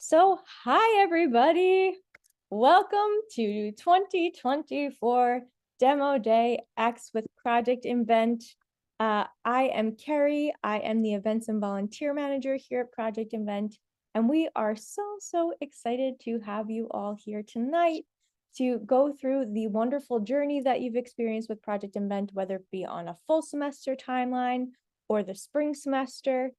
Hi everybody. Welcome to 2024 Demo Day X with Project Invent. I am Carrie. I am the Events and Volunteer Manager here at Project Invent, and we are so excited to have you all here tonight to go through the wonderful journey that you've experienced with Project Invent, whether it be on a full semester timeline or the spring semester.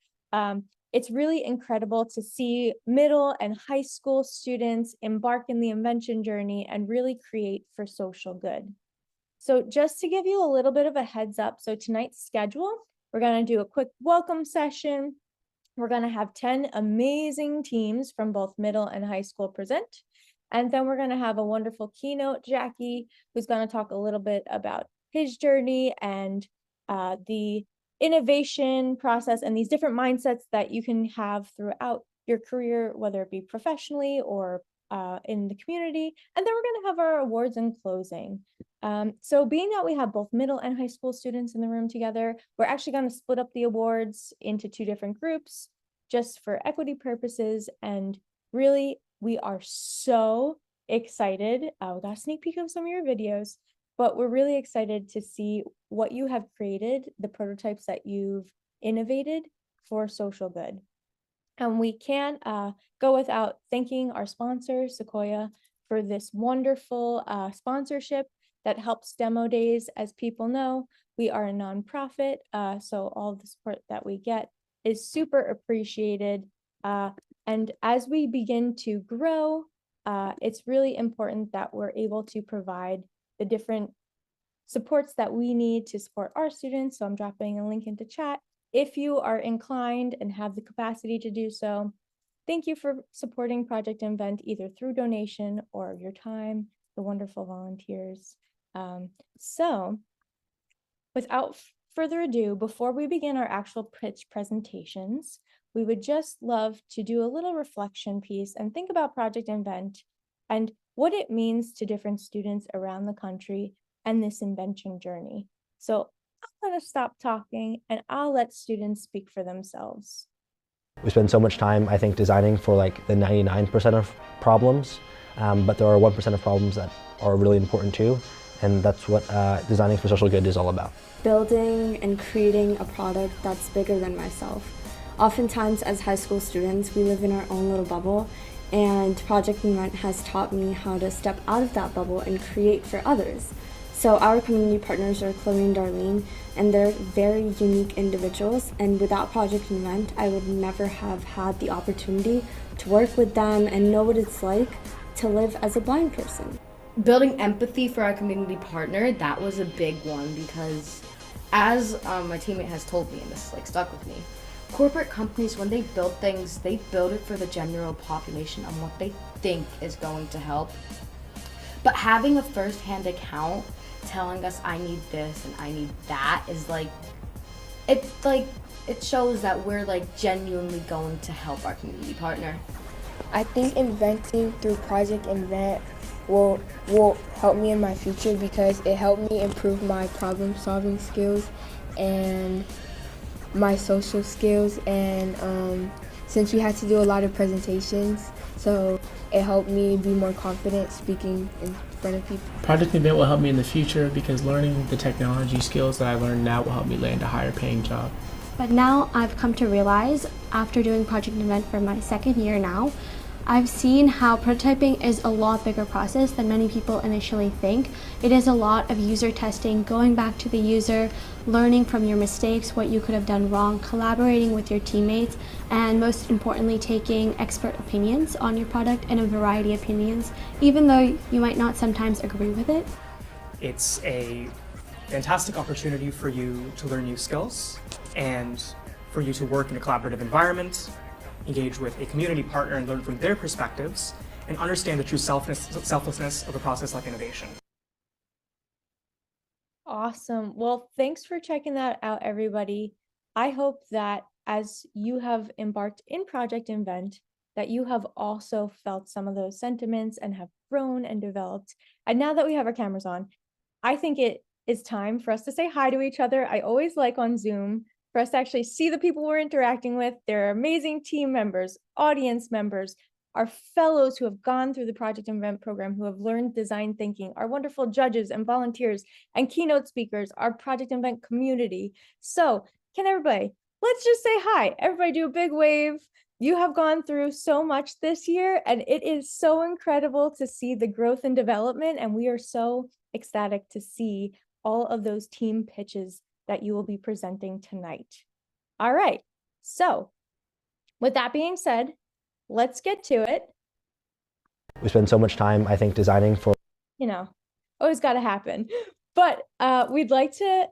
It's really incredible to see middle and high school students embark in the invention journey and really create for social good. So just to give you a little bit of a heads up, so tonight's schedule, we're going to do a quick welcome session. We're going to have 10 amazing teams from both middle and high school present. And then we're going to have a wonderful keynote, Jackie, who's going to talk a little bit about his journey and the innovation process and these different mindsets that you can have throughout your career, whether it be professionally or in the community. And then we're going to have our awards and closing. So being that we have both middle and high school students in the room together, we're actually going to split up the awards into two different groups just for equity purposes. And really, we are so excited. We got a sneak peek of some of your videos, but we're really excited to see what you have created, the prototypes that you've innovated for social good. And we can't go without thanking our sponsor, Sequoia, for this wonderful sponsorship that helps Demo Days. As people know, we are a nonprofit, so all the support that we get is super appreciated. And as we begin to grow, it's really important that we're able to provide the different supports that we need to support our students. So I'm dropping a link into chat. If you are inclined and have the capacity to do so, thank you for supporting Project Invent either through donation or your time, the wonderful volunteers. So without further ado, before we begin our actual pitch presentations, we would just love to do a little reflection piece and think about Project Invent and what it means to different students around the country and this invention journey. So I'm going to stop talking and I'll let students speak for themselves. We spend so much time, I think, designing for like the 99% of problems, but there are 1% of problems that are really important too, and that's what designing for social good is all about. Building and creating a product that's bigger than myself. Oftentimes as high school students, we live in our own little bubble, and Project Invent has taught me how to step out of that bubble and create for others. So our community partners are Chloe and Darlene, and they're very unique individuals, and without Project Invent, I would never have had the opportunity to work with them and know what it's like to live as a blind person. Building empathy for our community partner, that was a big one because as my teammate has told me, and this like stuck with me, corporate companies, when they build things, they build it for the general population on what they think is going to help. But having a first-hand account telling us I need this and I need that is it shows that we're like genuinely going to help our community partner. I think inventing through Project Invent will help me in my future because it helped me improve my problem solving skills and my social skills, and since we had to do a lot of presentations, so it helped me be more confident speaking in front of people. Project Invent will help me in the future because learning the technology skills that I learned now will help me land a higher paying job. But now I've come to realize, after doing Project Invent for my second year now, I've seen how prototyping is a lot bigger process than many people initially think. It is a lot of user testing, going back to the user, learning from your mistakes, what you could have done wrong, collaborating with your teammates, and most importantly, taking expert opinions on your product and a variety of opinions, even though you might not sometimes agree with it. It's a fantastic opportunity for you to learn new skills and for you to work in a collaborative environment, engage with a community partner and learn from their perspectives, and understand the true selflessness of a process like innovation. Awesome. Well, thanks for checking that out, everybody. I hope that as you have embarked in Project Invent, that you have also felt some of those sentiments and have grown and developed. And now that we have our cameras on, I think it is time for us to say hi to each other. I always like on Zoom for us to actually see the people we're interacting with. They're amazing team members, audience members, our fellows who have gone through the Project Invent program, who have learned design thinking, our wonderful judges and volunteers and keynote speakers, our Project Invent community. So can everybody, let's just say hi. Everybody do a big wave. You have gone through so much this year, and it is so incredible to see the growth and development, and we are so ecstatic to see all of those team pitches that you will be presenting tonight. All right, so with that being said, let's get to it. We spend so much time, I think, designing for, always got to happen. But we'd like to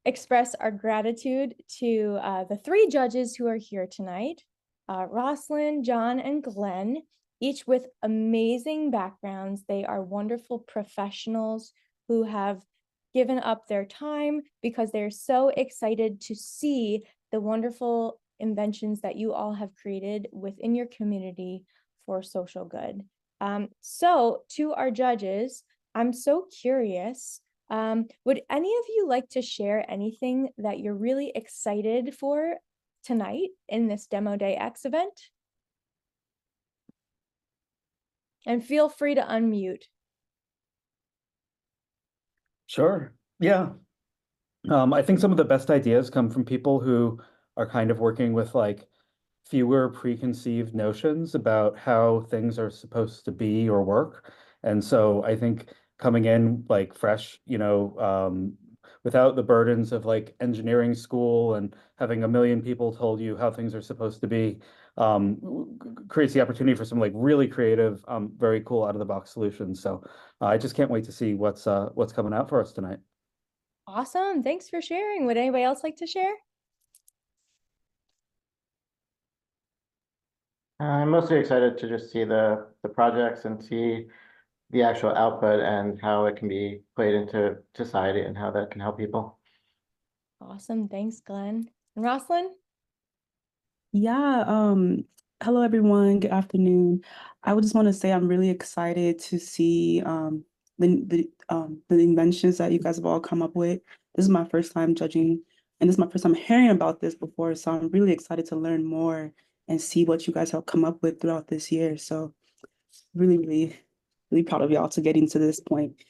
express our gratitude to the three judges who are here tonight, Roslyn, John, and Glenn, each with amazing backgrounds. They are wonderful professionals who have given up their time because they're so excited to see the wonderful inventions that you all have created within your community for social good. So to our judges, I'm so curious, would any of you like to share anything that you're really excited for tonight in this Demo Day X event? And feel free to unmute. Sure. Yeah. I think some of the best ideas come from people who are kind of working with like fewer preconceived notions about how things are supposed to be or work. And so I think coming in like fresh, without the burdens of like engineering school and having a million people told you how things are supposed to be, creates the opportunity for some like really creative, very cool out of the box solutions. So I just can't wait to see what's coming out for us tonight. Awesome. Thanks for sharing. Would anybody else like to share? I'm mostly excited to just see the projects and see the actual output and how it can be played into society and how that can help people. Awesome. Thanks, Glenn. And Roslyn? Yeah, hello everyone. Good afternoon. I would just want to say I'm really excited to see the inventions that you guys have all come up with. This is my first time judging, and this is my first time hearing about this before, so I'm really excited to learn more and see what you guys have come up with throughout this year. So really, really, really proud of y'all to getting to this point.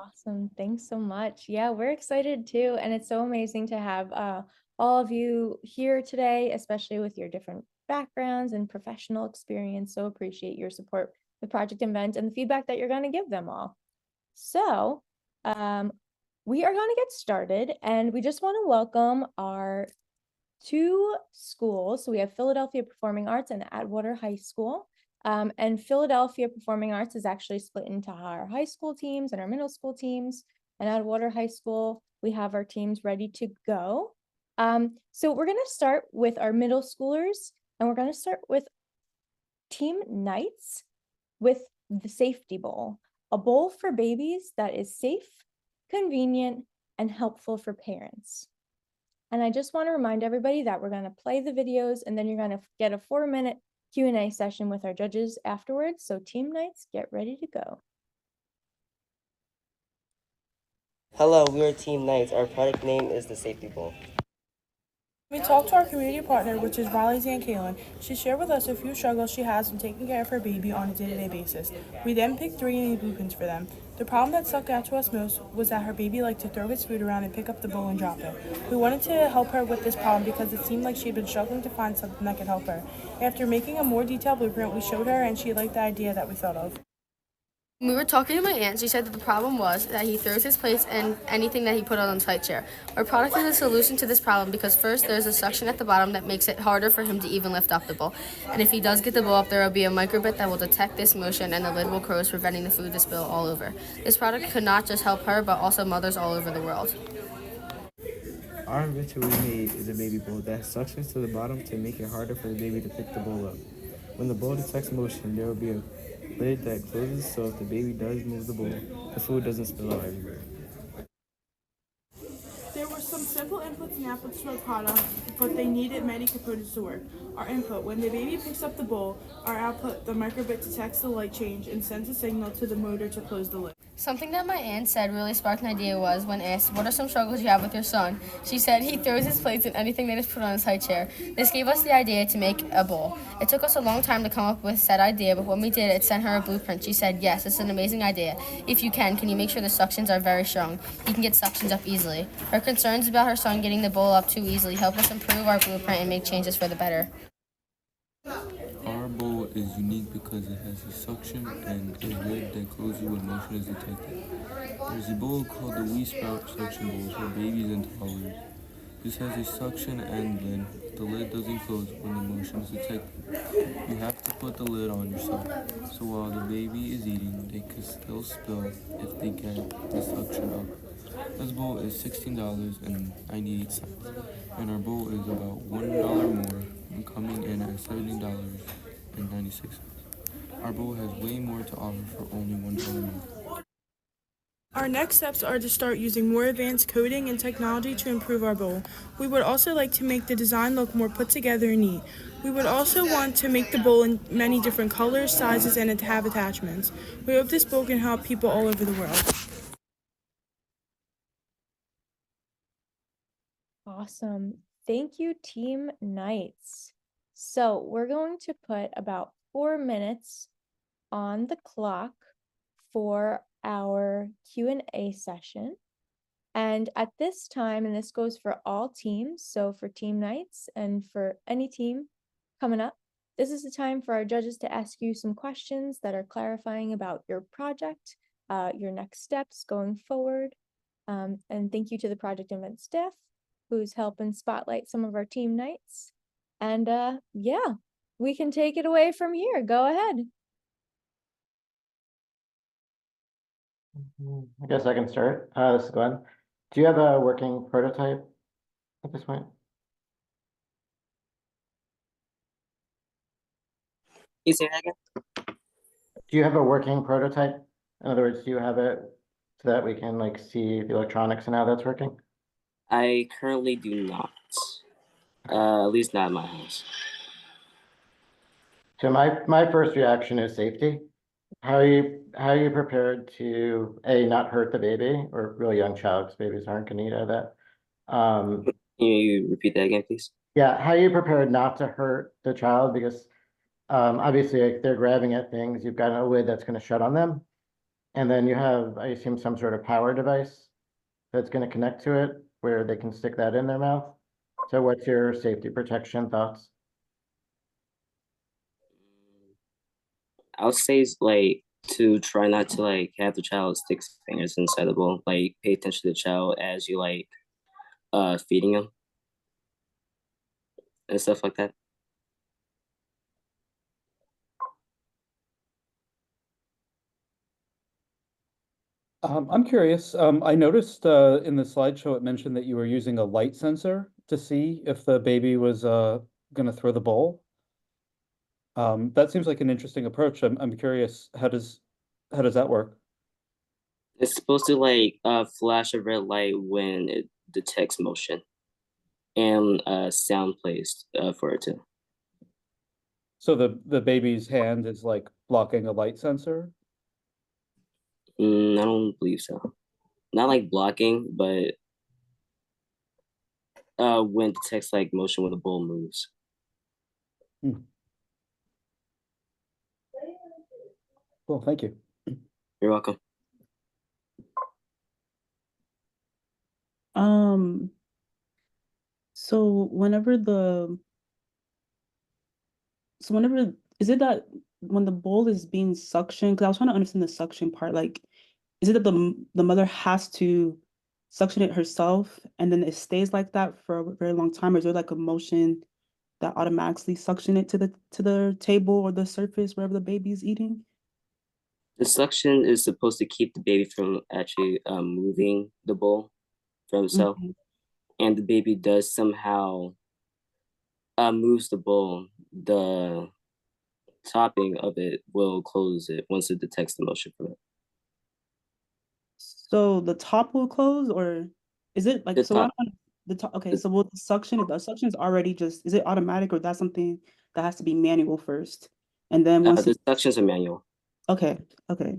Awesome. Thanks so much. Yeah, we're excited too. And it's so amazing to have all of you here today, especially with your different backgrounds and professional experience. So appreciate your support with Project Invent and the feedback that you're going to give them all. So we are going to get started, and we just want to welcome our two schools. So we have Philadelphia Performing Arts and Atwater High School. And Philadelphia Performing Arts is actually split into our high school teams and our middle school teams. And at Atwater High School, we have our teams ready to go. So we're going to start with our middle schoolers, and we're going to start with Team Knights with the Safety Bowl, a bowl for babies that is safe, convenient, and helpful for parents. And I just want to remind everybody that we're going to play the videos, and then you're going to get a 4-minute Q&A session with our judges afterwards. So Team Knights, get ready to go. Hello, we are Team Knights. Our product name is the Safety Bowl. We talked to our community partner, which is Riley Zankalin. She shared with us a few struggles she has in taking care of her baby on a day-to-day basis. We then picked 3 and 8 blueprints for them. The problem that stuck out to us most was that her baby liked to throw his food around and pick up the bowl and drop it. We wanted to help her with this problem because it seemed like she had been struggling to find something that could help her. After making a more detailed blueprint, we showed her, and she liked the idea that we thought of. When we were talking to my aunt, she said that the problem was that he throws his plates and anything that he put on the tight chair. Our product is a solution to this problem because first, there's a suction at the bottom that makes it harder for him to even lift up the bowl. And if he does get the bowl up, there will be a microbit that will detect this motion and the lid will close, preventing the food to spill all over. This product could not just help her, but also mothers all over the world. Our invention we made is a baby bowl that suctions to the bottom to make it harder for the baby to pick the bowl up. When the bowl detects motion, there will be a lid that closes, so if the baby does move the bowl, the food doesn't spill out everywhere. There were some simple inputs and outputs to our product, but they needed many components to work. Our input: when the baby picks up the bowl. Our output: the microbit detects the light change and sends a signal to the motor to close the lid. Something that my aunt said really sparked an idea was when asked, "What are some struggles you have with your son?" She said he throws his plates and anything that is put on his high chair. This gave us the idea to make a bowl. It took us a long time to come up with said idea, but when we did, it sent her a blueprint. She said, "Yes, it's an amazing idea. If you can you make sure the suctions are very strong? He can get suctions up easily." Her concerns about her son getting the bowl up too easily help us improve our blueprint and make changes for the better. Our bowl is unique because it has a suction and a lid that closes when motion is detected. There's a bowl called the Wee Sprout suction bowls for babies and toddlers. This has a suction and lid. The lid doesn't close when the motion is detected. You have to put the lid on yourself, so while the baby is eating, they can still spill if they get the suction up. This bowl is $16.98, and our bowl is about $1 more, coming in at $70.96. Our bowl has way more to offer for only $1 more. Our next steps are to start using more advanced coding and technology to improve our bowl. We would also like to make the design look more put together and neat. We would also want to make the bowl in many different colors, sizes, and have attachments. We hope this bowl can help people all over the world. Awesome. Thank you, Team Knights. So we're going to put about 4 minutes on the clock for our Q&A session. And at this time, and this goes for all teams, so for Team Knights and for any team coming up, this is the time for our judges to ask you some questions that are clarifying about your project, your next steps going forward. And thank you to the Project Invent staff who's helping spotlight some of our Team Knights. And yeah, we can take it away from here. Go ahead. I guess I can start. This is Glenn. Do you have a working prototype at this point? Can you say that again? Do you have a working prototype? In other words, do you have it so that we can like see the electronics and how that's working? I currently do not. At least not in my house. So my first reaction is safety. How are you prepared to not hurt the baby or really young child, because babies aren't gonna eat out of that. Can you repeat that again, please? Yeah, how are you prepared not to hurt the child? Because obviously like, they're grabbing at things, you've got a lid that's gonna shut on them. And then you have, I assume, some sort of power device that's gonna connect to it where they can stick that in their mouth. So what's your safety protection thoughts? I would say like to try not to like have the child stick fingers inside the bowl. Like pay attention to the child as you like feeding them and stuff like that. I'm curious. I noticed in the slideshow it mentioned that you were using a light sensor to see if the baby was going to throw the bowl. That seems like an interesting approach. I'm curious, how does that work? It's supposed to like flash a red light when it detects motion, and sound plays for it too. So the baby's hand is like blocking a light sensor? I don't believe so. Not like blocking, but when it detects like motion when the bowl moves. Cool, thank you. You're welcome. So whenever is it that when the bowl is being suctioned, because I was trying to understand the suction part, like is it that the mother has to suction it herself and then it stays like that for a very long time, or is there like a motion that automatically suction it to the table or the surface wherever the baby is eating? The suction is supposed to keep the baby from actually moving the bowl for himself, and the baby does somehow moves the bowl. The topping of it will close it once it detects the motion from it. So the top will close, or is it like The so? top. The top. Okay, so will the suction? If the suction is already just, is it automatic, or that's something that has to be manual first, and then once The suctions are manual. Okay. Okay.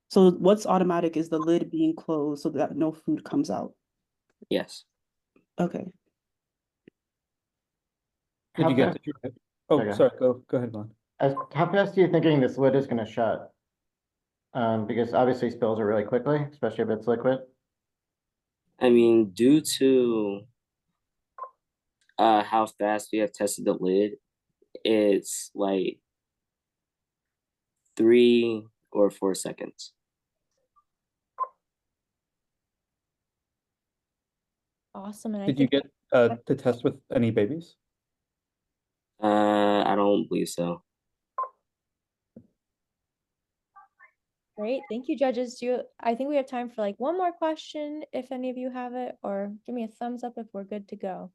So what's automatic is the lid being closed so that no food comes out. Yes. Okay. Did How you get fast? that? Oh, Okay. sorry. Go ahead, Lon. How fast are you thinking this lid is going to shut? Because obviously spills are really quickly, especially if it's liquid. I mean, due to how fast we have tested the lid, it's like 3 or 4 seconds. Awesome. And I Did you think get to test with any babies? I don't believe so. great. Thank you, judges. I think we have time for like one more question if any of you have it, or give me a thumbs up if we're good to go.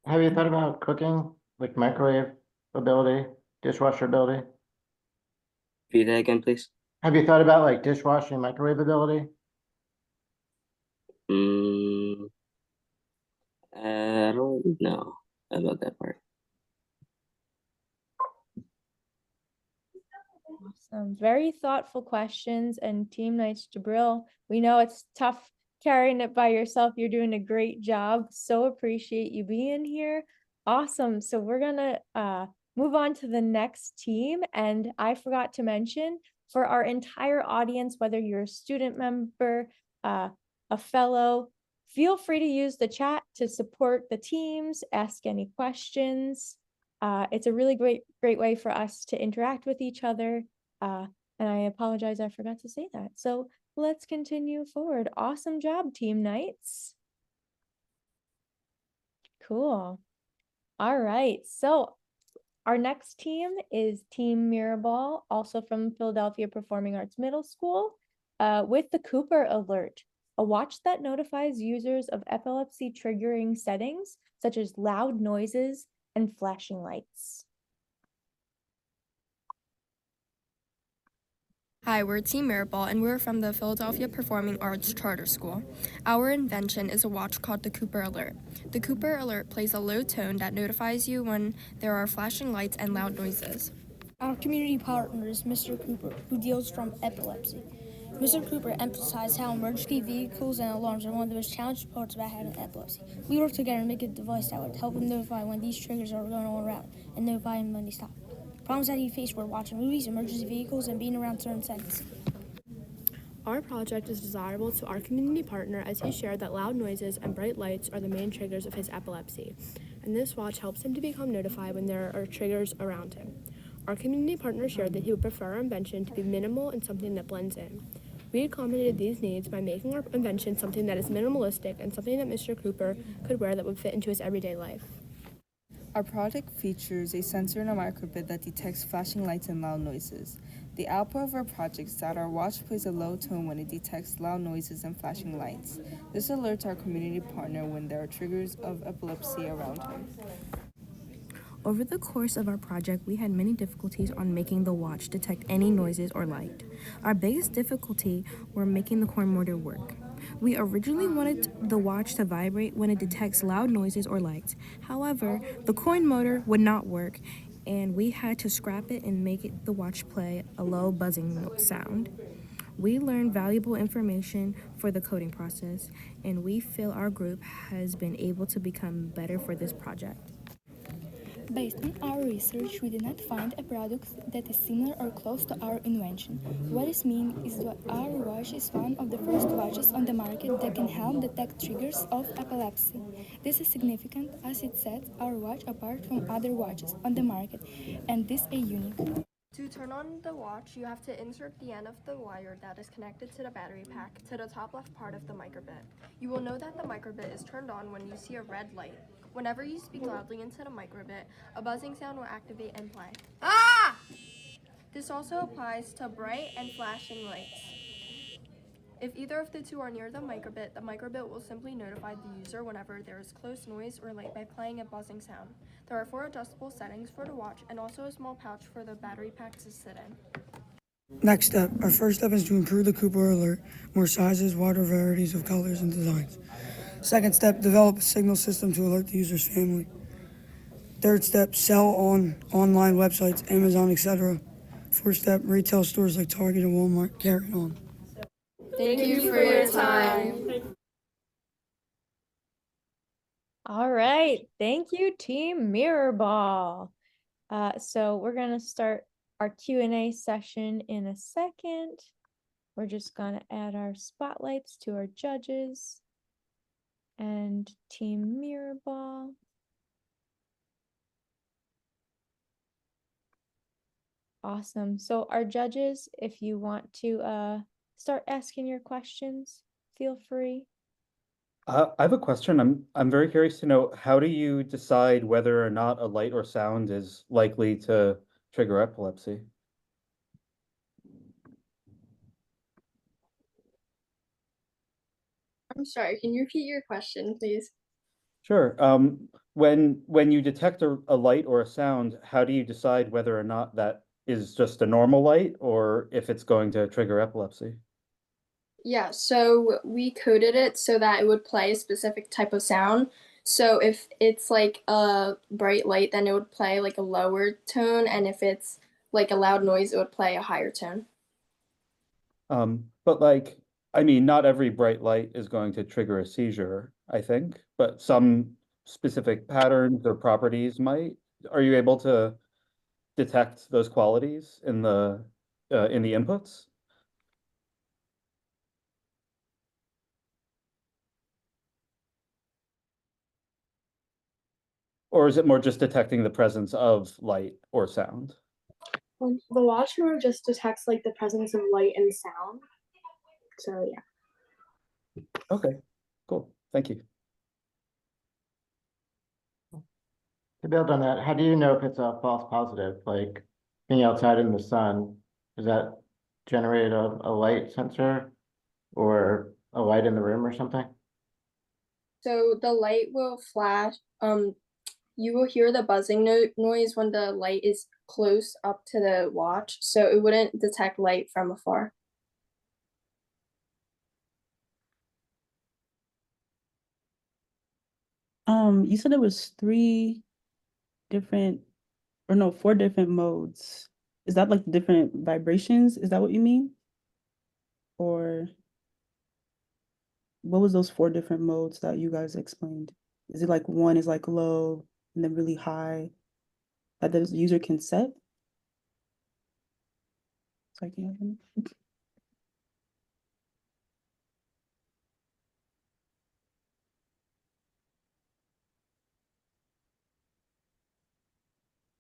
Have you thought about cooking, like microwave ability, dishwasher ability? Repeat that again, please. Have you thought about like dishwashing microwave ability? I don't know about that part. Awesome. Very thoughtful questions, and Team Knights Jabril, we know it's tough carrying it by yourself. You're doing a great job. So appreciate you being here. Awesome. So we're gonna move on to the next team. And I forgot to mention, for our entire audience, whether you're a student member, a fellow, feel free to use the chat to support the teams, ask any questions. It's a really great way for us to interact with each other. And I apologize, I forgot to say that. So let's continue forward. Awesome job, Team Knights. Cool. All right. So our next team is Team Mirrorball, also from Philadelphia Performing Arts Middle School, with the Cooper Alert, a watch that notifies users of epilepsy triggering settings, such as loud noises and flashing lights. Hi, we're Team Mirrorball, and we're from the Philadelphia Performing Arts Charter School. Our invention is a watch called the Cooper Alert. The Cooper Alert plays a low tone that notifies you when there are flashing lights and loud noises. Our community partner is Mr. Cooper, who deals from epilepsy. Mr. Cooper emphasized how emergency vehicles and alarms are one of the most challenging parts about having epilepsy. We work together to make a device that would help him notify when these triggers are going all around and notify him when they stop. Problems that he faced were watching movies, emergency vehicles, and being around certain settings. Our project is desirable to our community partner as he shared that loud noises and bright lights are the main triggers of his epilepsy, and this watch helps him to become notified when there are triggers around him. Our community partner shared that he would prefer our invention to be minimal and something that blends in. We accommodated these needs by making our invention something that is minimalistic and something that Mr. Cooper could wear that would fit into his everyday life. Our product features a sensor and a microbit that detects flashing lights and loud noises. The output of our project is that our watch plays a low tone when it detects loud noises and flashing lights. This alerts our community partner when there are triggers of epilepsy around him. Over the course of our project, we had many difficulties on making the watch detect any noises or light. Our biggest difficulty were making the coin motor work. We originally wanted the watch to vibrate when it detects loud noises or lights. However, the coin motor would not work, and we had to scrap it and make the watch play a low buzzing sound. We learned valuable information for the coding process, and we feel our group has been able to become better for this project. Based on our research, we did not find a product that is similar or close to our invention. What this means is that our watch is one of the first watches on the market that can help detect triggers of epilepsy. This is significant as it sets our watch apart from other watches on the market, and this is unique. To turn on the watch, you have to insert the end of the wire that is connected to the battery pack to the top left part of the microbit. You will know that the microbit is turned on when you see a red light. Whenever you speak loudly into the microbit, a buzzing sound will activate and play. Ah! This also applies to bright and flashing lights. If either of the two are near the microbit will simply notify the user whenever there is close noise or light by playing a buzzing sound. There are 4 adjustable settings for the watch and also a small pouch for the battery pack to sit in. Next step, our first step is to improve the Cooper Alert, more sizes, wider varieties of colors and designs. Second step, develop a signal system to alert the user's family. Third step, sell on online websites, Amazon, etc. 4-step retail stores like Target and Walmart carry on. Thank you for your time. All right, thank you, Team Mirror Ball. So we're gonna start our Q&A session in a second. We're just gonna add our spotlights to our judges and Team Mirror Ball. Awesome. So our judges, if you want to start asking your questions, feel free. I have a question. I'm very curious to know, how do you decide whether or not a light or sound is likely to trigger epilepsy? I'm sorry, can you repeat your question, please? Sure. When you detect a light or a sound, how do you decide whether or not that is just a normal light or if it's going to trigger epilepsy? Yeah, so we coded it so that it would play a specific type of sound. So if it's like a bright light, then it would play like a lower tone, and if it's like a loud noise, it would play a higher tone. But like, I mean, not every bright light is going to trigger a seizure, I think, but some specific patterns or properties might. Are you able to detect those qualities in the inputs? Or is it more just detecting the presence of light or sound? The watch more just detects like the presence of light and sound. So yeah. Okay, cool. Thank you. To build on that, how do you know if it's a false positive? Like being outside in the sun, does that generate a light sensor or a light in the room or something? So the light will flash. You will hear the buzzing noise when the light is close up to the watch, so it wouldn't detect light from afar. You said there was four different modes. Is that like different vibrations? Is that what you mean? Or what was those four different modes that you guys explained? Is it like one is like low and then really high that the user can set? Sorry, can you hear me?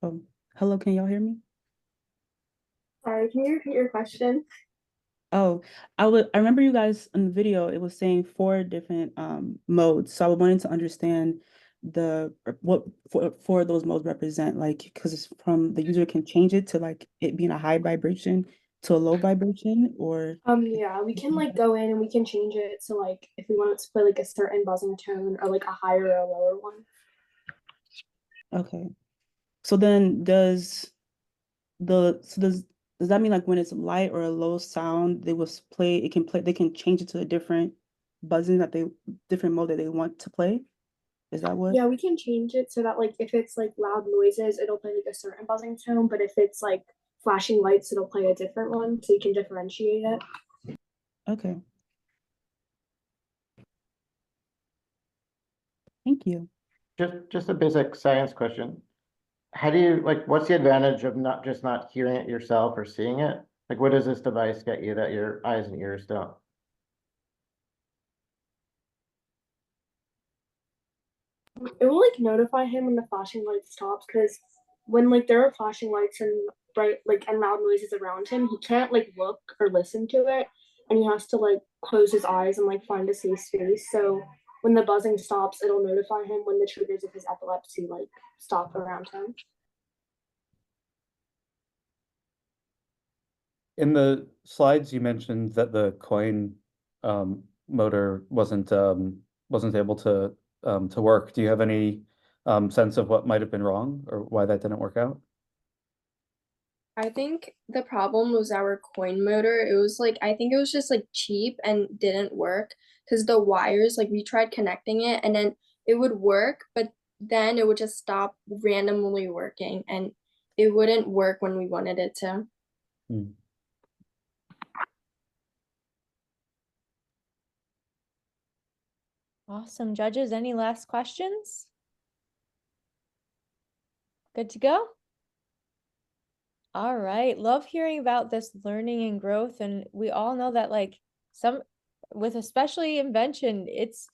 Oh, hello, can y'all hear me? Sorry, can you repeat your question? Oh, I remember you guys in the video, it was saying four different modes. So I wanted to understand what four of those modes represent, like because it's from the user can change it to like it being a high vibration to a low vibration, or Yeah, we can like go in and we can change it. So like if we want it to play like a certain buzzing tone or like a higher or a lower one. okay. So then does that mean like when it's light or a low sound, they can change it to a different buzzing different mode that they want to play? Is that what? Yeah, we can change it so that like if it's like loud noises, it'll play like a certain buzzing tone, but if it's like flashing lights, it'll play a different one, so you can differentiate it. Okay. Thank you. Just a basic science question. How do you like, what's the advantage of not hearing it yourself or seeing it? Like, what does this device get you that your eyes and ears don't? It will like notify him when the flashing light stops, because when like there are flashing lights and bright like and loud noises around him, he can't like look or listen to it, and he has to like close his eyes and like find a safe space. So when the buzzing stops, it'll notify him when the triggers of his epilepsy like stop around him. In the slides, you mentioned that the coin motor wasn't able to work. Do you have any sense of what might have been wrong or why that didn't work out? I think the problem was our coin motor. It was like, I think it was just like cheap and didn't work because the wires, like we tried connecting it and then it would work, but then it would just stop randomly working and it wouldn't work when we wanted it to. Hmm. Awesome. Judges, any last questions? Good to go? All right. Love hearing about this learning and growth. And we all know that like with especially invention, it's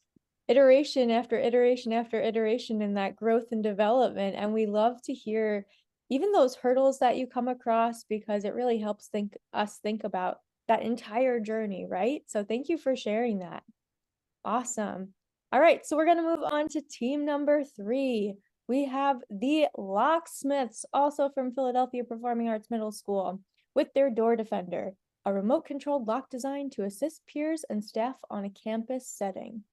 iteration after iteration after iteration in that growth and development. And we love to hear even those hurdles that you come across because it really helps us think about that entire journey, right? So thank you for sharing that. Awesome. All right, so we're going to move on to team number 3. We have the Locksmiths, also from Philadelphia Performing Arts Middle School, with their Door Defender, a remote-controlled lock design to assist peers and staff on a campus setting.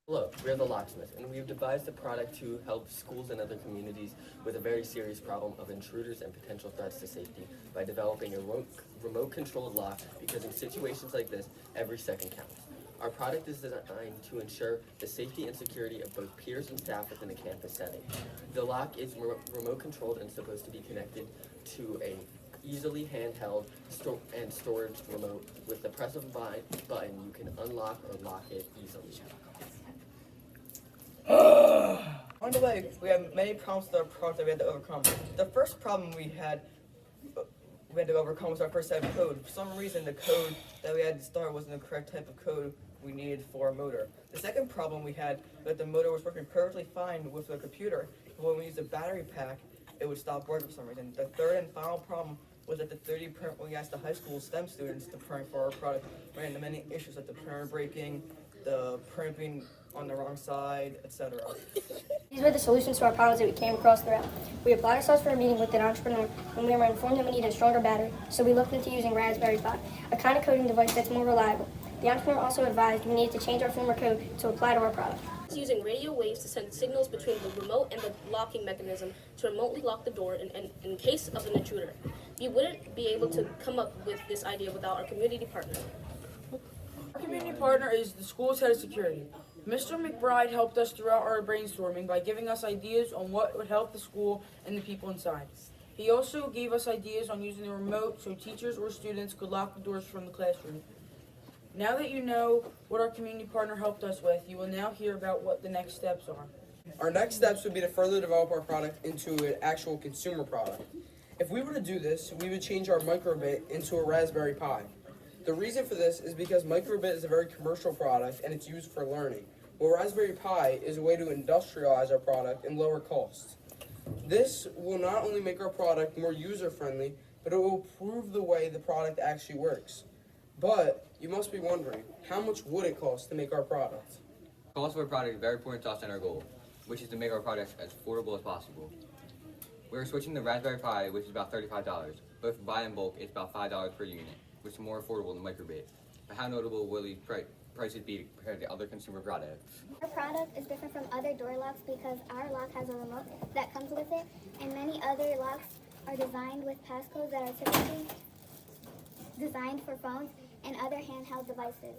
Hello, we're the Locksmiths, and we've devised a product to help schools and other communities with a very serious problem of intruders and potential threats to safety by developing a remote-controlled lock, because in situations like this, every second counts. Our product is designed to ensure the safety and security of both peers and staff within a campus setting. The lock is remote-controlled and supposed to be connected to a easily handheld and storage remote. With the press of a button, you can unlock or lock it easily. On the way, we had many problems with our product that we had to overcome. The first problem we had to overcome was our first set of code. For some reason, the code that we had to start wasn't the correct type of code we needed for our motor. The second problem we had was that the motor was working perfectly fine with the computer, but when we used a battery pack, it would stop working for some reason. The third and final problem was that the 3D print, when we asked the high school STEM students to print for our product, ran into many issues like the printer breaking, the print being on the wrong side, etc. These were the solutions to our problems that we came across throughout. We applied ourselves for a meeting with an entrepreneur when we were informed that we needed a stronger battery, so we looked into using Raspberry Pi, a kind of coding device that's more reliable. The entrepreneur also advised we needed to change our former code to apply to our product. Using radio waves to send signals between the remote and the locking mechanism to remotely lock the door in case of an intruder. We wouldn't be able to come up with this idea without our community partner. Our community partner is the school's head of security. Mr. McBride helped us throughout our brainstorming by giving us ideas on what would help the school and the people inside. He also gave us ideas on using the remote so teachers or students could lock the doors from the classroom. Now that you know what our community partner helped us with, you will now hear about what the next steps are. Our next steps would be to further develop our product into an actual consumer product. If we were to do this, we would change our microbit into a Raspberry Pi. The reason for this is because microbit is a very commercial product and it's used for learning, while Raspberry Pi is a way to industrialize our product and lower costs. This will not only make our product more user-friendly, but it will improve the way the product actually works. But you must be wondering, how much would it cost to make our product? The cost of our product is very important to us and our goal, which is to make our product as affordable as possible. We're switching to Raspberry Pi, which is about $35, but if you buy in bulk, it's about $5 per unit, which is more affordable than microbit. But how notable will these prices be compared to other consumer products? Our product is different from other door locks because our lock has a remote that comes with it, and many other locks are designed with passcodes that are typically designed for phones and other handheld devices.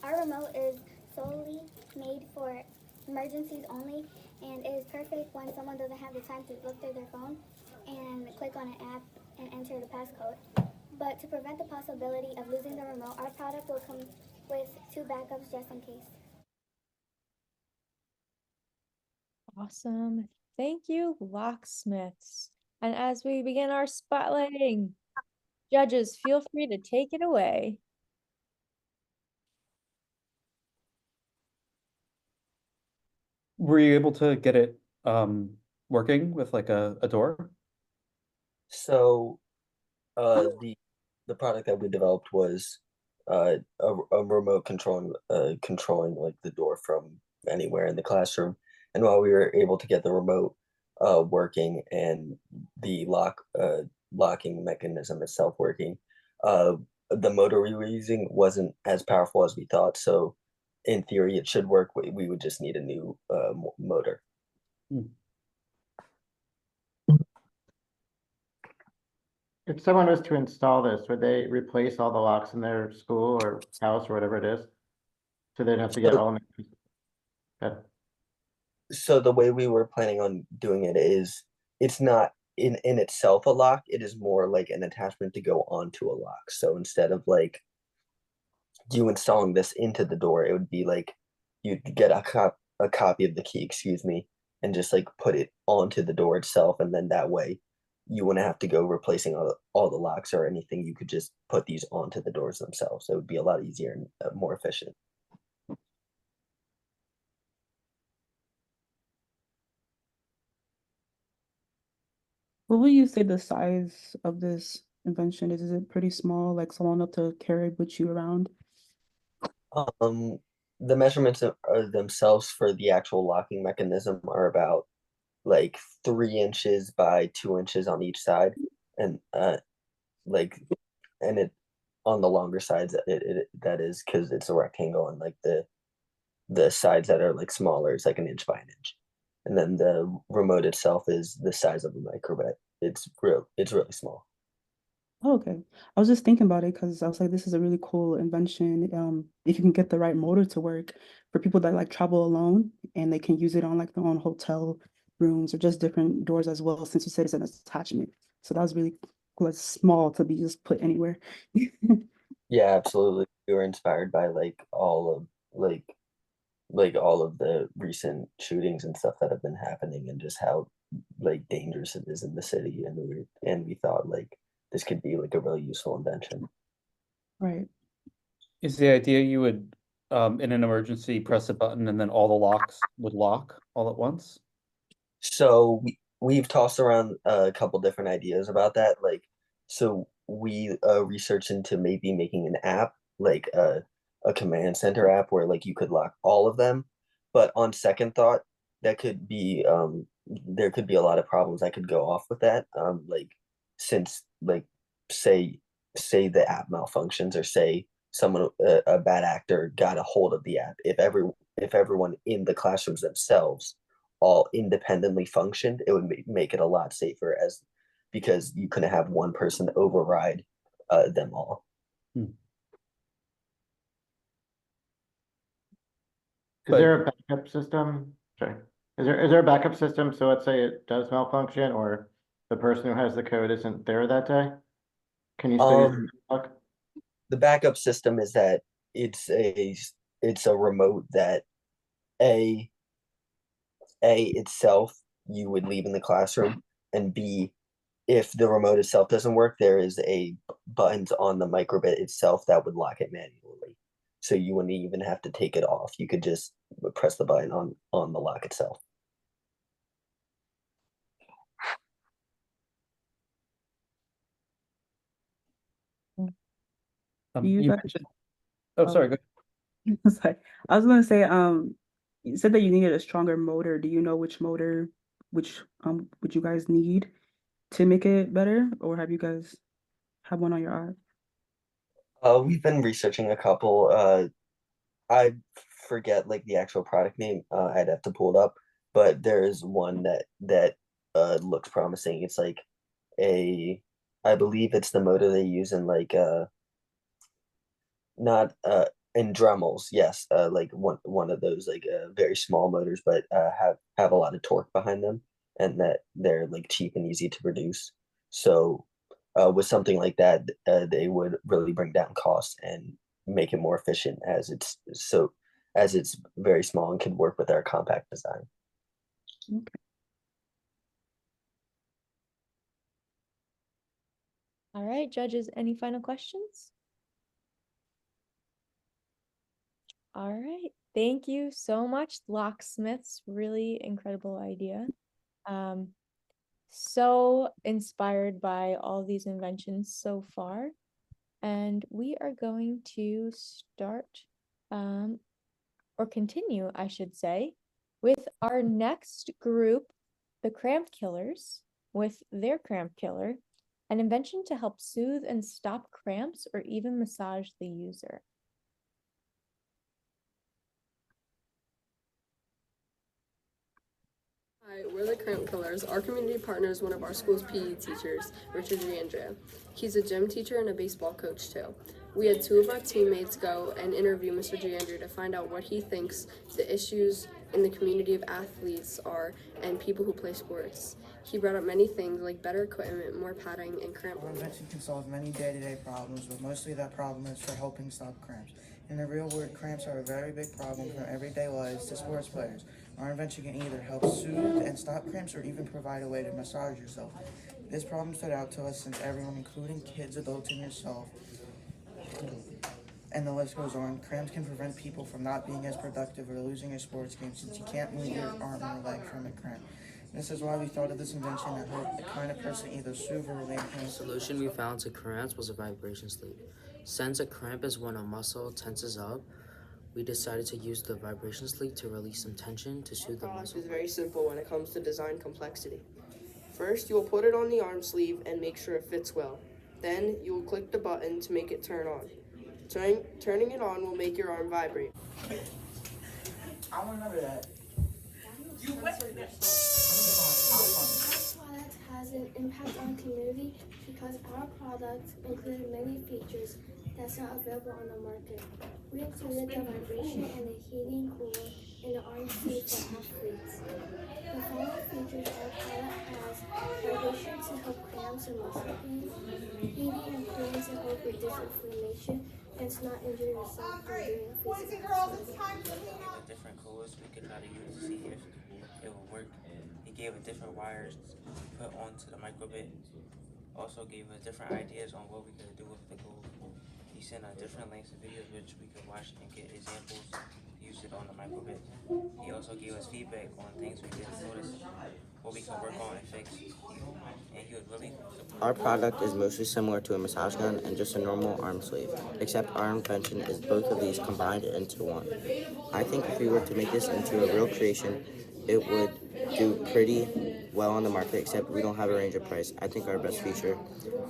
Our remote is solely made for emergencies only, and it is perfect when someone doesn't have the time to look through their phone and click on an app and enter the passcode. But to prevent the possibility of losing the remote, our product will come with 2 backups just in case. Awesome. Thank you, Locksmiths. And as we begin our spotlighting, judges, feel free to take it away. Were you able to get it working with like a door? So, the product that we developed was a remote controlling like the door from anywhere in the classroom. And while we were able to get the remote working and the locking mechanism itself working, the motor we were using wasn't as powerful as we thought. So in theory, it should work. We would just need a new motor. If someone was to install this, would they replace all the locks in their school or house or whatever it is? So they'd have to get all new. So the way we were planning on doing it is it's not in itself a lock. It is more like an attachment to go onto a lock. So instead of like you installing this into the door, it would be like you'd get a copy of the key, excuse me, and just like put it onto the door itself, and then that way you wouldn't have to go replacing all the locks or anything. You could just put these onto the doors themselves. So it would be a lot easier and more efficient. What would you say the size of this invention is? Is it pretty small, like small enough to carry with you around? The measurements themselves for the actual locking mechanism are about like 3 inches by 2 inches on each side, and like and it on the longer sides that is because it's a rectangle, and like the sides that are like smaller is like an inch by an inch, and then the remote itself is the size of a microbit. It's really small. Oh, okay. I was just thinking about it because I was like, this is a really cool invention. If you can get the right motor to work for people that like travel alone and they can use it on like their own hotel rooms or just different doors as well, since you said it's an attachment. So that was really cool. It's small to be just put anywhere. Yeah, absolutely. We were inspired by like all of the recent shootings and stuff that have been happening, and just how like dangerous it is in the city, and we thought like this could be like a really useful invention. Right. Is the idea you would, in an emergency, press a button and then all the locks would lock all at once? So we've tossed around a couple different ideas about that. Like, so we researched into maybe making an app, like a command center app where like you could lock all of them. But on second thought, that could be there could be a lot of problems that could go off with that. Like since like say say the app malfunctions, or say someone a bad actor got a hold of the app. If everyone in the classrooms themselves all independently functioned, it would make it a lot safer, as because you couldn't have one person override them all. Is there a backup system? Sorry. Is there a backup system? So let's say it does malfunction, or the person who has the code isn't there that day. Can you still use the lock? The backup system is that it's a remote that a itself you would leave in the classroom, and B, if the remote itself doesn't work, there is a buttons on the microbit itself that would lock it manually. So you wouldn't even have to take it off. You could just press the button on the lock itself. You You guys, mentioned, oh, sorry, go ahead. sorry. I was gonna say, you said that you needed a stronger motor. Do you know which motor, which would you guys need to make it better, or have you guys have one on your eye? We've been researching a couple. I forget like the actual product name. I'd have to pull it up, but there is one that looks promising. It's like I believe it's the motor they use in like not in Dremels, yes, like one of those like very small motors, but have a lot of torque behind them, and that they're like cheap and easy to produce. So with something like that, they would really bring down costs and make it more efficient, as it's very small and can work with our compact design. Okay. All right, judges, any final questions? All right, thank you so much, locksmiths. Really incredible idea. So inspired by all these inventions so far. And we are going to start, or continue, I should say, with our next group, the Cramp Killers, with their Cramp Killer, an invention to help soothe and stop cramps or even massage the user. Hi, we're the Cramp Killers. Our community partner is one of our school's PE teachers, Richard Giandria. He's a gym teacher and a baseball coach too. We had two of our teammates go and interview Mr. Giandria to find out what he thinks the issues in the community of athletes are and people who play sports. He brought up many things like better equipment, more padding, and cramp. Our invention can solve many day-to-day problems, but mostly that problem is for helping stop cramps. In the real world, cramps are a very big problem from everyday lives to sports players. Our invention can either help soothe and stop cramps or even provide a way to massage yourself. This problem stood out to us since everyone, including kids, adults, and yourself, and the list goes on. Cramps can prevent people from not being as productive or losing a sports game since you can't move your arm or leg from a cramp. This is why we thought of this invention that helped the kind of person either soothe or relieve pain. The solution we found to cramps was a vibration sleeve. Since a cramp is when a muscle tenses up, we decided to use the vibration sleeve to release some tension to soothe the muscle. It's very simple when it comes to design complexity. First, you will put it on the arm sleeve and make sure it fits well. Then, you will click the button to make it turn on. Turning it on will make your arm vibrate. I remember that. Our product has an impact on community because our product included many features that's not available on the market. We included the vibration and the heating cooler in the arm sleeve for athletes. The following features our product has: vibration to help cramps and muscle pain, heating and cooling to help reduce inflammation and to not injure yourself while doing physical activity. Different coolers we could try to use to see if it will work. He gave us different wires to put onto the microbit. Also gave us different ideas on what we could do with the cool. He sent us different links of videos which we could watch and get examples, use it on the microbit. He also gave us feedback on things we didn't notice, what we can work on and fix. And he was really Our product is mostly similar to a massage gun and just a normal arm sleeve, except our invention is both of these combined into one. I think if we were to make this into a real creation, it would do pretty well on the market, except we don't have a range of price. I think our best feature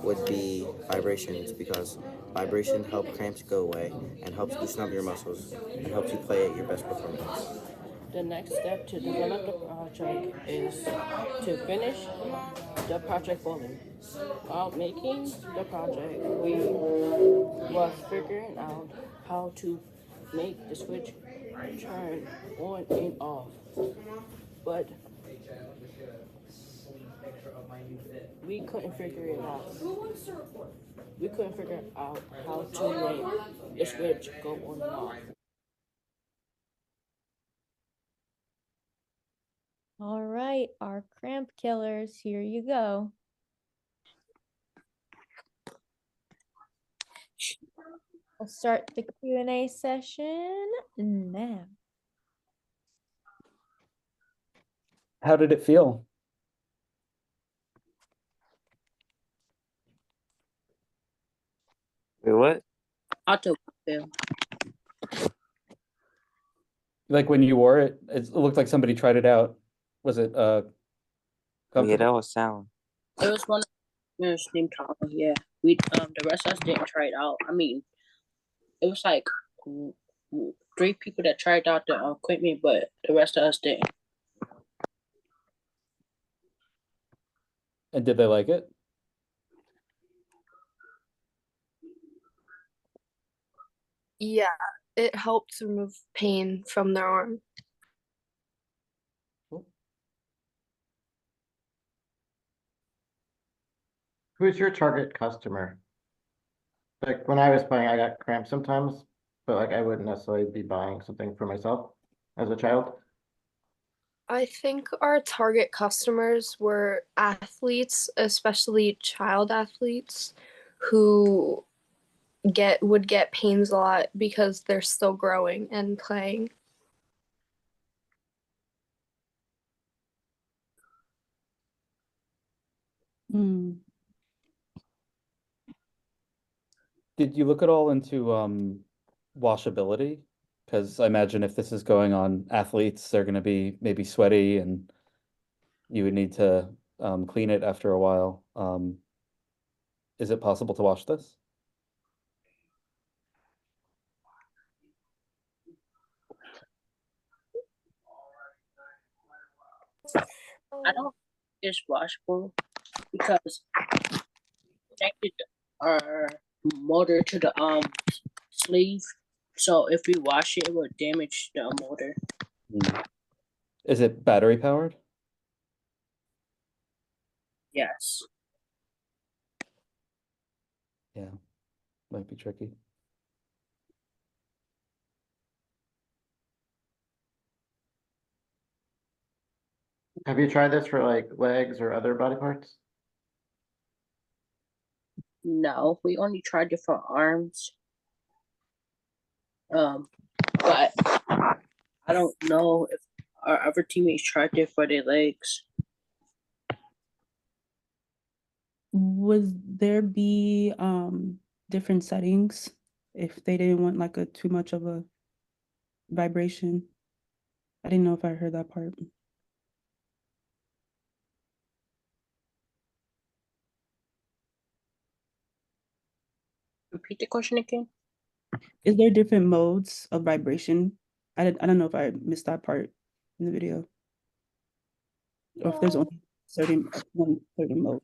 would be vibrations, because vibration helps cramps go away and helps loosen up your muscles and helps you play at your best performance. The next step to develop the project is to finish the project fully. While making the project, we was figuring out how to make the switch turn on and off. But we couldn't figure it out. We couldn't figure out how to make the switch go on and off. All right, our cramp killers, here you go. We'll start the Q&A session now. How did it feel? Wait, what? I took them. Like when you wore it, it looked like somebody tried it out. Was it Yeah, comfortable? that was sound. It was one of the named Tom. Yeah, we the rest of us didn't try it out. I mean, it was like 3 people that tried out the equipment, but the rest of us didn't. And did they like it? Yeah, it helped remove pain from their arm. Who's your target customer? Like when I was playing, I got cramps sometimes, but like I wouldn't necessarily be buying something for myself as a child. I think our target customers were athletes, especially child athletes, who would get pains a lot because they're still growing and playing. Did you look at all into washability? Because I imagine if this is going on athletes, they're going to be maybe sweaty and you would need to clean it after a while. Is it possible to wash this? I don't think it's washable because connected our motor to the sleeve. So if we wash it, it will damage the motor. Is it battery powered? Yes. Yeah, might be tricky. Have you tried this for like legs or other body parts? No, we only tried it for arms. But I don't know if our other teammates tried it for their legs. Would there be different settings if they didn't want like a too much of a vibration? I didn't know if I heard that part. Repeat the question again. Is there different modes of vibration? I don't know if I missed that part in the video. Or if there's only one certain mode.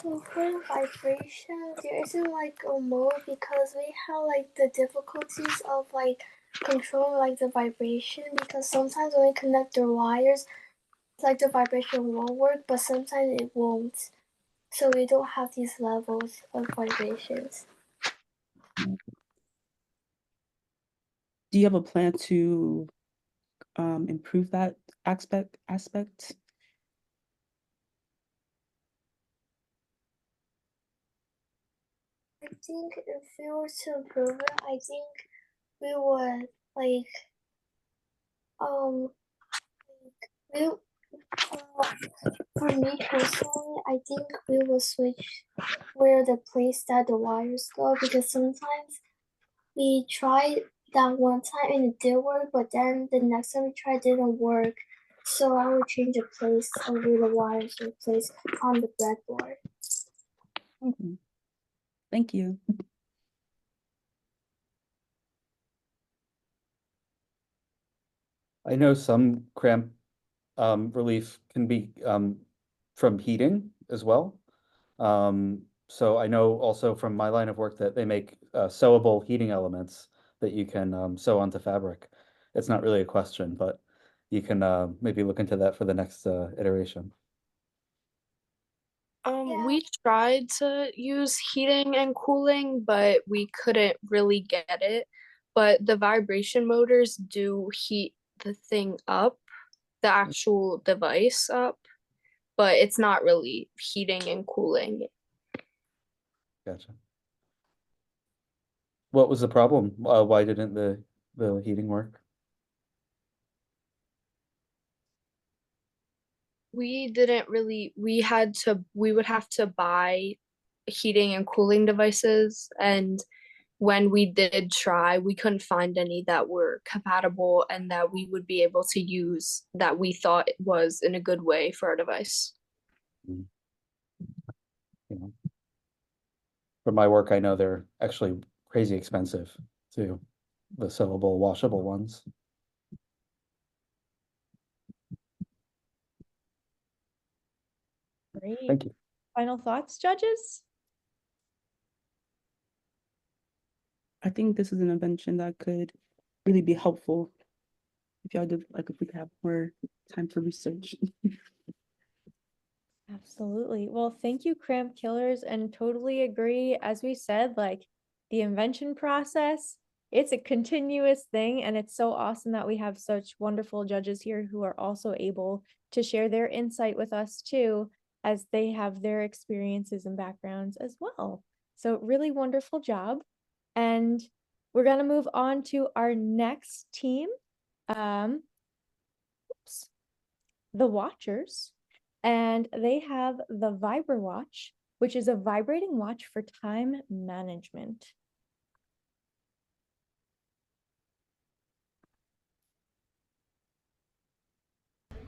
So for vibration, there isn't like a mode because we have like the difficulties of like controlling like the vibration, because sometimes when we connect the wires, like the vibration will work, but sometimes it won't. So we don't have these levels of vibrations. Do you have a plan to improve that aspect? I think if we were to improve it, I think we would like we for me personally, I think we will switch where the place that the wires go, because sometimes we tried that one time and it did work, but then the next time we tried didn't work. So I would change the place of where the wires were placed on the breadboard. Thank you. I know some cramp relief can be from heating as well. So I know also from my line of work that they make sewable heating elements that you can sew onto fabric. It's not really a question, but you can maybe look into that for the next iteration. We tried to use heating and cooling, but we couldn't really get it. But the vibration motors do heat the thing up, the actual device up, but it's not really heating and cooling. Gotcha. What was the problem? Why didn't the heating work? We didn't really, we would have to buy heating and cooling devices, and when we did try, we couldn't find any that were compatible and that we would be able to use that we thought was in a good way for our device. You know, for my work, I know they're actually crazy expensive too, the sewable, washable ones. Great. Thank you. Final thoughts, judges? I think this is an invention that could really be helpful if y'all did, like, if we could have more time for research. Absolutely. Well, thank you, Cramp Killers, and totally agree. As we said, like the invention process, it's a continuous thing, and it's so awesome that we have such wonderful judges here who are also able to share their insight with us too, as they have their experiences and backgrounds as well. So really wonderful job. And we're going to move on to our next team, the Watchers. And they have the Vibra Watch, which is a vibrating watch for time management.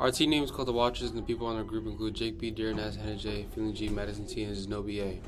Our team name is called the Watchers, and the people on our group include Jake B, Darren S, Hannah J, Feeling G, Madison T, and Zenobi A.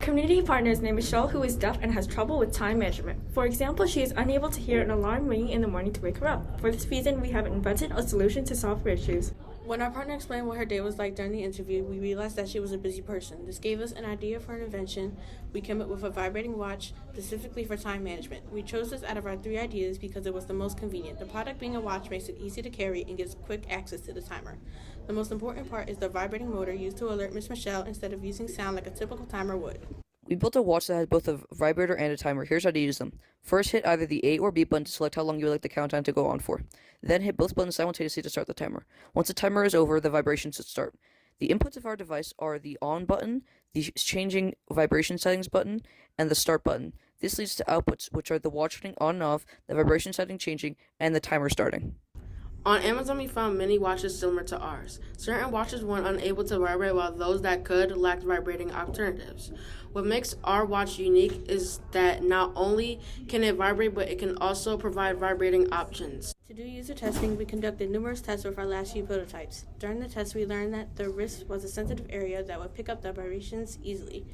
Community partners named Michelle, who is deaf and has trouble with time management. For example, she is unable to hear an alarm ringing in the morning to wake her up. For this reason, we have invented a solution to solve her issues. When our partner explained what her day was like during the interview, we realized that she was a busy person. This gave us an idea for an invention. We came up with a vibrating watch specifically for time management. We chose this out of our 3 ideas because it was the most convenient. The product being a watch makes it easy to carry and gives quick access to the timer. The most important part is the vibrating motor used to alert Miss Michelle instead of using sound like a typical timer would. We built a watch that has both a vibrator and a timer. Here's how to use them. First, hit either the A or B button to select how long you would like the countdown to go on for. Then hit both buttons simultaneously to start the timer. Once the timer is over, the vibration should start. The inputs of our device are the on button, the changing vibration settings button, and the start button. This leads to outputs, which are the watch turning on and off, the vibration setting changing, and the timer starting. On Amazon, we found many watches similar to ours. Certain watches weren't unable to vibrate, while those that could lacked vibrating alternatives. What makes our watch unique is that not only can it vibrate, but it can also provide vibrating options. To do user testing, we conducted numerous tests with our last few prototypes. During the test, we learned that the wrist was a sensitive area that would pick up the vibrations easily.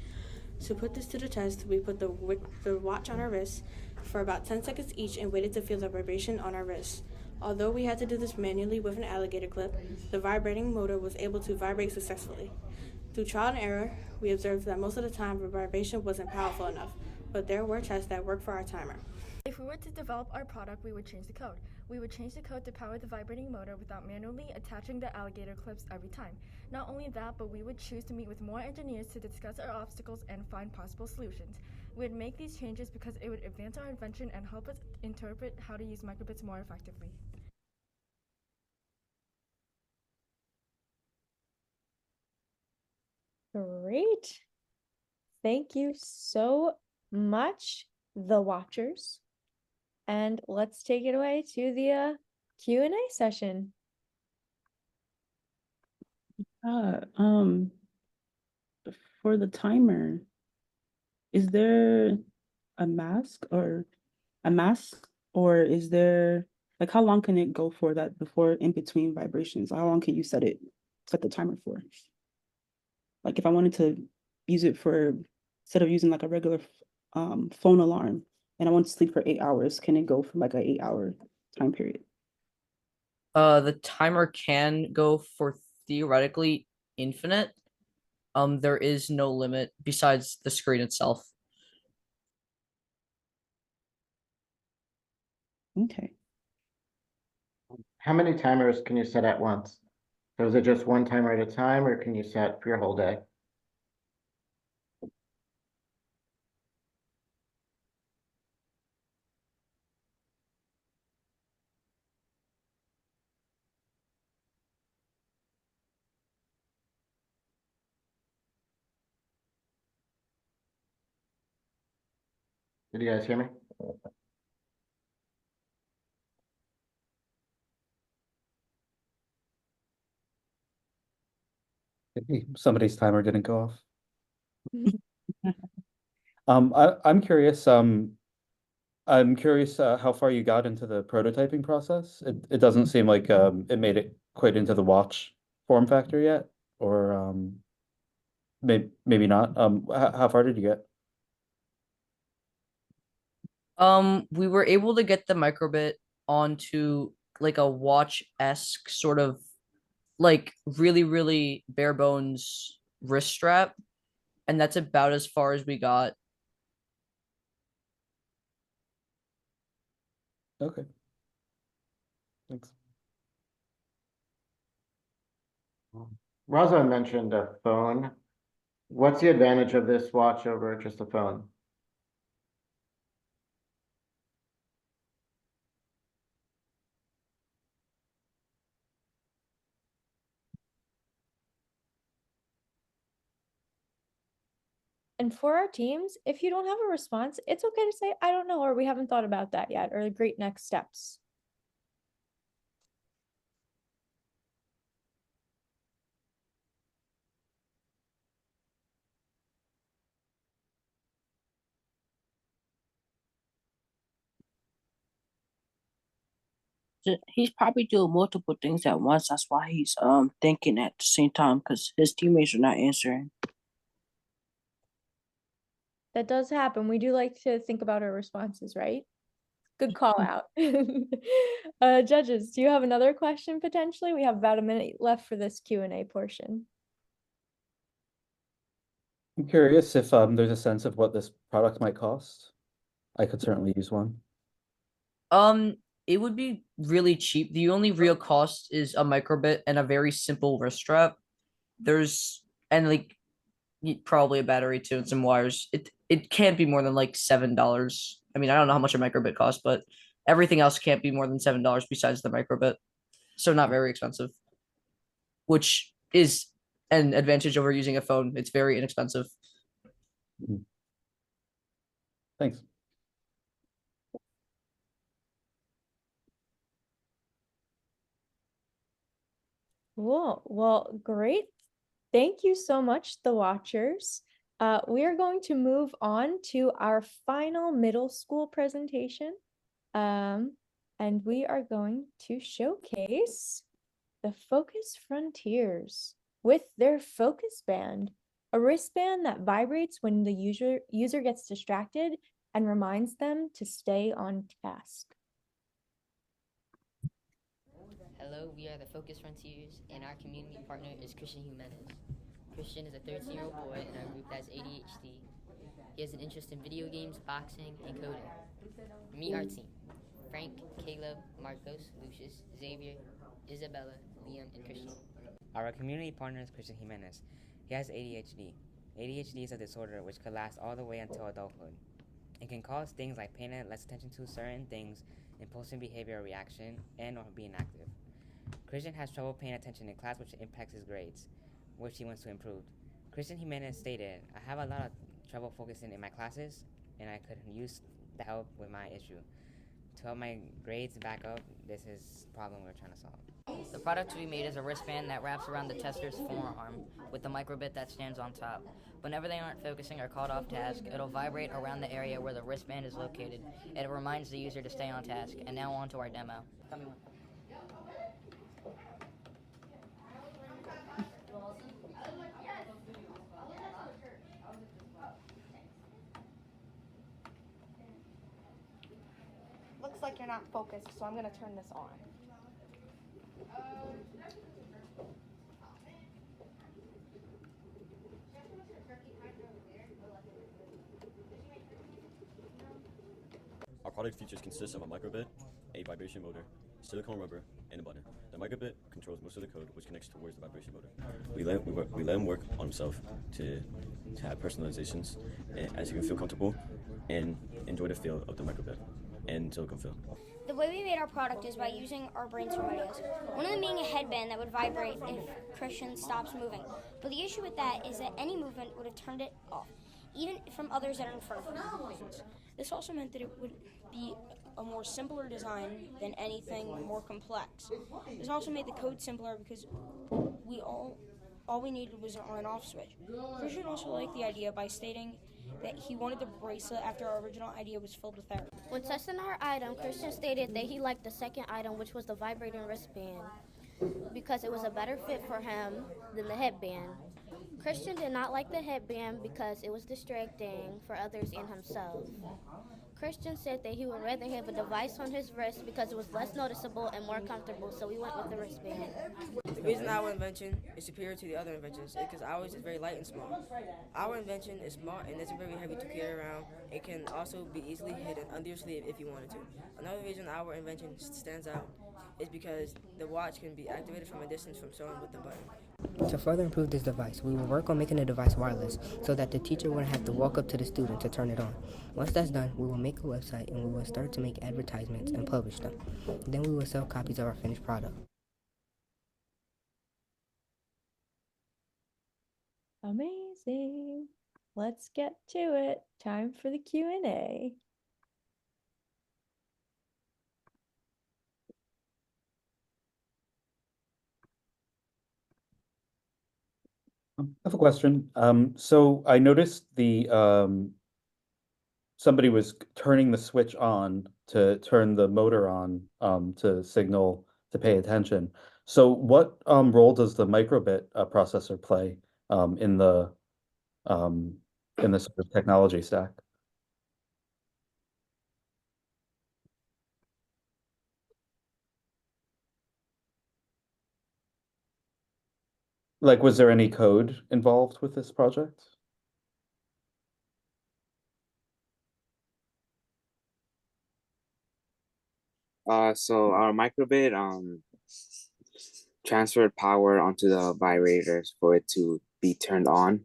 To put this to the test, we put the watch on our wrist for about 10 seconds each and waited to feel the vibration on our wrist. Although we had to do this manually with an alligator clip, the vibrating motor was able to vibrate successfully. Through trial and error, we observed that most of the time the vibration wasn't powerful enough, but there were tests that worked for our timer. If we were to develop our product, we would change the code. We would change the code to power the vibrating motor without manually attaching the alligator clips every time. Not only that, but we would choose to meet with more engineers to discuss our obstacles and find possible solutions. We would make these changes because it would advance our invention and help us interpret how to use microbits more effectively. Great. Thank you so much, the watchers. And let's take it away to the Q&A session. For the timer, is there a mask or is there, like, how long can it go for that before in between vibrations? How long can you set the timer for? Like, if I wanted to use it for, instead of using like a regular phone alarm and I want to sleep for 8 hours, can it go for like an 8-hour time period? The timer can go for theoretically infinite. There is no limit besides the screen itself. Okay. How many timers can you set at once? So is it just one timer at a time, or can you set for your whole day? Did you guys hear me? Somebody's timer didn't go off. I'm curious. I'm curious how far you got into the prototyping process. It doesn't seem like it made it quite into the watch form factor yet, or maybe not. How far did you get? We were able to get the microbit onto like a watch-esque sort of like really, really bare bones wrist strap, and that's about as far as we got. Okay. Thanks. Raza mentioned a phone. What's the advantage of this watch over just a phone? And for our teams, if you don't have a response, it's okay to say, I don't know, or we haven't thought about that yet, or the great next steps. He's probably doing multiple things at once. That's why he's thinking at the same time because his teammates are not answering. That does happen. We do like to think about our responses, right? Good call out. Judges, do you have another question potentially? We have about a minute left for this Q&A portion. I'm curious if there's a sense of what this product might cost. I could certainly use one. It would be really cheap. The only real cost is a microbit and a very simple wrist strap. There's and like probably a battery too and some wires. It can't be more than like $7. I mean, I don't know how much a microbit costs, but everything else can't be more than $7 besides the microbit. So not very expensive, which is an advantage over using a phone. It's very inexpensive. Thanks. Cool. Well, great. Thank you so much, the watchers. We are going to move on to our final middle school presentation. And we are going to showcase the Focus Frontiers with their Focus Band, a wristband that vibrates when the user gets distracted and reminds them to stay on task. Hello, we are the Focus Frontiers, and our community partner is Christian Jimenez. Christian is a 13-year-old boy in our group that has ADHD. He has an interest in video games, boxing, and coding. Meet our team: Frank, Caleb, Marcos, Lucius, Xavier, Isabella, Liam, and Christian. Our community partner is Christian Jimenez. He has ADHD. ADHD is a disorder which could last all the way until adulthood. It can cause things like paying less attention to certain things, impulsive behavior or reaction, and or being active. Christian has trouble paying attention in class, which impacts his grades, which he wants to improve. Christian Jimenez stated, "I have a lot of trouble focusing in my classes, and I could use the help with my issue. To help my grades back up, this is the problem we're trying to solve." The product we made is a wristband that wraps around the tester's forearm with the microbit that stands on top. Whenever they aren't focusing or called off task, it'll vibrate around the area where the wristband is located, and it reminds the user to stay on task. And now on to our demo. Looks like you're not focused, so I'm gonna turn this on. Our product features consist of a microbit, a vibration motor, silicone rubber, and a button. The microbit controls most of the code, which connects towards the vibration motor. We let him work on himself to have personalizations, and as he can feel comfortable and enjoy the feel of the microbit and silicone feel. The way we made our product is by using our brainstorm ideas. One of them being a headband that would vibrate if Christian stops moving. But the issue with that is that any movement would have turned it off, even from others that are in front of him. This also meant that it would be a more simpler design than anything more complex. This also made the code simpler because all we needed was an on and off switch. Christian also liked the idea by stating that he wanted the bracelet after our original idea was filled with errors. When testing our item, Christian stated that he liked the second item, which was the vibrating wristband, because it was a better fit for him than the headband. Christian did not like the headband because it was distracting for others and himself. Christian said that he would rather have a device on his wrist because it was less noticeable and more comfortable, so we went with the wristband. The reason our invention is superior to the other inventions is because ours is very light and small. Our invention is small and isn't very heavy to carry around. It can also be easily hidden under your sleeve if you wanted to. Another reason our invention stands out is because the watch can be activated from a distance from someone with the button. To further improve this device, we will work on making the device wireless so that the teacher wouldn't have to walk up to the student to turn it on. Once that's done, we will make a website and we will start to make advertisements and publish them. Then we will sell copies of our finished product. Amazing. Let's get to it. Time for the Q&A. I have a question. So I noticed somebody was turning the switch on to turn the motor on to signal to pay attention. So what role does the microbit processor play in the sort of technology stack? Like, was there any code involved with this project? So our microbit transferred power onto the vibrators for it to be turned on,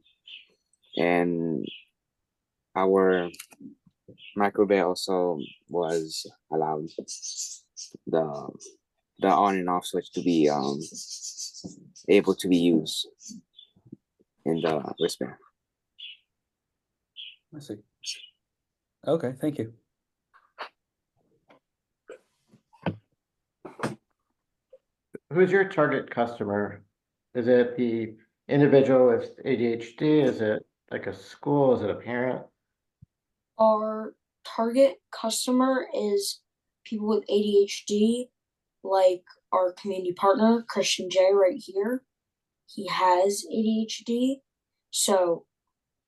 and our microbit also was allowed the on and off switch to be able to be used in the wristband. I see. Okay, thank you. Who's your target customer? Is it the individual with ADHD? Is it like a school? Is it a parent? Our target customer is people with ADHD, like our community partner, Christian J, right here. He has ADHD. So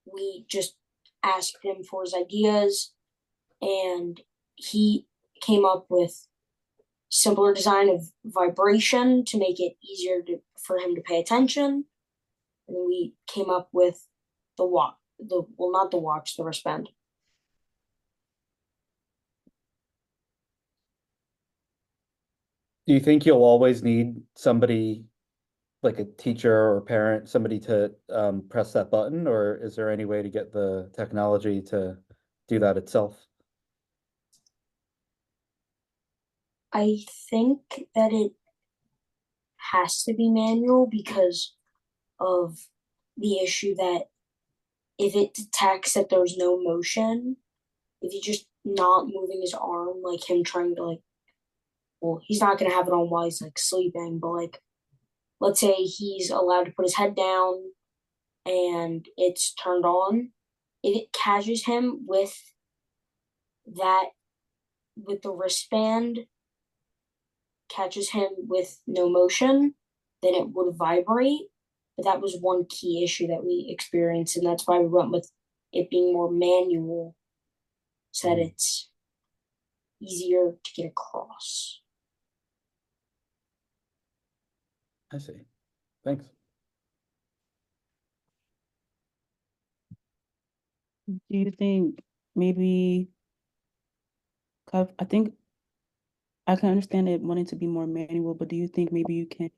we just asked him for his ideas, and he came up with simpler design of vibration to make it easier for him to pay attention. And we came up with the watch, not the watch, the wristband. Do you think you'll always need somebody, like a teacher or parent, somebody to press that button, or is there any way to get the technology to do that itself? I think that it has to be manual because of the issue that if it detects that there's no motion, if he's just not moving his arm, like him trying to well, he's not gonna have it on while he's sleeping, but let's say he's allowed to put his head down and it's turned on, if it catches him with the wristband, catches him with no motion, then it would vibrate. But that was one key issue that we experienced, and that's why we went with it being more manual so that it's easier to get across. I see. Thanks. Do you think maybe, I think I can understand it wanting to be more manual, but do you think maybe you can,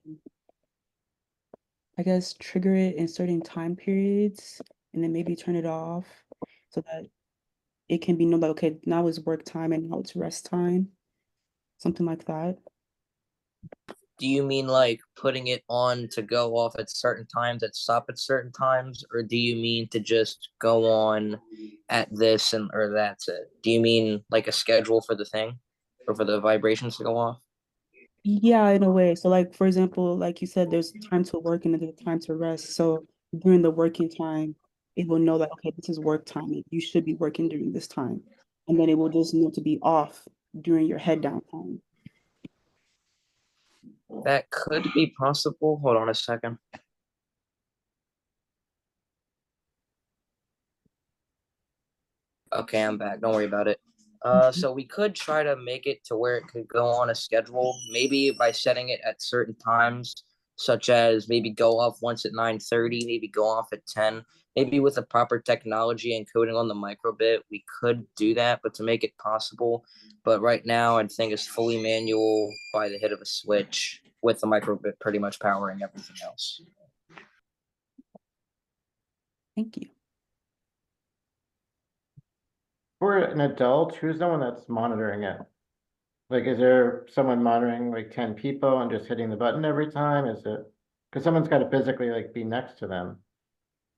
I guess, trigger it in certain time periods and then maybe turn it off so that it can be known that, okay, now is work time and now it's rest time, something like that? Do you mean like putting it on to go off at certain times, at stop at certain times, or do you mean to just go on at this and or that's it? Do you mean like a schedule for the thing or for the vibrations to go off? Yeah, in a way. So like, for example, like you said, there's time to work and then there's time to rest. So during the working time, it will know that, okay, this is work time. You should be working during this time. And then it will just know to be off during your head down time. That could be possible. Hold on a second. Okay, I'm back. Don't worry about it. So we could try to make it to where it could go on a schedule, maybe by setting it at certain times, such as maybe go off once at 9:30, maybe go off at 10. Maybe with the proper technology and coding on the microbit, we could do that, but to make it possible. But right now, I think it's fully manual by the hit of a switch with the microbit pretty much powering everything else. Thank you. For an adult, who's the one that's monitoring it? Like, is there someone monitoring like 10 people and just hitting the button every time? Is it, because someone's got to physically be next to them,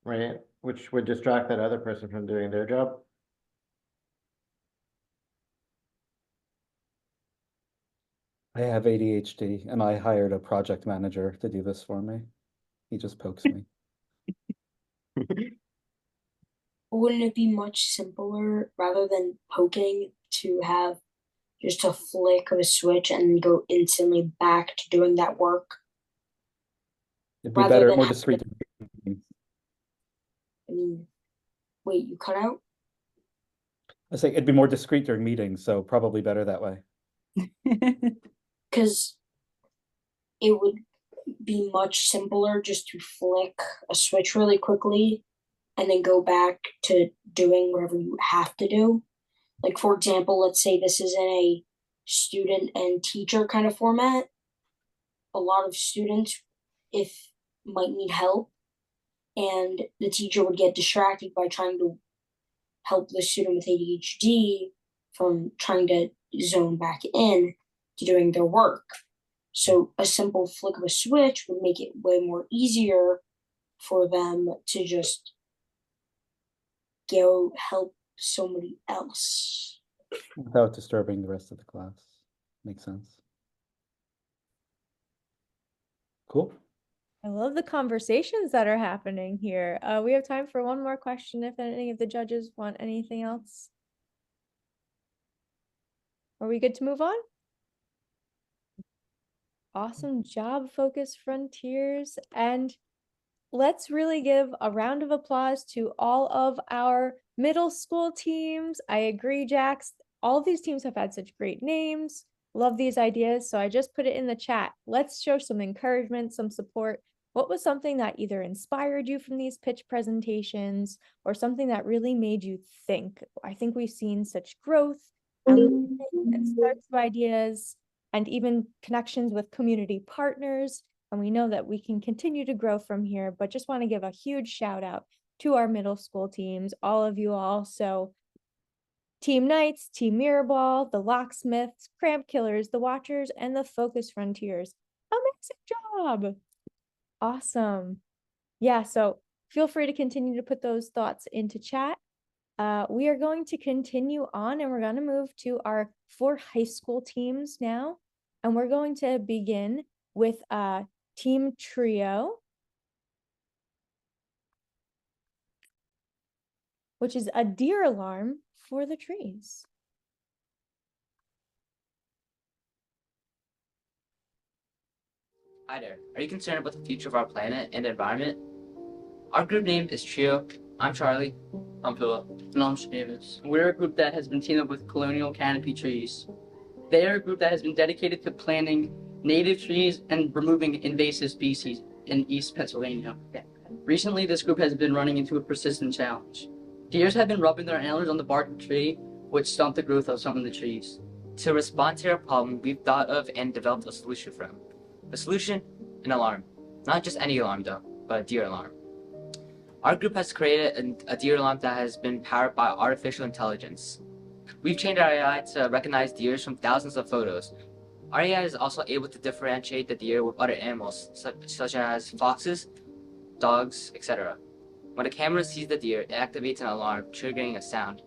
right? Which would distract that other person from doing their job. I have ADHD and I hired a project manager to do this for me. He just pokes me. Wouldn't it be much simpler rather than poking to have just a flick of a switch and go instantly back to doing that work? It'd be Rather better, than more discreet. I mean, wait, you cut out? I say it'd be more discreet during meetings, so probably better that way. Because it would be much simpler just to flick a switch really quickly and then go back to doing whatever you have to do. Like, for example, let's say this is in a student and teacher kind of format. A lot of students, if might need help, and the teacher would get distracted by trying to help the student with ADHD from trying to zone back in to doing their work. So a simple flick of a switch would make it way more easier for them to just go help somebody else. Without disturbing the rest of the class. Makes sense. Cool. I love the conversations that are happening here. We have time for one more question if any of the judges want anything else. Are we good to move on? Awesome job, Focus Frontiers. And let's really give a round of applause to all of our middle school teams. I agree, Jax. All of these teams have had such great names. Love these ideas. So I just put it in the chat. Let's show some encouragement, some support. What was something that either inspired you from these pitch presentations or something that really made you think? I think we've seen such growth and starts of ideas and even connections with community partners. And we know that we can continue to grow from here, but just want to give a huge shout out to our middle school teams, all of you all. So Team Knights, Team Mirrorball, the Locksmiths, Cramp Killers, the Watchers, and the Focus Frontiers. Amazing job. Awesome. Yeah, so feel free to continue to put those thoughts into chat. We are going to continue on and we're going to move to our 4 high school teams now. And we're going to begin with Team Trio, which is a deer alarm for the trees. Hi there. Are you concerned about the future of our planet and environment? Our group name is Trio. I'm Charlie. I'm Philip. And I'm Davis. We're a group that has been teamed up with Colonial Canopy Trees. They are a group that has been dedicated to planting native trees and removing invasive species in East Pennsylvania. Recently, this group has been running into a persistent challenge. Deers have been rubbing their antlers on the bark of the tree, which stumped the growth of some of the trees. To respond to our problem, we've thought of and developed a solution for them. A solution? An alarm. Not just any alarm though, but a deer alarm. Our group has created a deer alarm that has been powered by artificial intelligence. We've trained our AI to recognize deers from thousands of photos. Our AI is also able to differentiate the deer with other animals, such as foxes, dogs, etc. When a camera sees the deer, it activates an alarm, triggering a sound.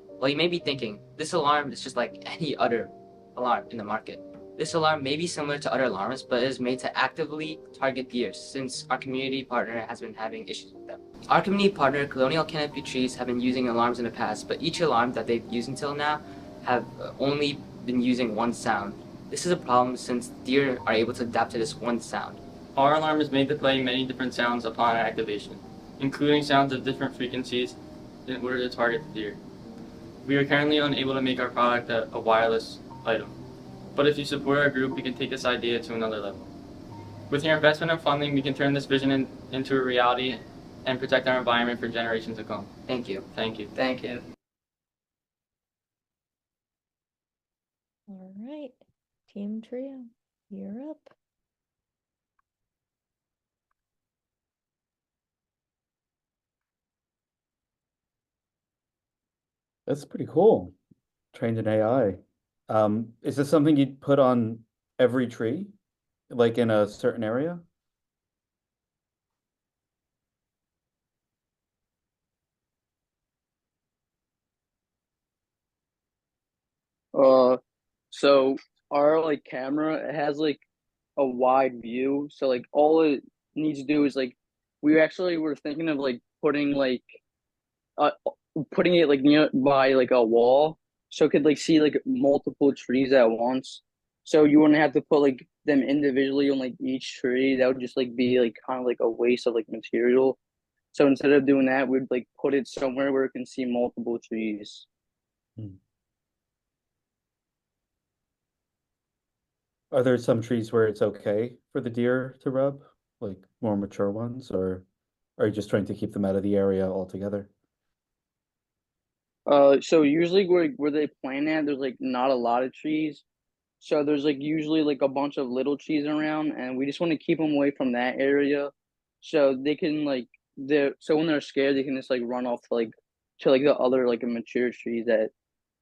Well, you may be thinking, this alarm is just like any other alarm in the market. This alarm may be similar to other alarms, but it is made to actively target deer since our community partner has been having issues with them. Our community partner, Colonial Canopy Trees, have been using alarms in the past, but each alarm that they've used until now have only been using one sound. This is a problem since deer are able to adapt to this one sound. Our alarm is made to play many different sounds upon activation, including sounds of different frequencies in order to target the deer. We are currently unable to make our product a wireless item, but if you support our group, we can take this idea to another level. With your investment and funding, we can turn this vision into a reality and protect our environment for generations to come. Thank you. Thank you. Thank you. All right, Team Trio, you're up. That's pretty cool. Trained in AI. Is this something you'd put on every tree, like in a certain area? So our like camera, it has like a wide view. So like all it needs to do is like we actually were thinking of like uh putting it like nearby like a wall so it could like see like multiple trees at once. So you wouldn't have to put like them individually on like each tree. That would just like be like kind of like a waste of like material. So instead of doing that, we'd like put it somewhere where it can see multiple trees. Are there some trees where it's okay for the deer to rub, like more mature ones, or are you just trying to keep them out of the area altogether? So usually where they plant at, there's like not a lot of trees. So there's like usually like a bunch of little trees around, and we just want to keep them away from that area, so they can like so when they're scared, they can just like run off to like the other like mature trees that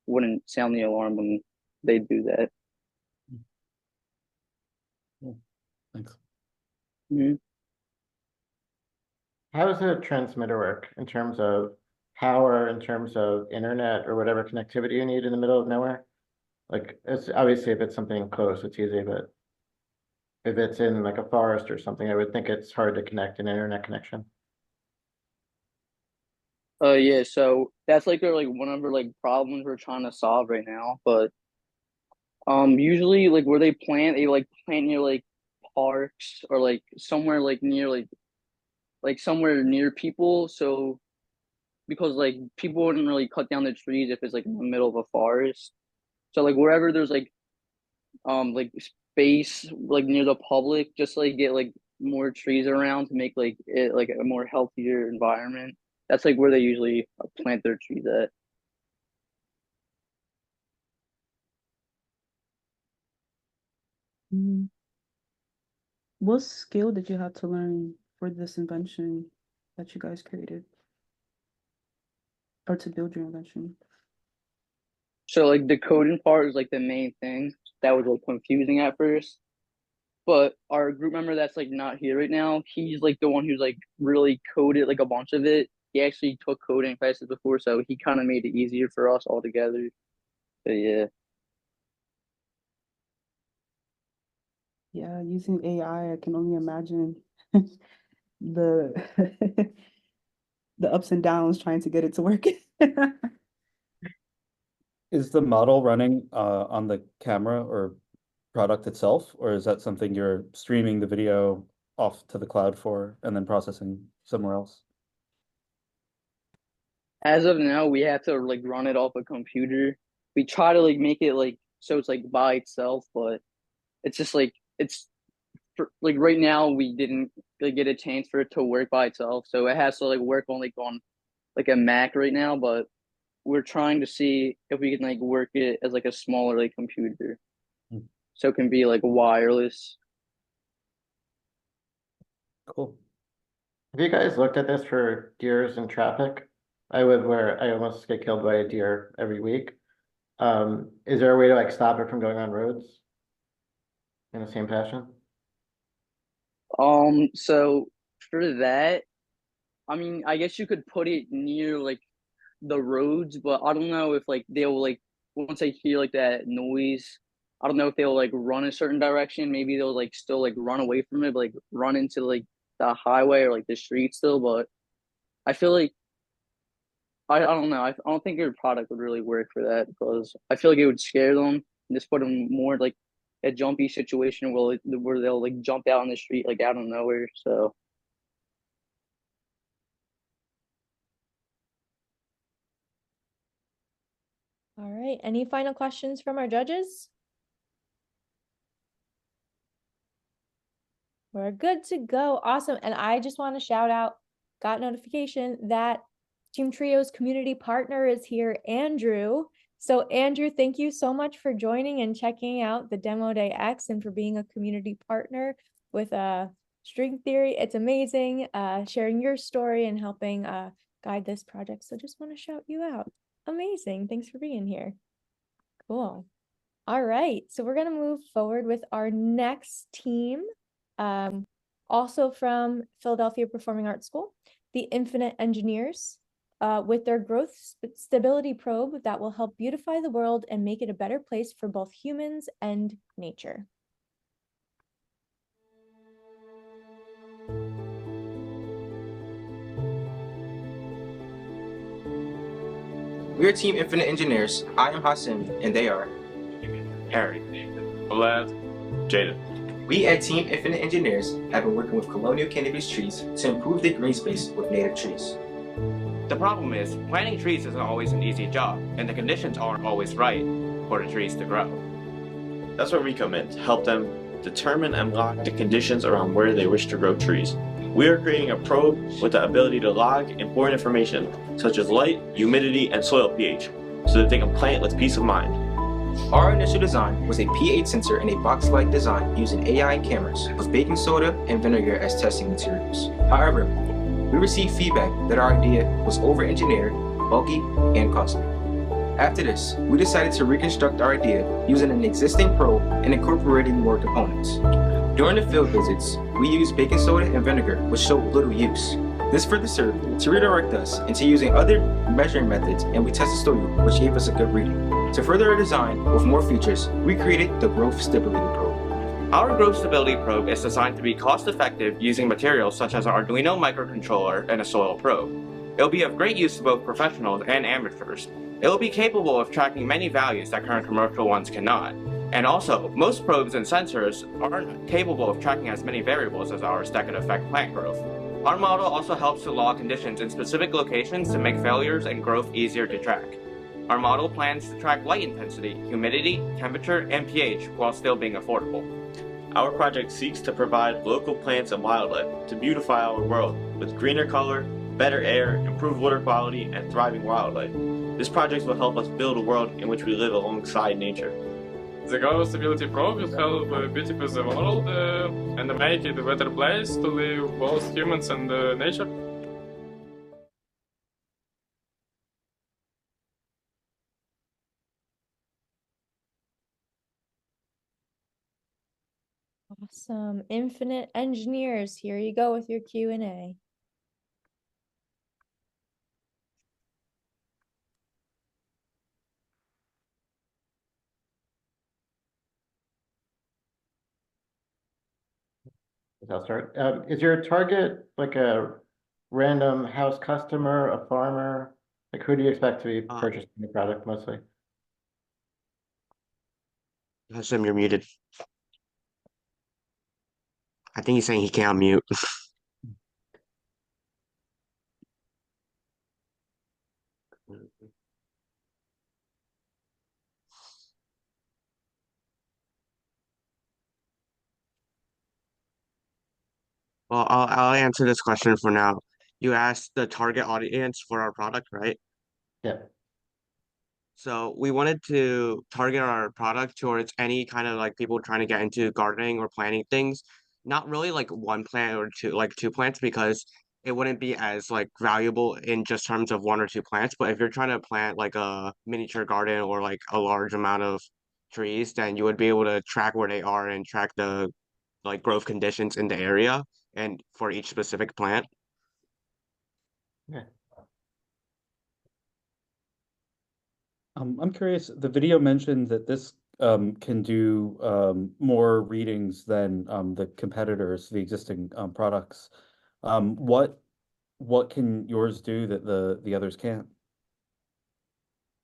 wouldn't sound the alarm when they do that. Cool. Thanks. Mhm. How does a transmitter work in terms of power, in terms of internet or whatever connectivity you need in the middle of nowhere? Like, it's obviously if it's something close, it's easy, but if it's in like a forest or something, I would think it's hard to connect an internet connection. Yeah, so that's like one of our like problems we're trying to solve right now. But usually like where they like plant near like parks or like somewhere like near like somewhere near people. So because like people wouldn't really cut down the trees if it's like in the middle of a forest. So like wherever there's like space like near the public, just like get like more trees around to make like it like a more healthier environment. That's like where they usually plant their trees at. Mhm. What skill did you have to learn for this invention that you guys created, or to build your invention? So like the coding part is like the main thing that was like confusing at first. But our group member that's like not here right now, he's like the one who's like really coded like a bunch of it. He actually took coding classes before, so he kind of made it easier for us all together. But yeah. Yeah, using AI, I can only imagine the the ups and downs trying to get it to work. Is the model running on the camera or product itself, or is that something you're streaming the video off to the cloud for and then processing somewhere else? As of now, we have to like run it off a computer. We try to like make it like so it's like by itself, but it's just like like right now we didn't like, get a chance for it to work by itself, so it has to like work on like a Mac right now. But we're trying to see if we can like work it as like a smaller like computer, so it can be like wireless. Cool. Have you guys looked at this for deers in traffic? I live where I almost get killed by a deer every week. Is there a way to like stop it from going on roads in the same fashion? So for that, I mean, I guess you could put it near like the roads, but I don't know if like they'll like once they hear like that noise, I don't know if they'll like run a certain direction. Maybe they'll like still like run away from it, but, like run into like the highway or like the street still. But I feel like I don't know. I don't think your product would really work for that because I feel like it would scare them and just put them more like a jumpy situation where they'll like jump out on the street like out of nowhere. So All right, any final questions from our judges? We're good to go. Awesome. And I just want to shout out, got notification that Team Trio's community partner is here, Andrew. So Andrew, thank you so much for joining and checking out the Demo Day X and for being a community partner with String Theory. It's amazing sharing your story and helping guide this project. So just want to shout you out. Amazing. Thanks for being here. Cool. All right. So we're going to move forward with our next team. Also from Philadelphia Performing Arts School, the Infinite Engineers, with their growth stability probe that will help beautify the world and make it a better place for both humans and nature. We are Team Infinite Engineers. I am Hassan, and they are Harry, Olad, Jaden. We at Team Infinite Engineers have been working with colonial cannabis trees to improve the green space with native trees. The problem is, planting trees isn't always an easy job, and the conditions aren't always right for the trees to grow. That's where we come in to help them determine and log the conditions around where they wish to grow trees. We are creating a probe with the ability to log important information such as light, humidity, and soil pH so that they can plant with peace of mind. Our initial design was a pH sensor in a box-like design using AI cameras with baking soda and vinegar as testing materials. However, we received feedback that our idea was over-engineered, bulky, and costly. After this, we decided to reconstruct our idea using an existing probe and incorporating more components. During the field visits, we used baking soda and vinegar, which showed little use. This further served to redirect us into using other measuring methods, and we tested soil, which gave us a good reading. To further our design with more features, we created the Growth Stability Probe. Our growth stability probe is designed to be cost-effective using materials such as an Arduino microcontroller and a soil probe. It will be of great use to both professionals and amateurs. It will be capable of tracking many values that current commercial ones cannot. And also, most probes and sensors aren't capable of tracking as many variables as ours that could affect plant growth. Our model also helps to log conditions in specific locations to make failures and growth easier to track. Our model plans to track light intensity, humidity, temperature, and pH while still being affordable. Our project seeks to provide local plants and wildlife to beautify our world with greener color, better air, improved water quality, and thriving wildlife. This project will help us build a world in which we live alongside nature. The Growth Stability Probe will help beautify the world and make it a better place to live both humans and nature. Awesome. Infinite Engineers, here you go with your Q&A. I'll start. Is your target like a random house customer, a farmer? Like who do you expect to be purchasing the product mostly? Hashem, you're muted. I think he's saying he can't mute. Well, I'll answer this question for now. You asked the target audience for our product, right? Yeah. So we wanted to target our product towards any kind of like people trying to get into gardening or planting things. Not really like one plant or two plants because it wouldn't be as like valuable in just terms of one or two plants. But if you're trying to plant like a miniature garden or like a large amount of trees, then you would be able to track where they are and track the like growth conditions in the area and for each specific plant. Yeah. I'm curious, the video mentioned that this can do more readings than the competitors, the existing products. What can yours do that the others can't?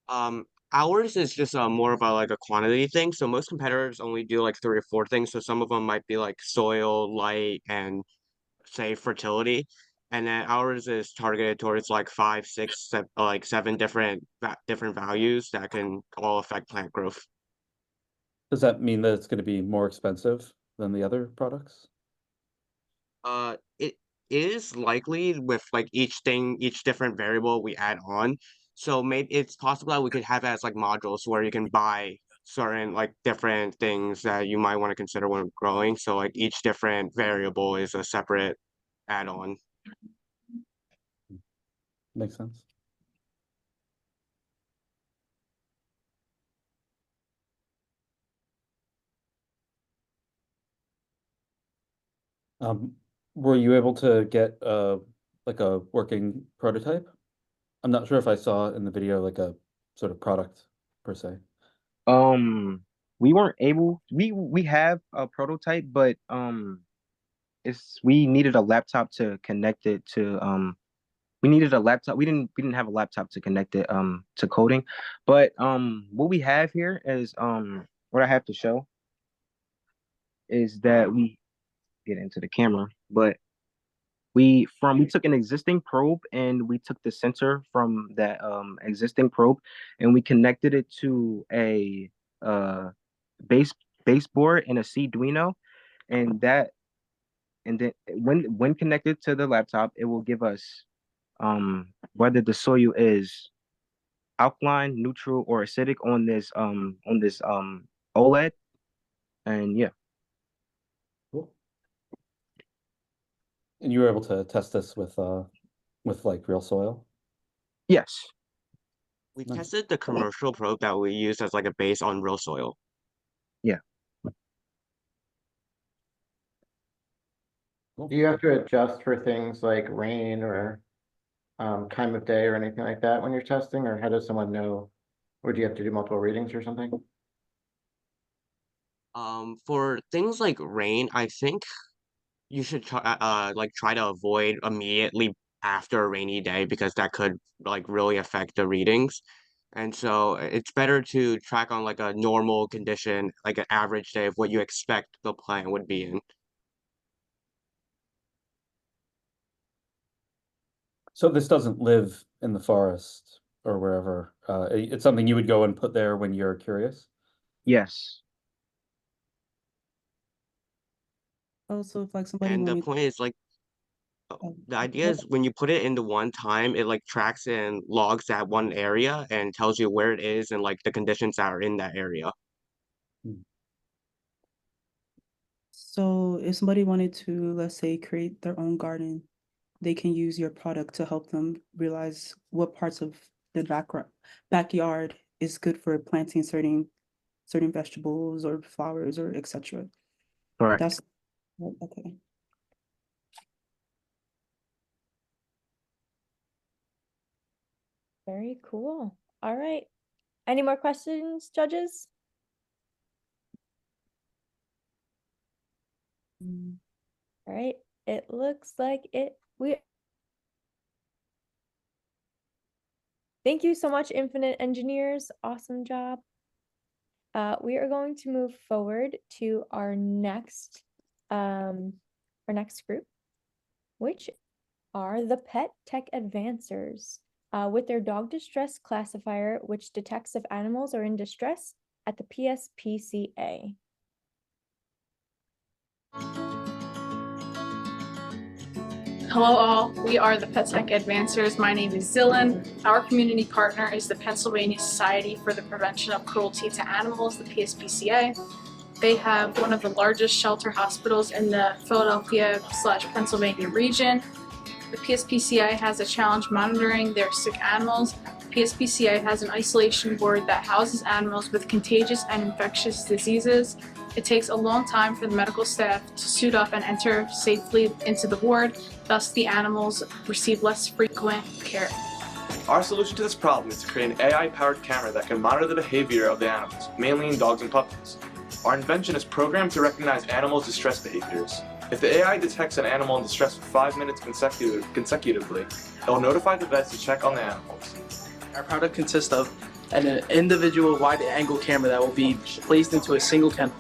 Ours is just more of a like a quantity thing. So most competitors only do like three or four things. So some of them might be like soil, light, and say fertility. And then ours is targeted towards like five, six, like seven different values that can all affect plant growth. Does that mean that it's going to be more expensive than the other products? It is likely with like each different variable we add on. So maybe it's possible that we could have it as like modules where you can buy certain like different things that you might want to consider when growing. So like each different variable is a separate add-on. Makes sense. Were you able to get like a working prototype? I'm not sure if I saw in the video like a sort of product per se. We weren't able. We have a prototype, but we needed a laptop to connect it to we needed a laptop. We didn't have a laptop to connect it to coding, but what we have here is what I have to show is that we get into the camera, but we took an existing probe and we took the sensor from that existing probe and we connected it to a base baseboard and a Cduino, and then when connected to the laptop, it will give us whether the soil is alkaline, neutral, or acidic on this OLED, and yeah. Cool. And you were able to test this with like real soil? Yes. We Nice. tested the commercial probe that we used as like a base on real soil. Yeah. Do you have to adjust for things like rain or time of day or anything like that when you're testing, or how does someone know? Or do you have to do multiple readings or something? For things like rain, I think you should try to avoid immediately after a rainy day because that could like really affect the readings. And so it's better to track on like a normal condition, like an average day of what you expect the plant would be in. So this doesn't live in the forest or wherever. It's something you would go and put there when you're curious? Yes. Also, if like somebody And the wanted, point is like the idea is when you put it into one time, it like tracks and logs that one area and tells you where it is and like the conditions that are in that area. so if somebody wanted to, let's say, create their own garden, they can use your product to help them realize what parts of the backyard is good for planting certain vegetables or flowers or etc. Correct. That's okay. Very cool. All right. Any more questions, judges? All right. It looks like Thank you so much, Infinite Engineers. Awesome job. We are going to move forward to our next group, which are the Pet Tech Advancers, with their dog distress classifier, which detects if animals are in distress at the PSPCA. Hello all, we are the Pet Tech Advancers. My name is Zillan. Our community partner is the Pennsylvania Society for the Prevention of Cruelty to Animals, the PSPCA. They have one of the largest shelter hospitals in the Philadelphia/Pennsylvania region. The PSPCA has a challenge monitoring their sick animals. PSPCA has an isolation ward that houses animals with contagious and infectious diseases. It takes a long time for the medical staff to suit up and enter safely into the ward, thus the animals receive less frequent care. Our solution to this problem is to create an AI-powered camera that can monitor the behavior of the animals, mainly in dogs and puppies. Our invention is programmed to recognize animals' distress behaviors. If the AI detects an animal in distress for 5 minutes consecutively, it will notify the vets to check on the animals. Our product consists of an individual wide-angle camera that will be placed into a single kennel,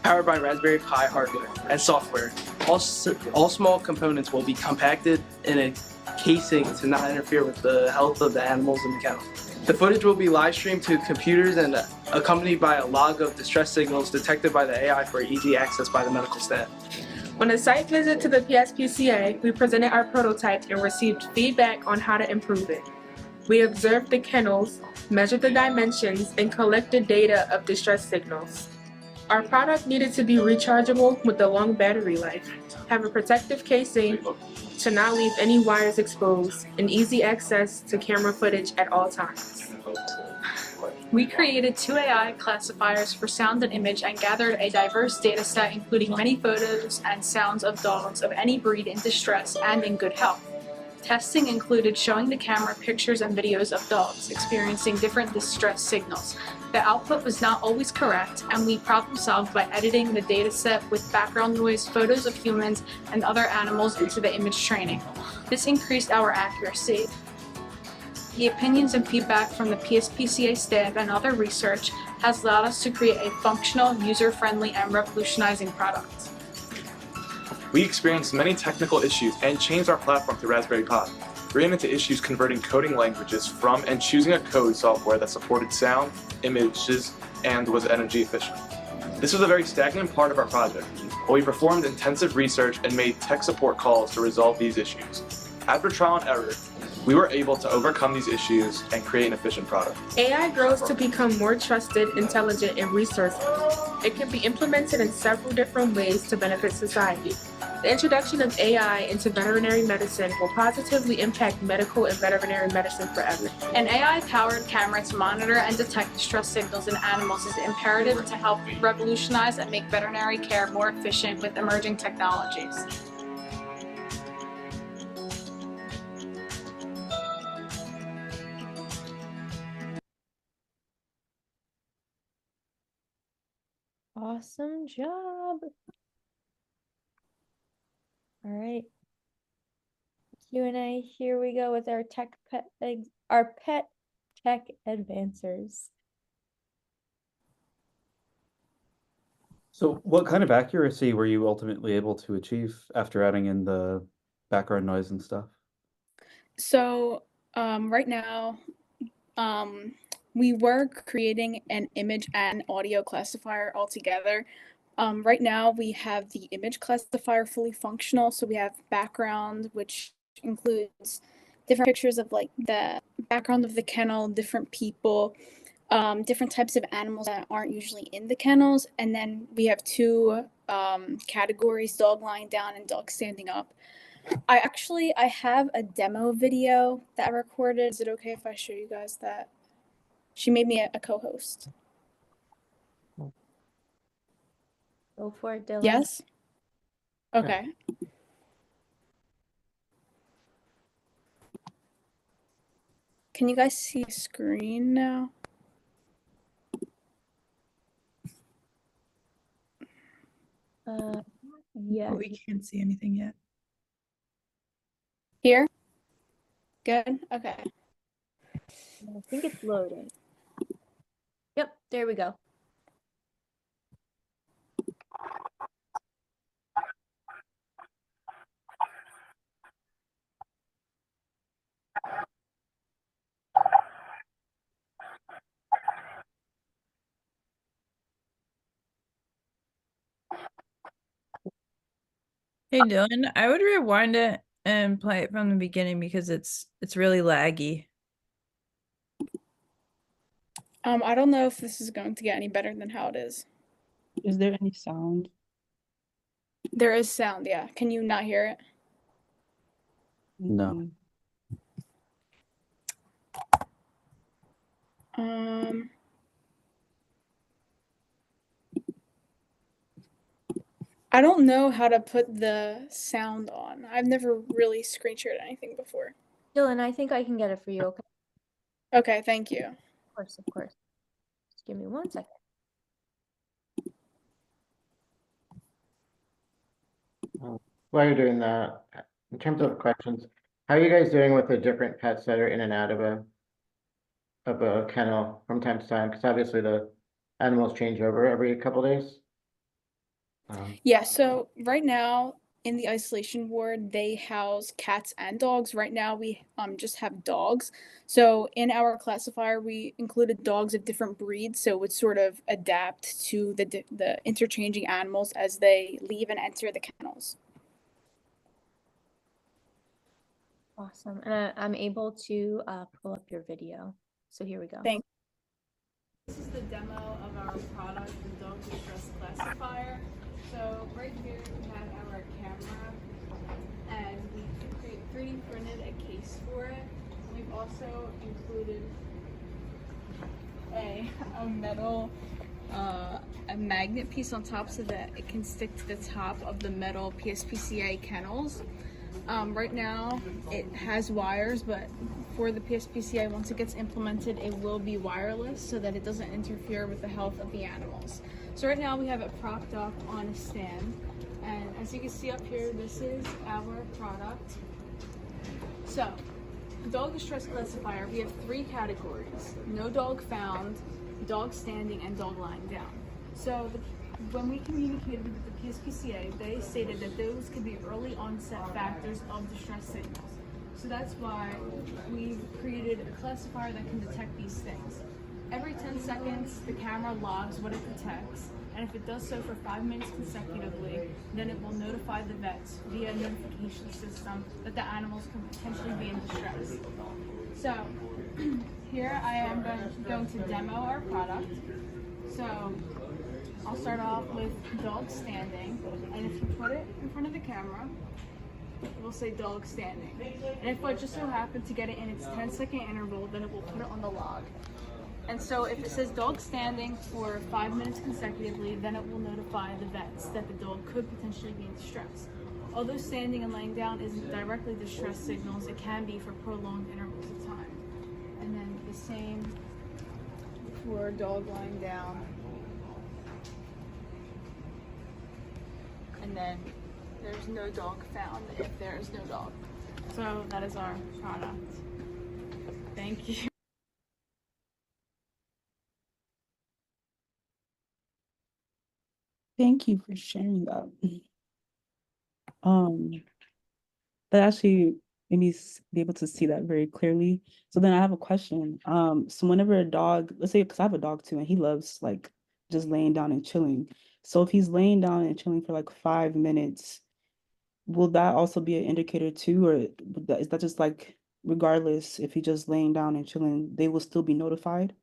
powered by Raspberry Pi hardware and software. All small components will be compacted in a casing to not interfere with the health of the animals in the kennel. The footage will be live streamed to computers and accompanied by a log of distress signals detected by the AI for easy access by the medical staff. On a site visit to the PSPCA, we presented our prototype and received feedback on how to improve it. We observed the kennels, measured the dimensions, and collected data of distress signals. Our product needed to be rechargeable with a long battery life, have a protective casing to not leave any wires exposed, and easy access to camera footage at all times. We created 2 AI classifiers for sound and image and gathered a diverse data set including many photos and sounds of dogs of any breed in distress and in good health. Testing included showing the camera pictures and videos of dogs experiencing different distress signals. The output was not always correct, and we problem solved by editing the dataset with background noise, photos of humans and other animals into the image training. This increased our accuracy. The opinions and feedback from the PSPCA staff and other research has allowed us to create a functional, user-friendly, and revolutionizing product. We experienced many technical issues and changed our platform to Raspberry Pi. We ran into issues converting coding languages from and choosing a code software that supported sound, images, and was energy efficient. This was a very stagnant part of our project, but we performed intensive research and made tech support calls to resolve these issues. After trial and error, we were able to overcome these issues and create an efficient product. AI grows to become more trusted, intelligent, and resourceful. It can be implemented in several different ways to benefit society. The introduction of AI into veterinary medicine will positively impact medical and veterinary medicine forever. An AI-powered camera to monitor and detect distress signals in animals is imperative to help revolutionize and make veterinary care more efficient with emerging technologies. Awesome job. All right. Q&A, here we go with our pet tech advancers. So what kind of accuracy were you ultimately able to achieve after adding in the background noise and stuff? So right now, we were creating an image and audio classifier altogether. Right now, we have the image classifier fully functional. So we have background, which includes different pictures of like the background of the kennel, different people, different types of animals that aren't usually in the kennels. And then we have two categories, dog lying down and dog standing up. I have a demo video that I recorded. Is it okay if I show you guys that? She made me a co-host. Go for it, Dylan. Yes? Okay. Can you guys see the screen now? Yeah. We can't see anything yet. Here? Good? Okay. I think it's loading. Yep, there we go. Hey Dylan, I would rewind it and play it from the beginning because it's really laggy. I don't know if this is going to get any better than how it is. Is there any sound? There is sound, yeah. Can you not hear it? No. I don't know how to put the sound on. I've never really screen shared anything before. Dylan, I think I can get it for you, okay? Okay, thank you. Of course, of course. Just give me 1 second. While you're doing that, in terms of questions, how are you guys doing with the different pets that are in and out of a kennel from time to time? Because obviously the animals change over every couple days. Yeah, so right now in the isolation ward, they house cats and dogs. Right now we just have dogs. So in our classifier, we included dogs of different breeds, so it would sort of adapt to the interchanging animals as they leave and enter the kennels. Awesome. And I'm able to pull up your video. So here we go. Thanks. This is the demo of our product, the dog distress classifier. So right here we have our camera, and we 3D printed a case for it. We've also included a metal a magnet piece on top so that it can stick to the top of the metal PSPCA kennels. Right now it has wires, but for the PSPCA, once it gets implemented, it will be wireless so that it doesn't interfere with the health of the animals. So right now we have it propped up on a stand, and as you can see up here, this is our product. So, dog distress classifier, we have 3 categories: no dog found, dog standing, and dog lying down. So when we communicated with the PSPCA, they stated that those could be early onset factors of distress signals. So that's why we've created a classifier that can detect these things. Every 10 seconds, the camera logs what it detects, and if it does so for 5 minutes consecutively, then it will notify the vets via a notification system that the animals can potentially be in distress. So here I am going to demo our product. So I'll start off with dog standing, and if you put it in front of the camera, it will say dog standing. And if I just so happen to get it in its 10-second interval, then it will put it on the log. And so if it says dog standing for 5 minutes consecutively, then it will notify the vets that the dog could potentially be in distress. Although standing and laying down isn't directly distress signals, it can be for prolonged intervals of time. And then the same for dog lying down. And then there's no dog found if there is no dog. So that is our product. Thank you. Thank you for sharing that. That actually made me be able to see that very clearly. So then I have a question. So whenever a dog, let's say, because I have a dog too, and he loves like just laying down and chilling. So if he's laying down and chilling for like 5 minutes, will that also be an indicator too, or is that just like regardless if he's just laying down and chilling, they will still be notified?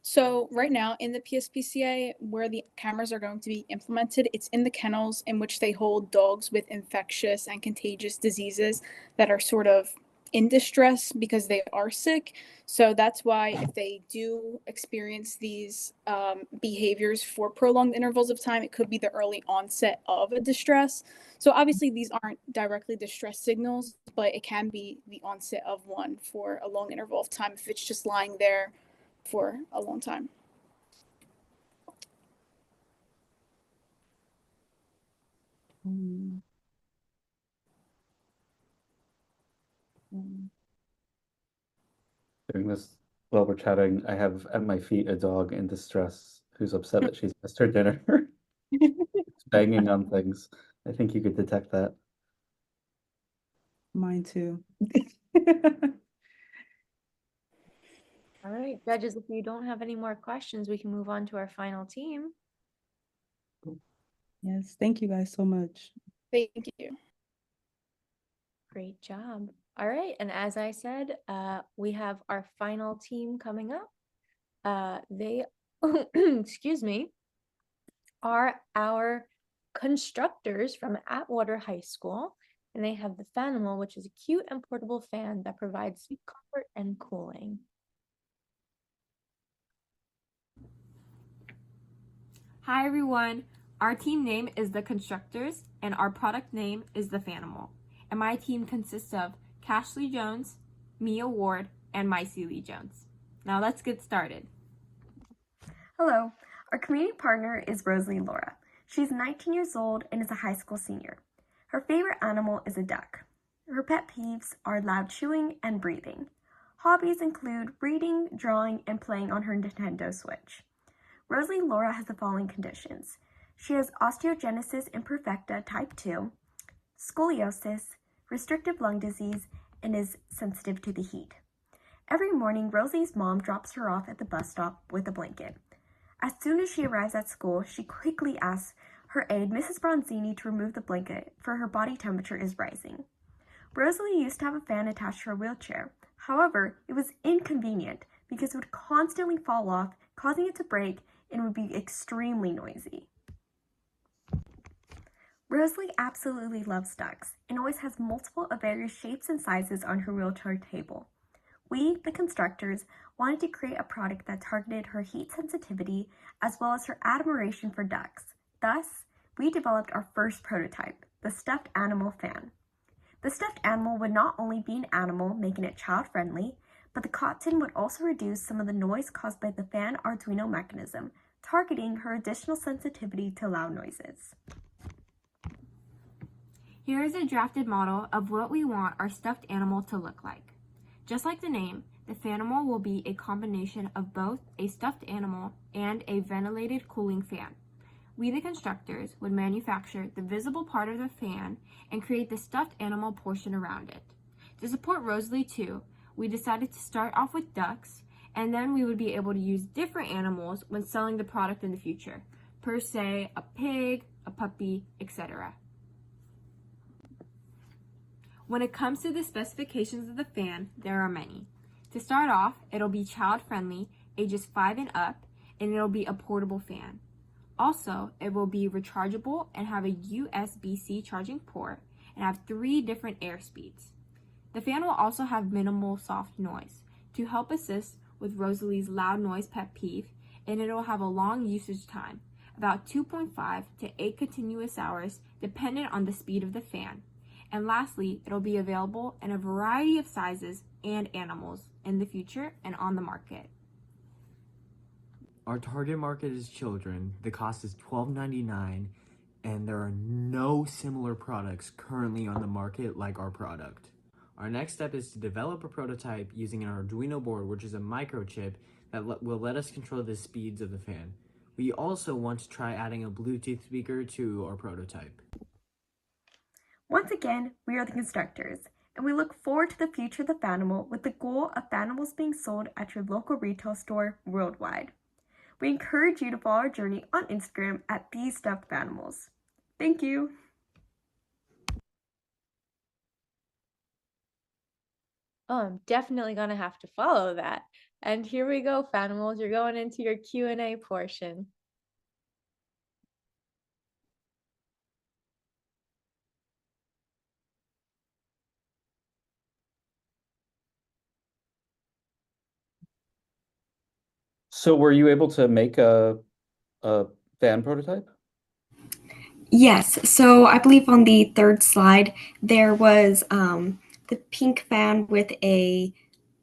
So right now in the PSPCA, where the cameras are going to be implemented, it's in the kennels in which they hold dogs with infectious and contagious diseases that are sort of in distress because they are sick. So that's why if they do experience these behaviors for prolonged intervals of time, it could be the early onset of a distress. So obviously these aren't directly distress signals, but it can be the onset of one for a long interval of time if it's just lying there for a long time. During this, while we're chatting, I have at my feet a dog in distress who's upset that she's missed her dinner. It's banging on things. I think you could detect that. Mine too. All right, judges, if you don't have any more questions, we can move on to our final team. Yes, thank you guys so much. Thank you. Great job. All right, and as I said, we have our final team coming up. They, excuse me, are our constructors from Atwater High School, and they have the Fanimal, which is a cute and portable fan that provides comfort and cooling. Hi everyone, our team name is the Constructors and our product name is the Fanimal. And my team consists of Cashley Jones, Mia Ward, and Micey Lee Jones. Now let's get started. Hello, our community partner is Rosalie Laura. She's 19 years old and is a high school senior. Her favorite animal is a duck. Her pet peeves are loud chewing and breathing. Hobbies include reading, drawing, and playing on her Nintendo Switch. Rosalie Laura has the following conditions. She has osteogenesis imperfecta type 2, scoliosis, restrictive lung disease, and is sensitive to the heat. Every morning, Rosalie's mom drops her off at the bus stop with a blanket. As soon as she arrives at school, she quickly asks her aide, Mrs. Bronzini, to remove the blanket, for her body temperature is rising. Rosalie used to have a fan attached to her wheelchair. However, it was inconvenient because it would constantly fall off, causing it to break, and would be extremely noisy. Rosalie absolutely loves ducks and always has multiple of various shapes and sizes on her wheelchair table. We, the constructors, wanted to create a product that targeted her heat sensitivity as well as her admiration for ducks. Thus, we developed our first prototype, the stuffed animal fan. The stuffed animal would not only be an animal, making it child-friendly, but the cotton would also reduce some of the noise caused by the fan Arduino mechanism, targeting her additional sensitivity to loud noises. Here is a drafted model of what we want our stuffed animal to look like. Just like the name, the Fanimal will be a combination of both a stuffed animal and a ventilated cooling fan. We, the constructors, would manufacture the visible part of the fan and create the stuffed animal portion around it. To support Rosalie too, we decided to start off with ducks, and then we would be able to use different animals when selling the product in the future. per se a pig, a puppy, etc. When it comes to the specifications of the fan, there are many. To start off, it'll be child-friendly, ages 5 and up, and it'll be a portable fan. Also, it will be rechargeable and have a USB-C charging port and have 3 different air speeds. The fan will also have minimal soft noise to help assist with Rosalie's loud noise pet peeve, and it'll have a long usage time, about 2.5 to 8 continuous hours dependent on the speed of the fan. And lastly, it'll be available in a variety of sizes and animals in the future and on the market. Our target market is children. The cost is $12.99, and there are no similar products currently on the market like our product. Our next step is to develop a prototype using an Arduino board, which is a microchip that will let us control the speeds of the fan. We also want to try adding a Bluetooth speaker to our prototype. Once again, we are the constructors, and we look forward to the future of the Fanimal with the goal of Fanimals being sold at your local retail store worldwide. We encourage you to follow our journey on Instagram at TheStuffedFanimals. Thank you! Oh, I'm definitely gonna have to follow that. And here we go, Fanimals. You're going into your Q&A portion. So were you able to make a fan prototype? Yes, so I believe on the third slide, there was the pink fan with a,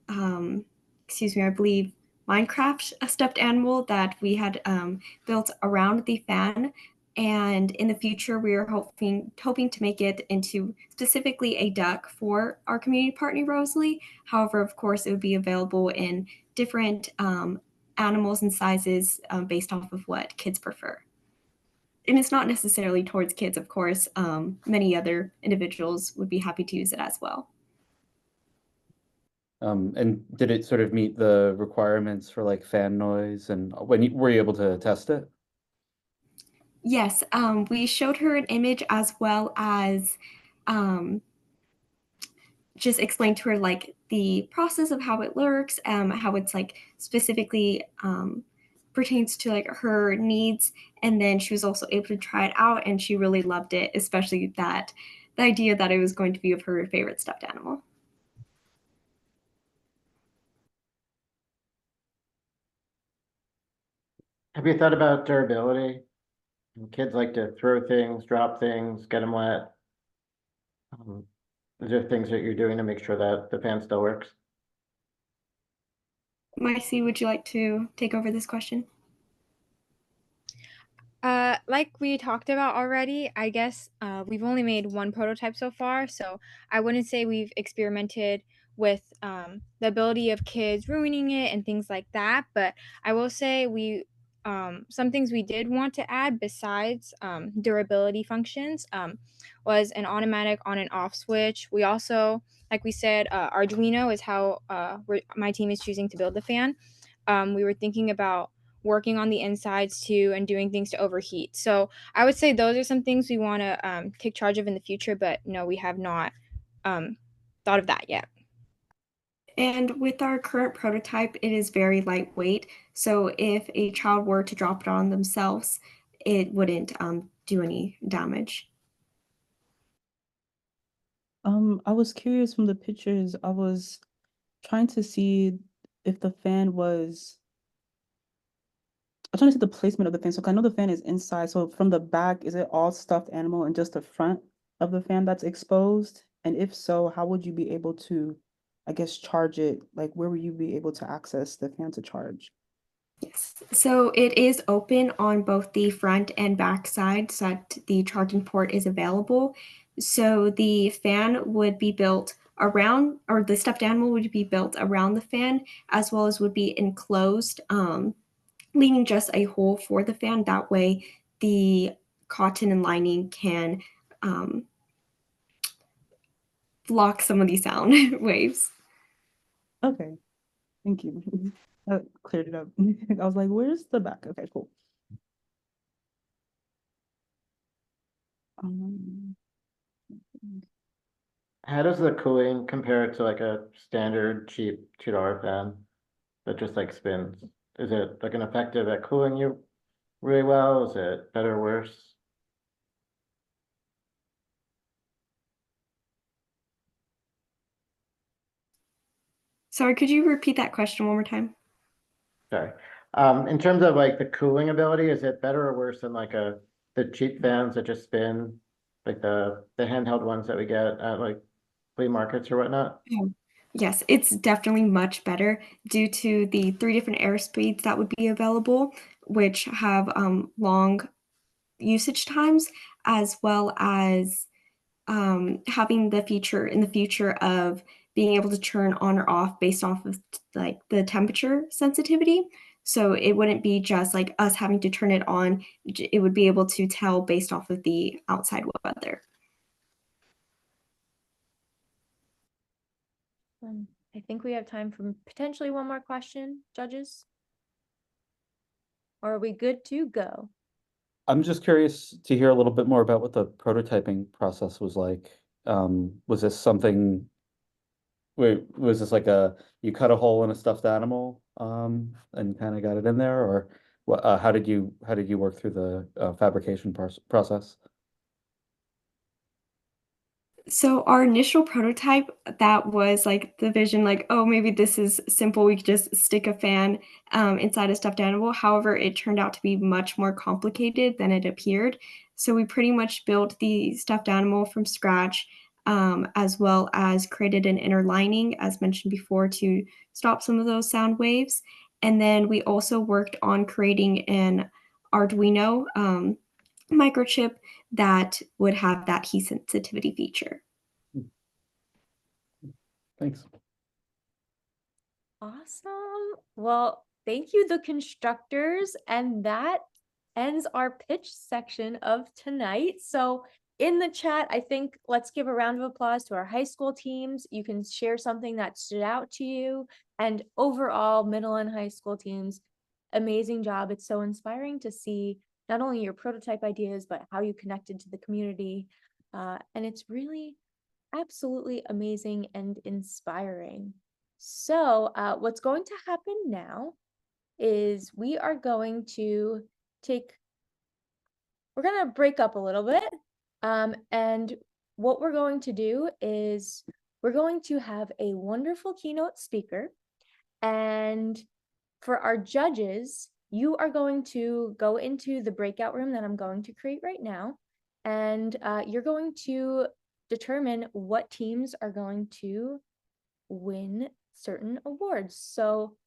I believe Minecraft stuffed animal that we had built around the fan. And in the future, we are hoping to make it into specifically a duck for our community partner, Rosalie. However, of course, it would be available in different animals and sizes based off of what kids prefer. And it's not necessarily towards kids, of course. Many other individuals would be happy to use it as well. And did it sort of meet the requirements for like fan noise? And were you able to test it? Yes, we showed her an image as well as just explained to her like the process of how it works, how it's like specifically pertains to like her needs. And then she was also able to try it out and she really loved it, especially that the idea that it was going to be of her favorite stuffed animal. Have you thought about durability? Kids like to throw things, drop things, get them wet. Is there things that you're doing to make sure that the fan still works? Maisie, would you like to take over this question? Like we talked about already, I guess we've only made one prototype so far, so I wouldn't say we've experimented with the ability of kids ruining it and things like that. But I will say some things we did want to add besides durability functions was an automatic on and off switch. We also, like we said, Arduino is how my team is choosing to build the fan. We were thinking about working on the insides too and doing things to overheat. So I would say those are some things we want to take charge of in the future, but no, we have not thought of that yet. And with our current prototype, it is very lightweight. So if a child were to drop it on themselves, it wouldn't do any damage. I was curious from the pictures. I was trying to see if the fan was. I'm trying to see the placement of the fan. So I know the fan is inside. So from the back, is it all stuffed animal and just the front of the fan that's exposed? And if so, how would you be able to, I guess, charge it? Like, where would you be able to access the fan to charge? Yes, so it is open on both the front and back side so that the charging port is available. So the fan would be built around, or the stuffed animal would be built around the fan, as well as would be enclosed, leaving just a hole for the fan. That way the cotton and lining can block some of these sound waves. Okay, thank you. That cleared it up. I was like, where's the back? Okay, cool. Um, How does the cooling compare to like a standard cheap $2 fan that just like spins? Is it like an effective at cooling you really well? Is it better or worse? Sorry, could you repeat that question one more time? Sorry. In terms of like the cooling ability, is it better or worse than like the cheap fans that just spin, like the handheld ones that we get at like flea markets or whatnot? Yes, it's definitely much better due to the 3 different air speeds that would be available, which have long usage times, as well as having the feature in the future of being able to turn on or off based off of like the temperature sensitivity. So it wouldn't be just like us having to turn it on, it would be able to tell based off of the outside weather. I think we have time for potentially one more question, judges. Or are we good to go? I'm just curious to hear a little bit more about what the prototyping process was like. Was this something, wait, was this like you cut a hole in a stuffed animal, and kind of got it in there, or what, how did you work through the fabrication process? So our initial prototype, that was like the vision, like, oh, maybe this is simple. We could just stick a fan inside a stuffed animal. However, it turned out to be much more complicated than it appeared. So we pretty much built the stuffed animal from scratch, as well as created an inner lining, as mentioned before, to stop some of those sound waves. And then we also worked on creating an Arduino microchip that would have that heat sensitivity feature. Thanks. Awesome. Well, thank you, the constructors. And that ends our pitch section of tonight. So in the chat, I think let's give a round of applause to our high school teams. You can share something that stood out to you. And overall, middle and high school teams, amazing job. It's so inspiring to see not only your prototype ideas, but how you connected to the community. And it's really absolutely amazing and inspiring. So what's going to happen now is we are going to we're going to break up a little bit. And what we're going to do is we're going to have a wonderful keynote speaker. And for our judges, you are going to go into the breakout room that I'm going to create right now. And you're going to determine what teams are going to win certain awards. So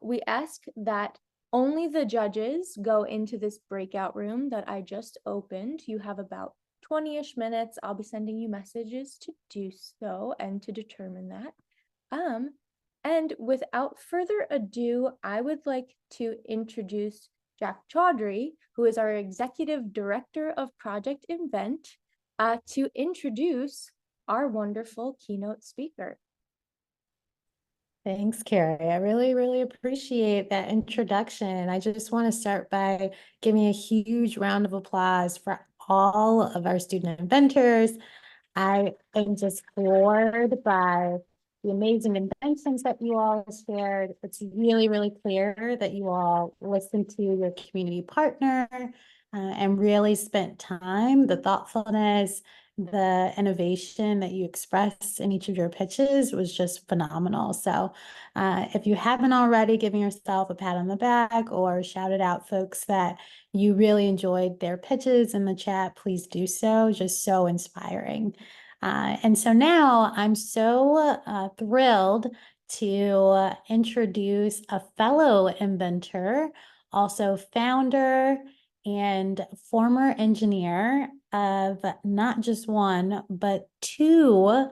we ask that only the judges go into this breakout room that I just opened. You have about 20-ish minutes. I'll be sending you messages to do so and to determine that. And without further ado, I would like to introduce Jack Chaudhry, who is our Executive Director of Project Invent, to introduce our wonderful keynote speaker. Thanks, Carrie. I really, really appreciate that introduction. I just want to start by giving a huge round of applause for all of our student inventors. I am just floored by the amazing inventions that you all shared. It's really, really clear that you all listened to your community partner and really spent time, the thoughtfulness, the innovation that you expressed in each of your pitches was just phenomenal. So if you haven't already, giving yourself a pat on the back or shouted out folks that you really enjoyed their pitches in the chat, please do so. Just so inspiring. And so now I'm so thrilled to introduce a fellow inventor, also founder and former engineer of not just one, but two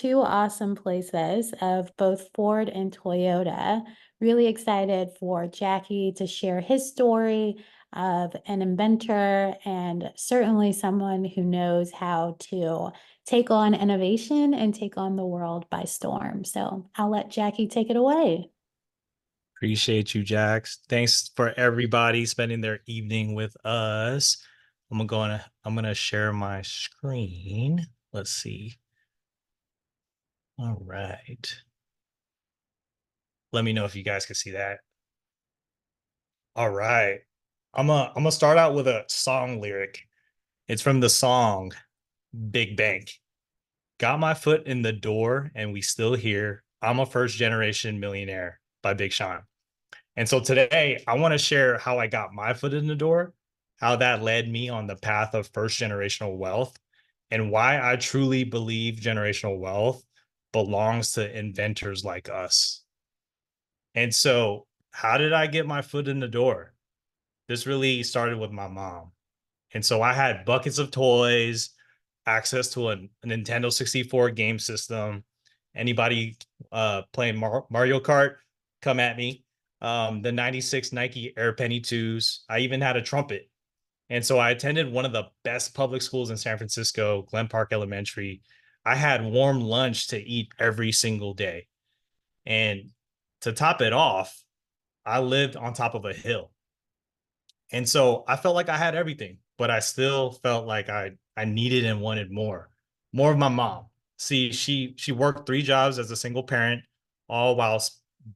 awesome places of both Ford and Toyota. Really excited for Jackie to share his story of an inventor and certainly someone who knows how to take on innovation and take on the world by storm. So I'll let Jackie take it away. Appreciate you, Jax. Thanks for everybody spending their evening with us. I'm gonna share my screen. Let's see. All right. Let me know if you guys can see that. All right. I'm gonna start out with a song lyric. It's from the song Big Bank. Got my foot in the door and we still here. I'm a first generation millionaire by Big Sean. And so today I want to share how I got my foot in the door, how that led me on the path of first generational wealth, and why I truly believe generational wealth belongs to inventors like us. And so, how did I get my foot in the door? This really started with my mom. And so I had buckets of toys, access to a Nintendo 64 game system. Anybody playing Mario Kart, come at me. The 96 Nike Air Penny 2s. I even had a trumpet. And so I attended one of the best public schools in San Francisco, Glen Park Elementary. I had warm lunch to eat every single day. And to top it off, I lived on top of a hill. And so I felt like I had everything, but I still felt like I needed and wanted more. More of my mom. See, she worked 3 jobs as a single parent, all while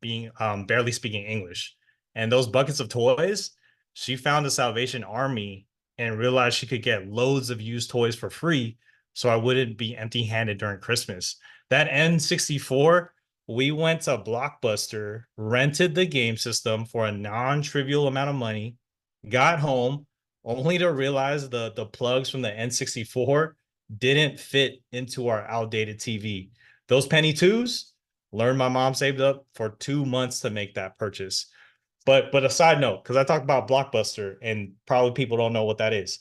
being barely speaking English. And those buckets of toys, she found the Salvation Army and realized she could get loads of used toys for free, so I wouldn't be empty-handed during Christmas. That N64, we went to Blockbuster, rented the game system for a non-trivial amount of money, got home only to realize the plugs from the N64 didn't fit into our outdated TV. Those penny twos, learned my mom saved up for 2 months to make that purchase. But a side note, because I talked about Blockbuster and probably people don't know what that is.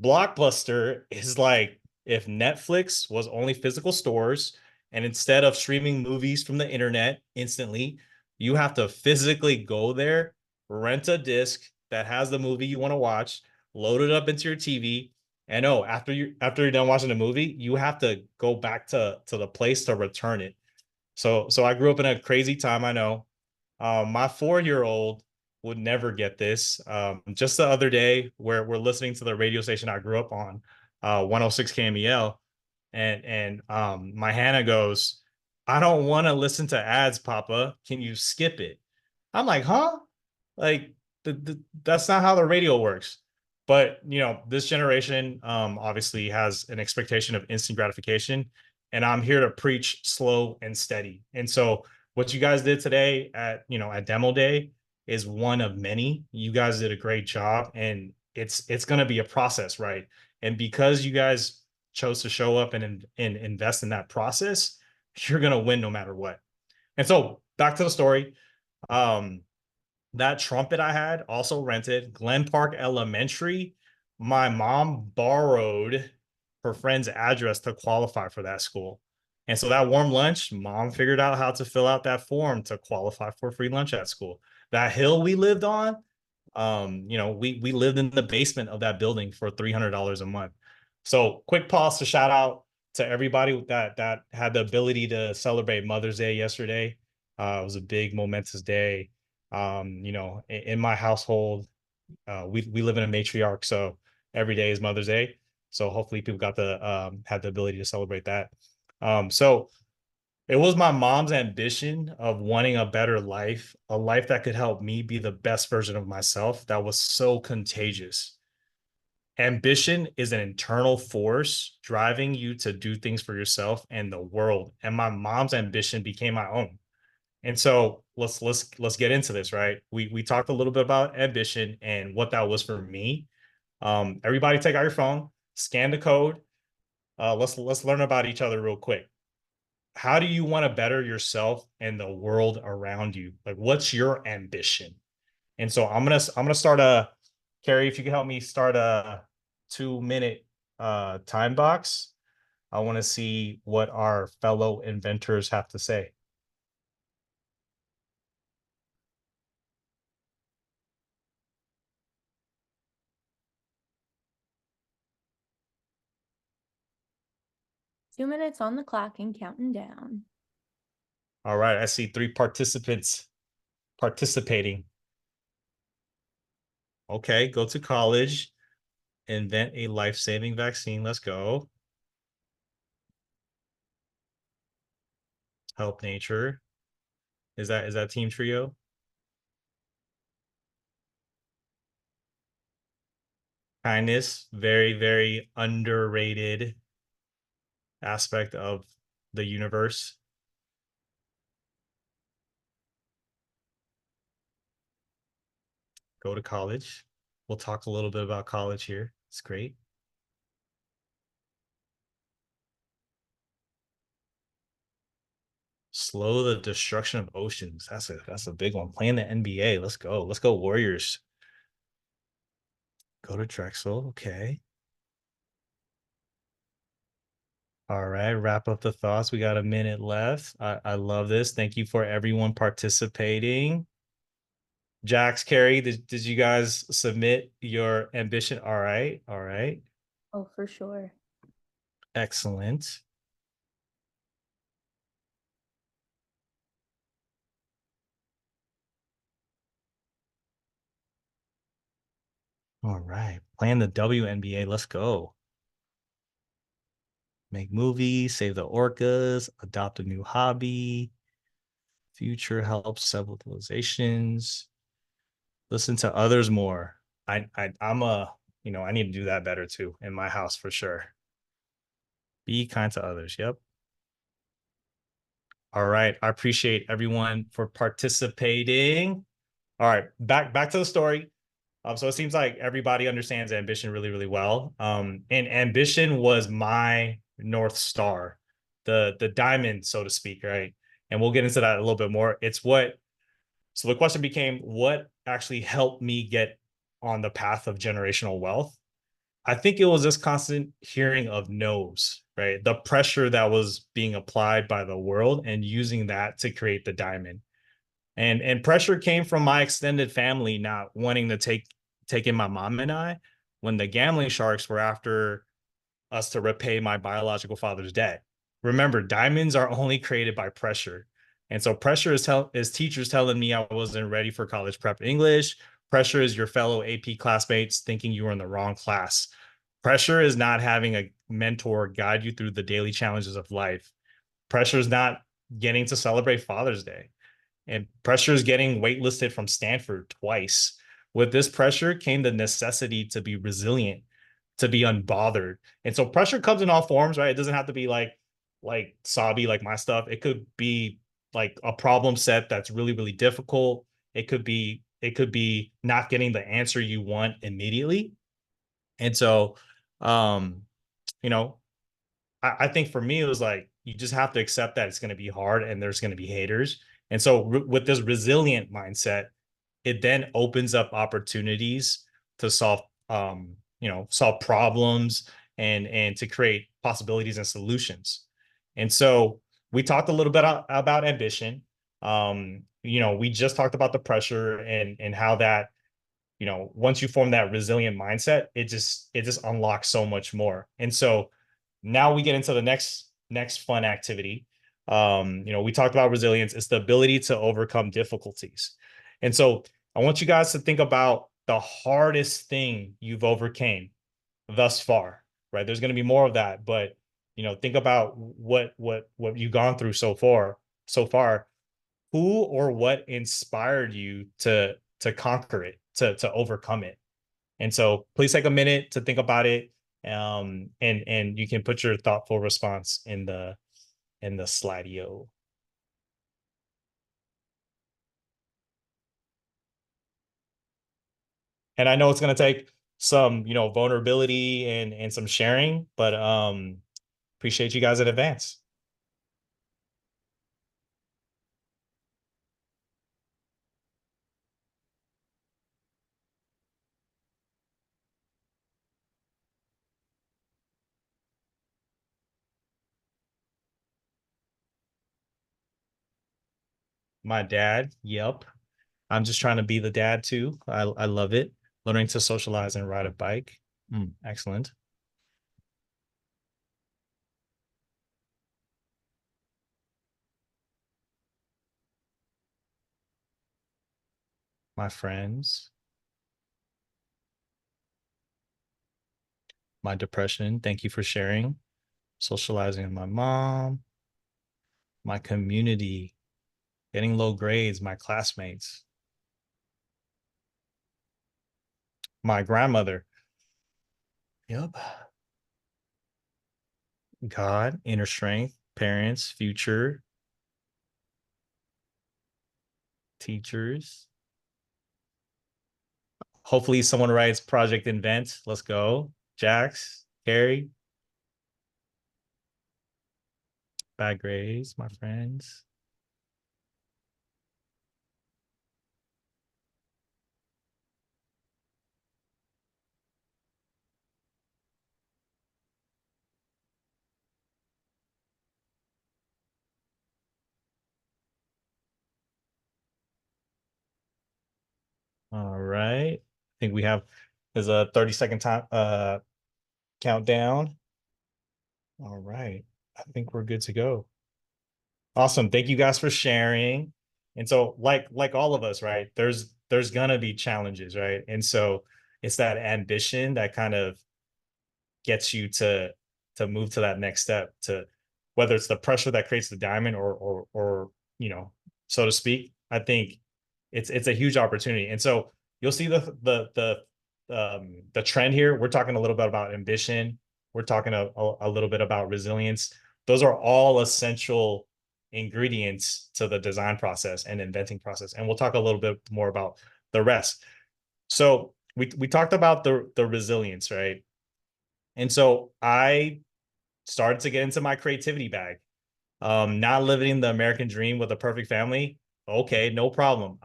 Blockbuster is like if Netflix was only physical stores, and instead of streaming movies from the internet instantly, you have to physically go there, rent a disc that has the movie you want to watch, load it up into your TV, and after you're done watching the movie, you have to go back to the place to return it. So I grew up in a crazy time, I know. My 4-year-old would never get this. Just the other day, where we're listening to the radio station I grew up on, 106 KMEL, and my Hannah goes, "I don't want to listen to ads, Papa. Can you skip it?" I'm like, huh? Like, that's not how the radio works. But this generation obviously has an expectation of instant gratification, and I'm here to preach slow and steady. And so, what you guys did today at demo day is one of many. You guys did a great job, and it's going to be a process, right? And because you guys chose to show up and invest in that process, you're going to win no matter what. And so, back to the story. Um, that trumpet I had, also rented, Glen Park Elementary. My mom borrowed her friend's address to qualify for that school. And so that warm lunch, mom figured out how to fill out that form to qualify for free lunch at school. That hill we lived on, we lived in the basement of that building for $300 a month. So quick pause to shout out to everybody that had the ability to celebrate Mother's Day yesterday. It was a big momentous day. In my household, we live in a matriarch, so every day is Mother's Day. So hopefully people got the had the ability to celebrate that. So it was my mom's ambition of wanting a better life, a life that could help me be the best version of myself, that was so contagious. Ambition is an internal force driving you to do things for yourself and the world. And my mom's ambition became my own. And so let's get into this, right? We talked a little bit about ambition and what that was for me. Everybody take out your phone, scan the code. Let's learn about each other real quick. How do you want to better yourself and the world around you? Like, what's your ambition? And so I'm gonna start Carrie, if you can help me start a 2-minute time box. I want to see what our fellow inventors have to say. Two minutes on the clock and counting down. All right, I see 3 participants participating. Okay, go to college. invent a life-saving vaccine. Let's go. Help nature. Is that team trio? Kindness, very, very underrated aspect of the universe. Go to college. We'll talk a little bit about college here. It's great. Slow the destruction of oceans. That's a big one. Playing the NBA. Let's go. Let's go Warriors. Go to Drexel. Okay. All right. Wrap up the thoughts. We got a minute left. I love this. Thank you for everyone participating. Jax, Carrie, did you guys submit your ambition? All right. All right. Oh, for sure. Excellent. All right. Playing the WNBA. Let's go. Make movies, save the orcas, adopt a new hobby, future help civilizations, listen to others more. I'm a, I need to do that better too in my house for sure. Be kind to others. Yep. All right. I appreciate everyone for participating. All right, back to the story. So it seems like everybody understands ambition really, really well. And ambition was my North Star, the diamond, so to speak, right? And we'll get into that a little bit more. So the question became, what actually helped me get on the path of generational wealth? I think it was this constant hearing of no's, right? The pressure that was being applied by the world and using that to create the diamond. And pressure came from my extended family not wanting to take in my mom and I when the gambling sharks were after us to repay my biological father's debt. Remember, diamonds are only created by pressure. And so pressure is teachers telling me I wasn't ready for college prep English. Pressure is your fellow AP classmates thinking you were in the wrong class. Pressure is not having a mentor guide you through the daily challenges of life. Pressure is not getting to celebrate Father's Day. And pressure is getting waitlisted from Stanford twice. With this pressure came the necessity to be resilient, to be unbothered. And so pressure comes in all forms, right? It doesn't have to be like sobby, like my stuff. It could be like a problem set that's really, really difficult. It could be not getting the answer you want immediately. And so you know, I think for me, it was like, you just have to accept that it's going to be hard and there's going to be haters. And so with this resilient mindset, it then opens up opportunities to solve problems and to create possibilities and solutions. And so we talked a little bit about ambition. We just talked about the pressure and how that, once you form that resilient mindset, it just unlocks so much more. And so now we get into the next fun activity. We talked about resilience. It's the ability to overcome difficulties. And so I want you guys to think about the hardest thing you've overcame thus far, right? There's going to be more of that, but think about what you've gone through so far. Who or what inspired you to conquer it, to overcome it? And so please take a minute to think about it. And you can put your thoughtful response in the slideo. And I know it's going to take some, vulnerability and some sharing, but appreciate you guys in advance. My dad, yep. I'm just trying to be the dad too. I love it. Learning to socialize and ride a bike. Excellent. My friends. my depression. Thank you for sharing. Socializing with my mom, my community, getting low grades, my classmates, my grandmother. Yep. God, inner strength, parents, future, teachers. Hopefully someone writes Project Invent. Let's go. Jax, Carrie. Bad grades, my friends. All right. I think we have, there's a 30-second time countdown. All right. I think we're good to go. Awesome. Thank you guys for sharing. And so like all of us, right? There's gonna be challenges, right? And so it's that ambition that kind of gets you to move to that next step, to whether it's the pressure that creates the diamond or you know, so to speak. I think it's a huge opportunity. And so you'll see the trend here. We're talking a little bit about ambition. We're talking a little bit about resilience. Those are all essential ingredients to the design process and inventing process. And we'll talk a little bit more about the rest. So we talked about the resilience, right? And so I started to get into my creativity bag. Not living the American dream with a perfect family. Okay, no problem.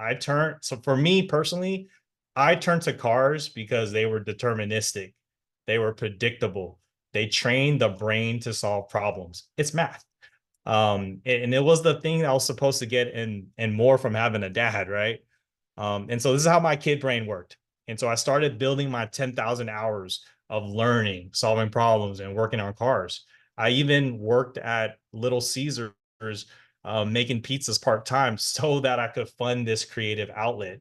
So for me personally, I turned to cars because they were deterministic. They were predictable. They trained the brain to solve problems. It's math. And it was the thing I was supposed to get and more from having a dad, right? And so this is how my kid brain worked. And so I started building my 10,000 hours of learning, solving problems, and working on cars. I even worked at Little Caesars, making pizzas part-time so that I could fund this creative outlet.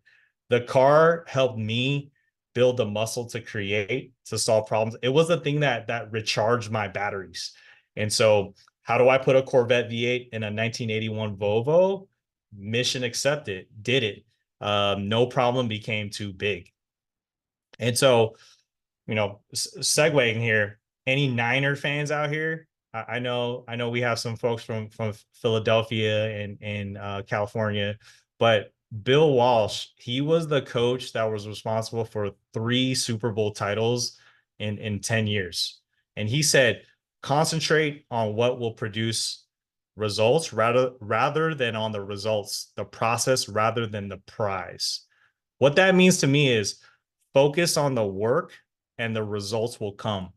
The car helped me build the muscle to create, to solve problems. It was the thing that recharged my batteries. And so how do I put a Corvette V8 in a 1981 Volvo? Mission accepted, did it. No problem became too big. And so, you know, segueing here, any Niner fans out here? I know we have some folks from Philadelphia and California, but Bill Walsh, he was the coach that was responsible for 3 Super Bowl titles in 10 years. And he said, concentrate on what will produce results rather than on the results, the process rather than the prize. What that means to me is focus on the work and the results will come.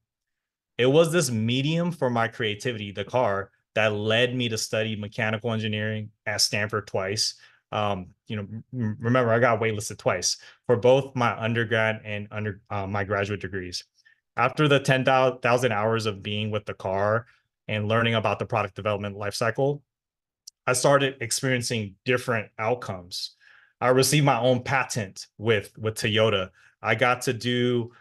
It was this medium for my creativity, the car, that led me to study mechanical engineering at Stanford twice. You know, remember, I got waitlisted twice for both my undergrad and my graduate degrees. After the 10,000 hours of being with the car and learning about the product development lifecycle, I started experiencing different outcomes. I received my own patent with Toyota. I got to do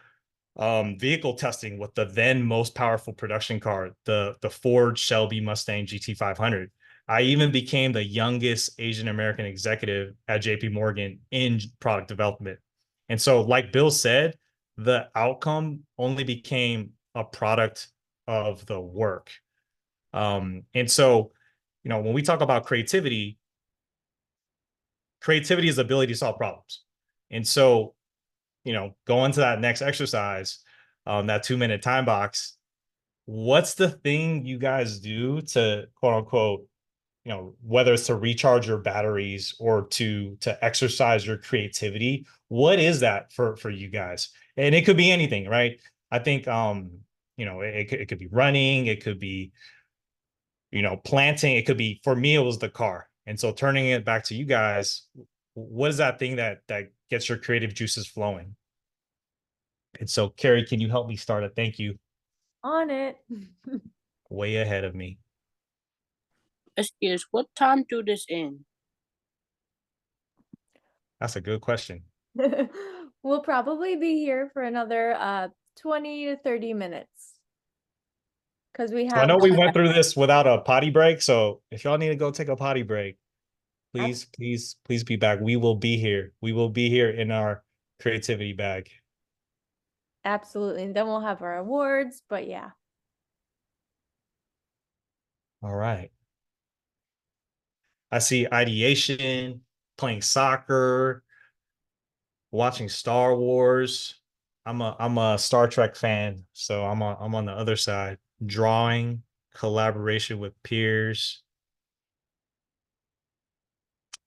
vehicle testing with the then most powerful production car, the Ford Shelby Mustang GT500. I even became the youngest Asian American executive at JP Morgan in product development. And so, like Bill said, the outcome only became a product of the work. And so, you know, when we talk about creativity is the ability to solve problems. And so, you know, go into that next exercise, that 2-minute time box. What's the thing you guys do to quote unquote, you know, whether it's to recharge your batteries or to exercise your creativity? What is that for you guys? And it could be anything, right? I think you know, it could be running, it could be, you know, planting, it could be, for me, it was the car. And so turning it back to you guys, what is that thing that gets your creative juices flowing? And so, Carrie, can you help me start it? Thank you. On it. Way ahead of me. Excuse, what time do this end? That's a good question. We'll probably be here for another 20 to 30 minutes. Because we So I have know we went through this without a potty break. So if y'all need to go take a potty break, please be back. We will be here. We will be here in our creativity bag. absolutely. And then we'll have our awards, but yeah. All right. I see ideation, playing soccer, watching Star Wars. I'm a Star Trek fan, so I'm on the other side. Drawing, collaboration with peers,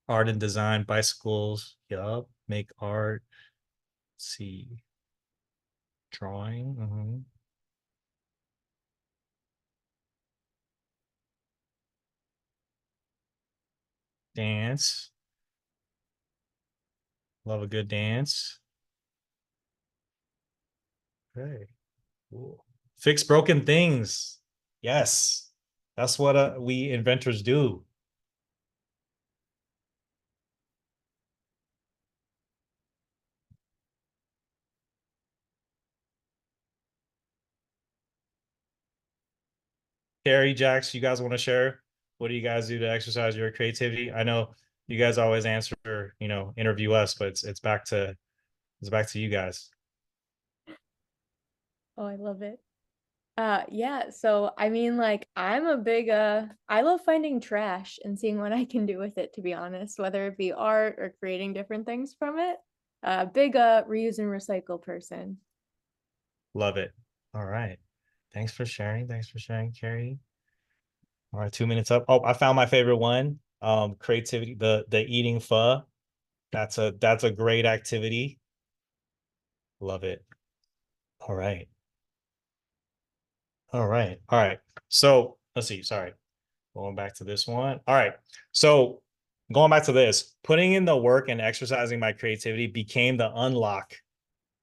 art and design, bicycles. Yup, make art. Let's see, drawing. Dance. Love a good dance. Okay, cool. Fix broken things. Yes, that's what we inventors do. Carrie, Jax, you guys want to share? What do you guys do to exercise your creativity? I know you guys always answer, interview us, but it's back to you guys. Oh, I love it. Yeah, so I mean, like, I'm a big I love finding trash and seeing what I can do with it, to be honest, whether it be art or creating different things from it. Big reuse and recycle person. Love it. All right. Thanks for sharing. Thanks for sharing, Carrie. All right, 2 minutes up. Oh, I found my favorite one. Creativity, the eating pho. That's a great activity. Love it. All right. All right. All right. So let's see. Sorry. Going back to this one. All right. So going back to this, putting in the work and exercising my creativity became the unlock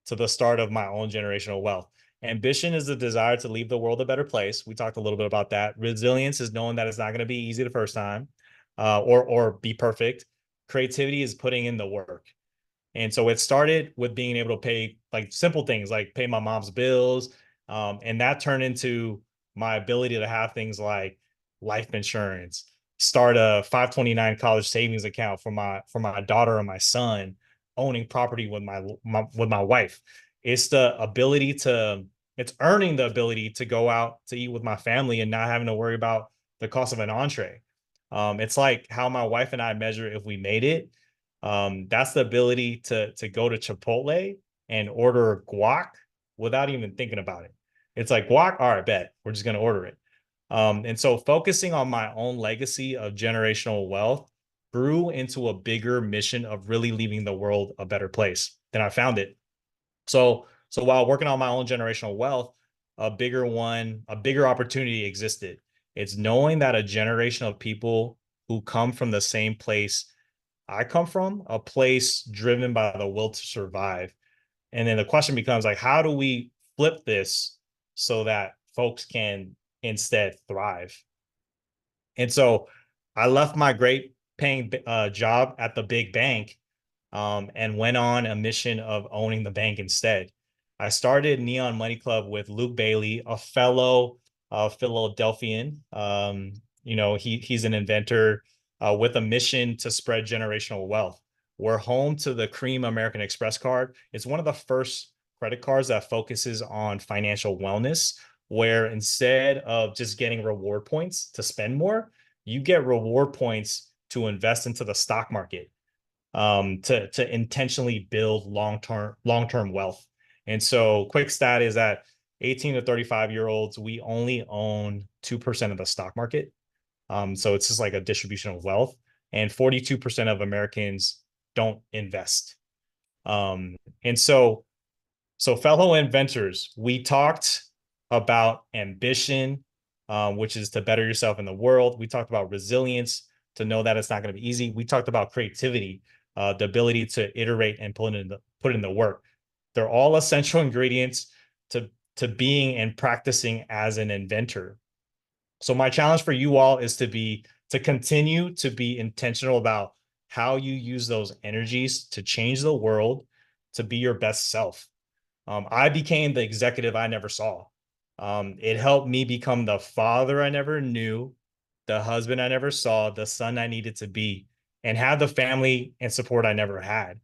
to the start of my own generational wealth. Ambition is the desire to leave the world a better place. We talked a little bit about that. Resilience is knowing that it's not going to be easy the first time, or be perfect. Creativity is putting in the work. And so it started with being able to pay like simple things like pay my mom's bills. And that turned into my ability to have things like life insurance, start a 529 college savings account for my daughter and my son, owning property with my wife. It's the ability to it's earning the ability to go out to eat with my family and not having to worry about the cost of an entree. It's like how my wife and I measure if we made it. That's the ability to go to Chipotle and order guac without even thinking about it. It's like guac, all right, bet we're just gonna order it. And so focusing on my own legacy of generational wealth grew into a bigger mission of really leaving the world a better place than I found it. So while working on my own generational wealth, a bigger opportunity existed. It's knowing that a generation of people who come from the same place I come from, a place driven by the will to survive. And then the question becomes like, how do we flip this so that folks can instead thrive? And so I left my great paying job at the big bank, and went on a mission of owning the bank instead. I started Neon Money Club with Luke Bailey, a fellow Philadelphian. He's an inventor with a mission to spread generational wealth. We're home to the Cream American Express card. It's one of the first credit cards that focuses on financial wellness, where instead of just getting reward points to spend more, you get reward points to invest into the stock market, to intentionally build long-term wealth. And so quick stat is that 18 to 35-year-olds, we only own 2% of the stock market. So it's just like a distribution of wealth, and 42% of Americans don't invest. And so fellow inventors, we talked about ambition, which is to better yourself in the world. We talked about resilience, to know that it's not going to be easy. We talked about creativity, the ability to iterate and put in the work. They're all essential ingredients to being and practicing as an inventor. So my challenge for you all is to continue to be intentional about how you use those energies to change the world, to be your best self. I became the executive I never saw. It helped me become the father I never knew, the husband I never saw, the son I needed to be, and have the family and support I never had.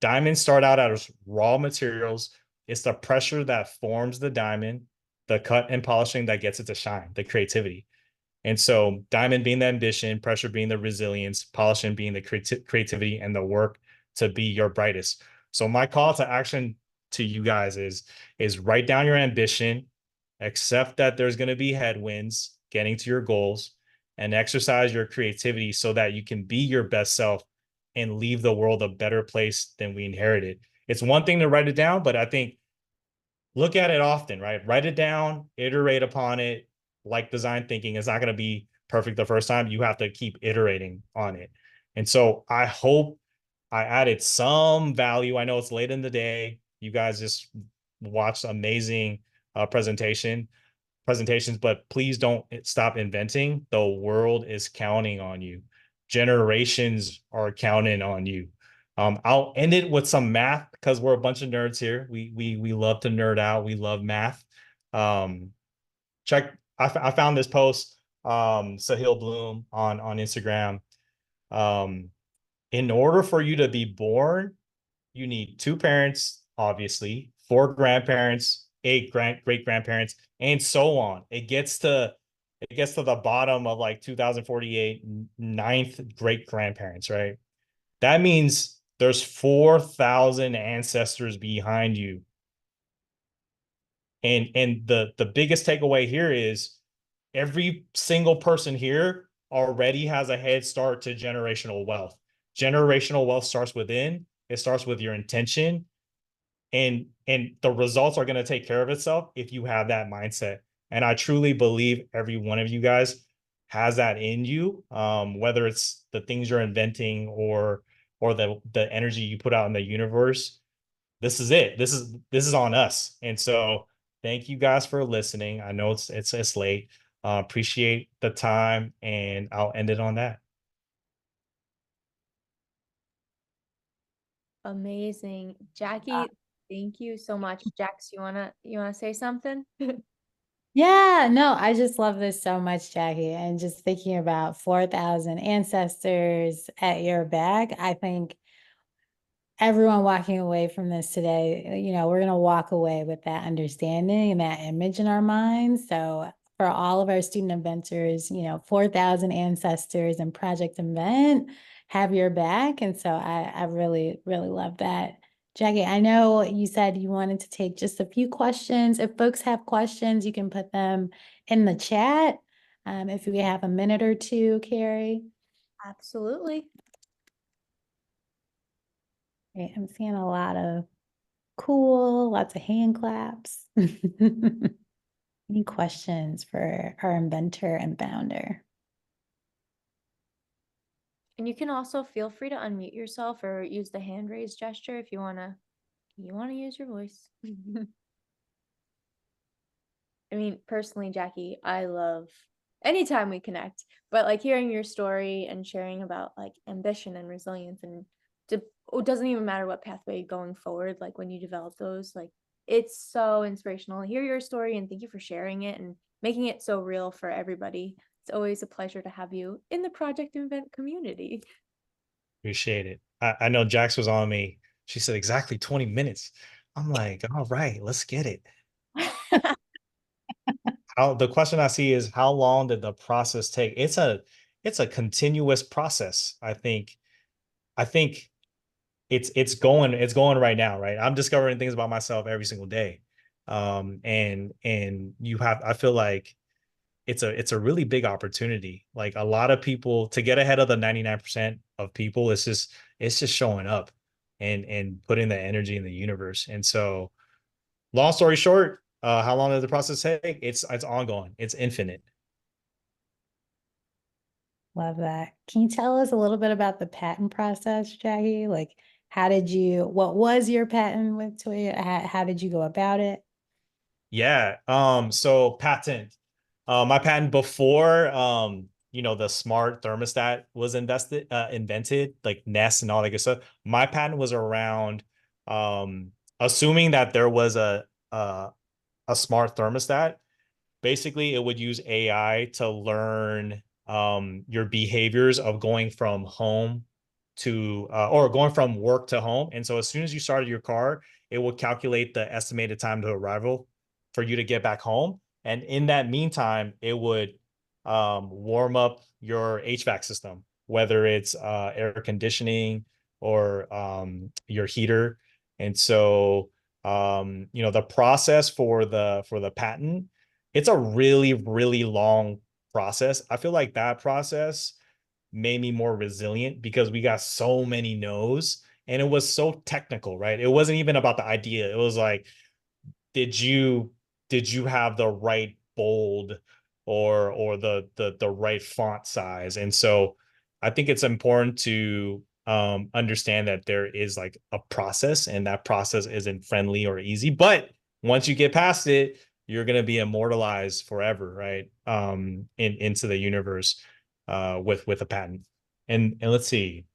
Diamonds start out as raw materials. It's the pressure that forms the diamond, the cut and polishing that gets it to shine, the creativity. And so diamond being the ambition, pressure being the resilience, polishing being the creativity and the work to be your brightest. So my call to action to you guys is write down your ambition, accept that there's going to be headwinds getting to your goals, and exercise your creativity so that you can be your best self and leave the world a better place than we inherited. It's one thing to write it down, but I think look at it often, right? Write it down, iterate upon it. Like design thinking, it's not going to be perfect the first time. You have to keep iterating on it. And so I hope I added some value. I know it's late in the day. You guys just watched amazing presentations, but please don't stop inventing. The world is counting on you. Generations are counting on you. I'll end it with some math because we're a bunch of nerds here. We love to nerd out. We love math. Check. I found this post, Sahil Bloom on Instagram. In order for you to be born, you need 2 parents, obviously, 4 grandparents, 8 great grandparents, and so on. It gets to the bottom of like 2048, 9th great grandparents, right? That means there's 4,000 ancestors behind you. And the biggest takeaway here is every single person here already has a head start to generational wealth. Generational wealth starts within. It starts with your intention, and the results are going to take care of itself if you have that mindset. And I truly believe every one of you guys has that in you, whether it's the things you're inventing or the energy you put out in the universe. This is it. This is on us. And so thank you guys for listening. I know it's late. Appreciate the time, and I'll end it on that. Amazing. Jackie, thank you so much. Jax, you wanna say something? Yeah, no, I just love this so much, Jackie. And just thinking about 4,000 ancestors at your back, I think everyone walking away from this today, we're going to walk away with that understanding and that image in our minds. So for all of our student inventors, 4,000 ancestors and Project Invent have your back. And so I really, really love that. Jackie, I know you said you wanted to take just a few questions. If folks have questions, you can put them in the chat. If we have a minute or two, Carrie. Absolutely. Okay, I'm seeing a lot of cool, lots of hand claps. Any questions for our inventor and founder? And you can also feel free to unmute yourself or use the hand raise gesture if you wanna use your voice. I mean, personally, Jackie, I love anytime we connect, but like hearing your story and sharing about like ambition and resilience and it doesn't even matter what pathway going forward, like when you develop those, like it's so inspirational to hear your story, and thank you for sharing it and making it so real for everybody. It's always a pleasure to have you in the Project Invent community. Appreciate it. I know Jax was on me. She said exactly 20 minutes. I'm like, all right, let's get it. The question I see is how long did the process take? It's a continuous process. I think it's going right now, right? I'm discovering things about myself every single day. And I feel like it's a really big opportunity. Like a lot of people to get ahead of the 99% of people, it's just showing up and putting the energy in the universe. And so long story short, how long did the process take? It's ongoing. It's infinite. Love that. Can you tell us a little bit about the patent process, Jackie? Like, what was your patent with Toyota? How did you go about it? Yeah. So patent. My patent before the smart thermostat was invented, like Nest and all that good stuff. My patent was around assuming that there was a smart thermostat, basically it would use AI to learn your behaviors of going from home to or going from work to home. And so as soon as you started your car, it would calculate the estimated time to arrival for you to get back home. And in that meantime, it would warm up your HVAC system, whether it's air conditioning or your heater. And so the process for the patent, it's a really, really long process. I feel like that process made me more resilient because we got so many no's and it was so technical, right? It wasn't even about the idea. It was like, did you have the right bold or the right font size? And so I think it's important to understand that there is like a process, and that process isn't friendly or easy, but once you get past it, you're going to be immortalized forever, right? Into the universe with a patent. And let's see,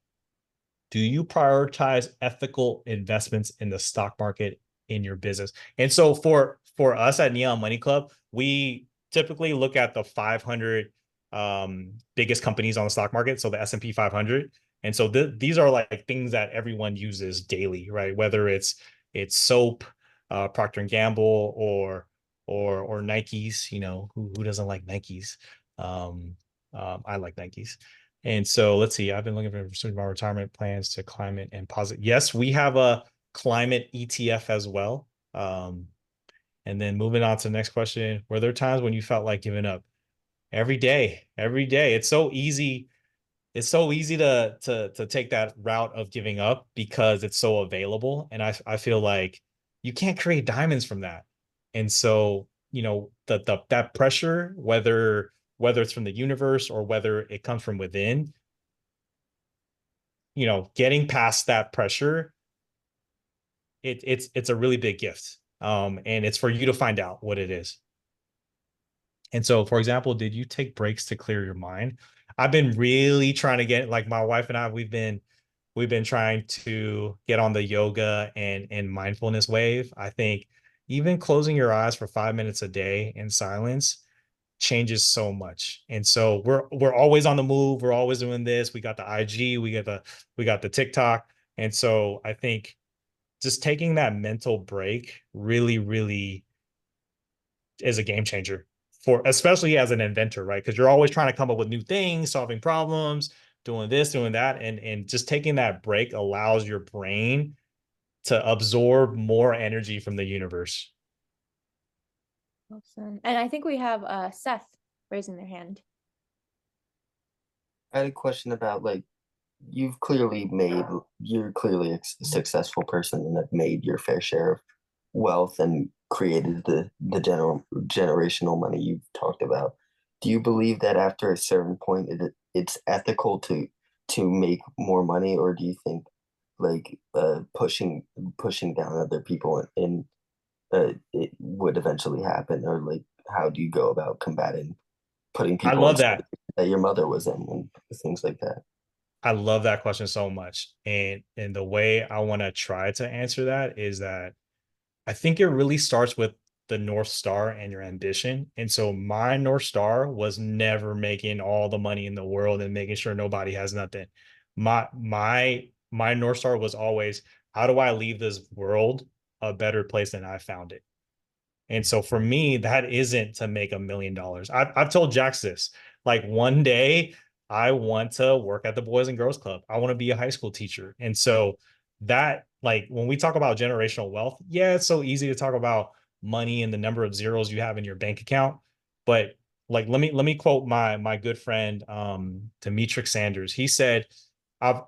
do you prioritize ethical investments in the stock market in your business? And so for us at Neon Money Club, we typically look at the 500 biggest companies on the stock market, so the S&P 500. And so these are like things that everyone uses daily, right? Whether it's soap, Procter and Gamble, or Nikes. You know, who doesn't like Nikes? I like Nikes. And so let's see, I've been looking for my retirement plans to climate and positive. Yes, we have a climate ETF as well. And then moving on to the next question, were there times when you felt like giving up? Every day, every day. It's so easy. It's so easy to take that route of giving up because it's so available. And I feel like you can't create diamonds from that. And so, that pressure, whether it's from the universe or whether it comes from within, getting past that pressure, it's a really big gift. And it's for you to find out what it is. And so, for example, did you take breaks to clear your mind? I've been really trying to get, like, my wife and I, we've been trying to get on the yoga and mindfulness wave. I think even closing your eyes for 5 minutes a day in silence changes so much. And so we're always on the move. We're always doing this. We got the IG, we got the TikTok. And so I think just taking that mental break really, really is a game changer for, especially as an inventor, right? Because you're always trying to come up with new things, solving problems, doing this, doing that. And just taking that break allows your brain to absorb more energy from the universe. Awesome. And I think we have Seth raising their hand. I had a question about, like, you're clearly a successful person and have made your fair share of wealth and created the generational money you've talked about. Do you believe that after a certain point it's ethical to make more money, or do you think like pushing down other people and it would eventually happen, or like how do you go about combating putting I people love in that. that your mother was in and things like that? I love that question so much. And the way I want to try to answer that is that I think it really starts with the North Star and your ambition. And so my North Star was never making all the money in the world and making sure nobody has nothing. My North Star was always, how do I leave this world a better place than I found it? And so for me, that isn't to make $1 million. I've told Jax this, like, one day I want to work at the Boys and Girls Club. I want to be a high school teacher. And so that, like, when we talk about generational wealth, yeah, it's so easy to talk about money and the number of zeros you have in your bank account. But like, let me quote my good friend, Demetric Sanders. He said, I've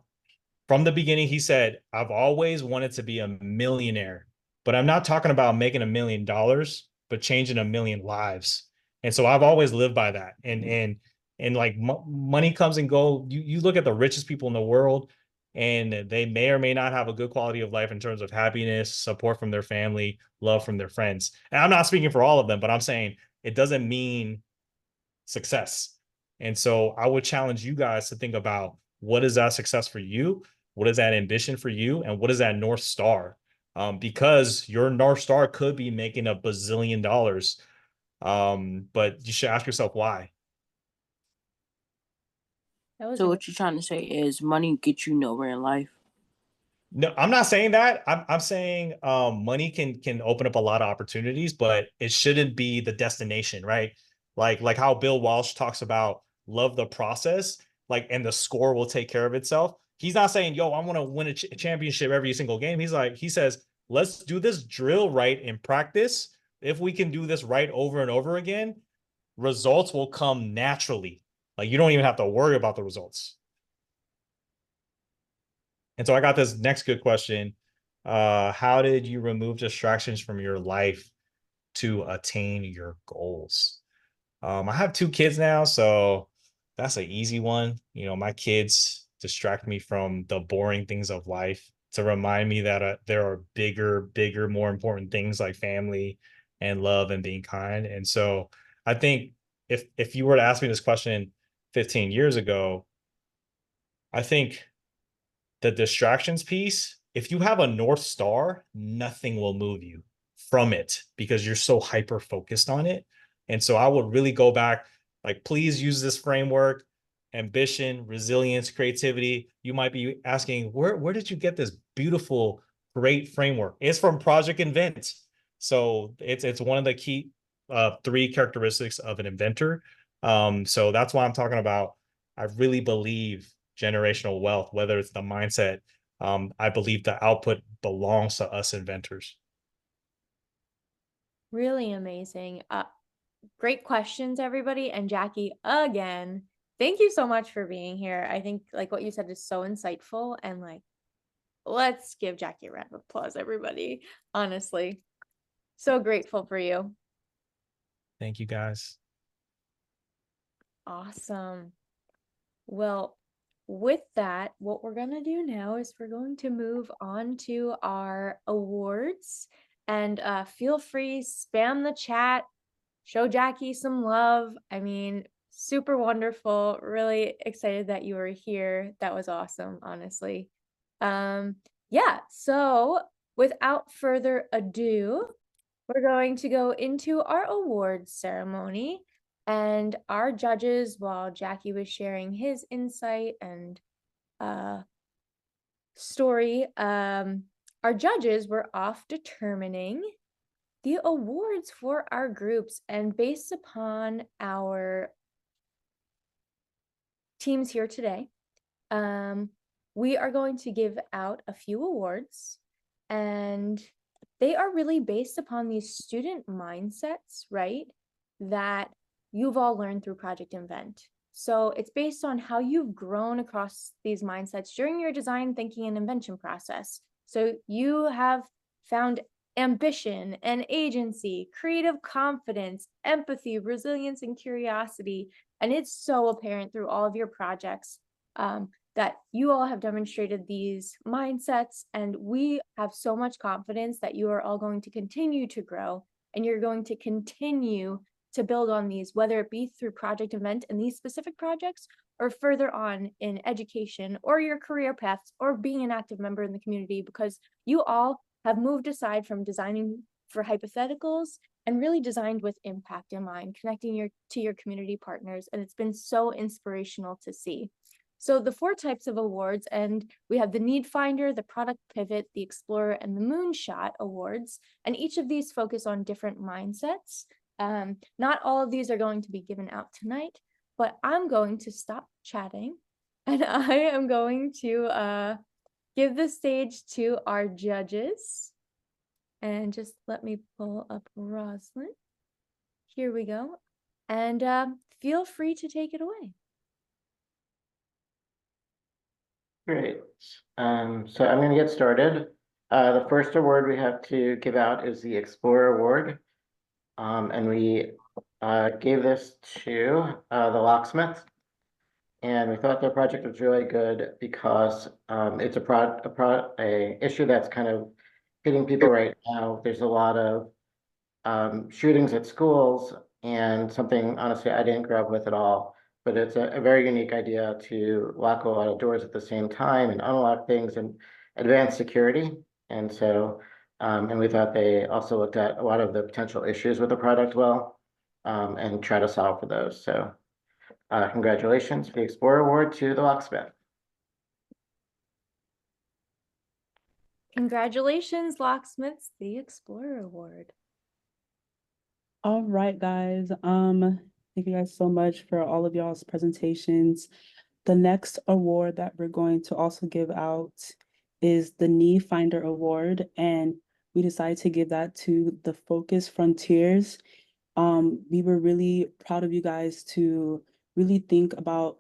from the beginning, he said, I've always wanted to be a millionaire, but I'm not talking about making $1 million, but changing a million lives. And so I've always lived by that. And like money comes and go. You look at the richest people in the world, and they may or may not have a good quality of life in terms of happiness, support from their family, love from their friends. And I'm not speaking for all of them, but I'm saying it doesn't mean success. And so I would challenge you guys to think about, what is that success for you? What is that ambition for you? And what is that North Star? because your North Star could be making $1 bazillion. But you should ask yourself why. So what you're trying to say is money gets you nowhere in life? No, I'm not saying that. I'm saying money can open up a lot of opportunities, but it shouldn't be the destination, right? Like how Bill Walsh talks about love the process, like, and the score will take care of itself. He's not saying, yo, I want to win a championship every single game. He says, let's do this drill right in practice. If we can do this right over and over again, results will come naturally. Like, you don't even have to worry about the results. And so I got this next good question. How did you remove distractions from your life to attain your goals? I have 2 kids now, so that's an easy one. You know, my kids distract me from the boring things of life to remind me that there are bigger, more important things like family and love and being kind. And so I think if you were to ask me this question 15 years ago, I think the distractions piece, if you have a North Star, nothing will move you from it because you're so hyper focused on it. And so I would really go back, like, please use this framework: ambition, resilience, creativity. You might be asking, where did you get this beautiful, great framework? It's from Project Invent. So it's one of the key 3 characteristics of an inventor. So that's why I'm talking about, I really believe generational wealth, whether it's the mindset. I believe the output belongs to us inventors. Really amazing. Great questions, everybody. And Jackie, again, thank you so much for being here. I think like what you said is so insightful, and like, let's give Jackie a round of applause, everybody. Honestly, so grateful for you. Thank you, guys. Awesome. Well, with that, what we're going to do now is we're going to move on to our awards. And feel free, spam the chat, show Jackie some love. I mean, super wonderful. Really excited that you were here. That was awesome, honestly. Yeah, so without further ado, we're going to go into our awards ceremony. And our judges, while Jackie was sharing his insight and story, our judges were off determining the awards for our groups. And based upon our teams here today, we are going to give out a few awards, and they are really based upon these student mindsets, right, that you've all learned through Project Invent. So it's based on how you've grown across these mindsets during your design thinking and invention process. So you have found ambition and agency, creative confidence, empathy, resilience, and curiosity. And it's so apparent through all of your projects that you all have demonstrated these mindsets, and we have so much confidence that you are all going to continue to grow, and you're going to continue to build on these, whether it be through Project Invent and these specific projects, or further on in education or your career paths or being an active member in the community, because you all have moved aside from designing for hypotheticals and really designed with impact in mind, connecting to your community partners. And it's been so inspirational to see. So the 4 types of awards, and we have the Need Finder, the Product Pivot, the Explorer, and the Moonshot awards. And each of these focus on different mindsets. Not all of these are going to be given out tonight, but I'm going to stop chatting, and I am going to give the stage to our judges. And just let me pull up Roslyn. Here we go. And feel free to take it away. Great. So I'm going to get started. The first award we have to give out is the Explorer Award. And we gave this to the locksmith. And we thought the project was really good because it's a issue that's kind of hitting people right now. There's a lot of shootings at schools, and something honestly I didn't grow up with at all. But it's a very unique idea to lock a lot of doors at the same time and unlock things and advance security. And so And we thought they also looked at a lot of the potential issues with the product well, and try to solve for those. So congratulations for the Explorer Award to the Locksmith. Congratulations, Locksmiths, the Explorer Award. All right, guys. Thank you guys so much for all of y'all's presentations. The next award that we're going to also give out is the Need Finder Award, and we decided to give that to the Focus Frontiers. We were really proud of you guys to really think about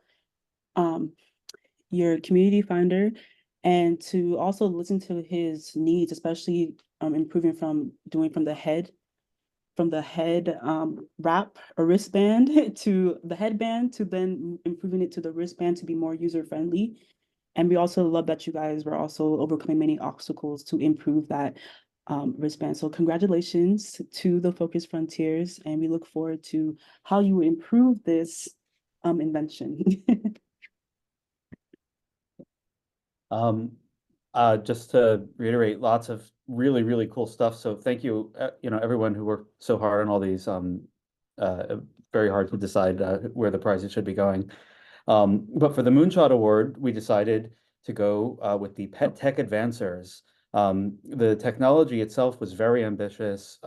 your community finder and to also listen to his needs, especially improving from doing from the head wrap or wristband to the headband to then improving it to the wristband to be more user friendly. And we also love that you guys were also overcoming many obstacles to improve that wristband. So congratulations to the Focus Frontiers, and we look forward to how you improve this invention. Just to reiterate, lots of really, really cool stuff. So thank you, everyone who worked so hard on all these. Very hard to decide where the prizes should be going. But for the Moonshot Award, we decided to go with the Pet Tech Advancers. The technology itself was very ambitious,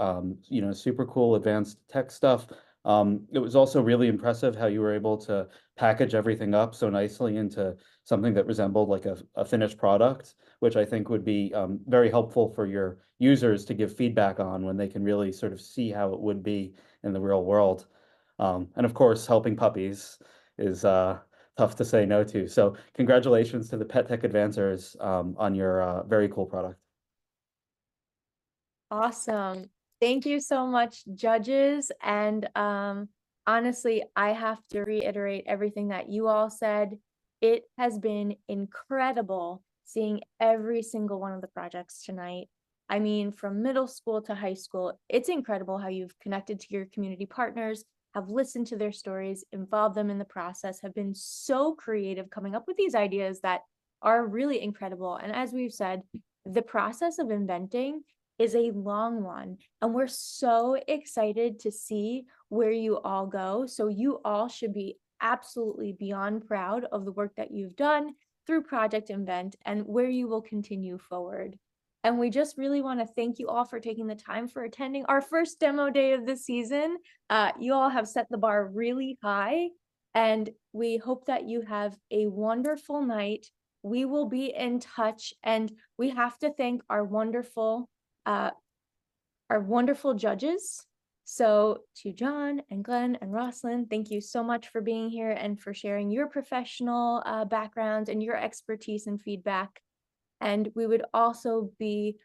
super cool advanced tech stuff. It was also really impressive how you were able to package everything up so nicely into something that resembled like a finished product, which I think would be very helpful for your users to give feedback on when they can really sort of see how it would be in the real world. And of course, helping puppies is tough to say no to. So congratulations to the Pet Tech Advancers on your very cool product. Awesome. Thank you so much, judges. And honestly, I have to reiterate everything that you all said. It has been incredible seeing every single one of the projects tonight. I mean, from middle school to high school, it's incredible how you've connected to your community partners, have listened to their stories, involved them in the process, have been so creative coming up with these ideas that are really incredible. And as we've said, the process of inventing is a long one, and we're so excited to see where you all go. So you all should be absolutely beyond proud of the work that you've done through Project Invent and where you will continue forward. And we just really want to thank you all for taking the time for attending our first demo day of the season. You all have set the bar really high, and we hope that you have a wonderful night. We will be in touch, and we have to thank our wonderful judges. So to John and Glenn and Roslyn, thank you so much for being here and for sharing your professional backgrounds and your expertise and feedback. And we would also be,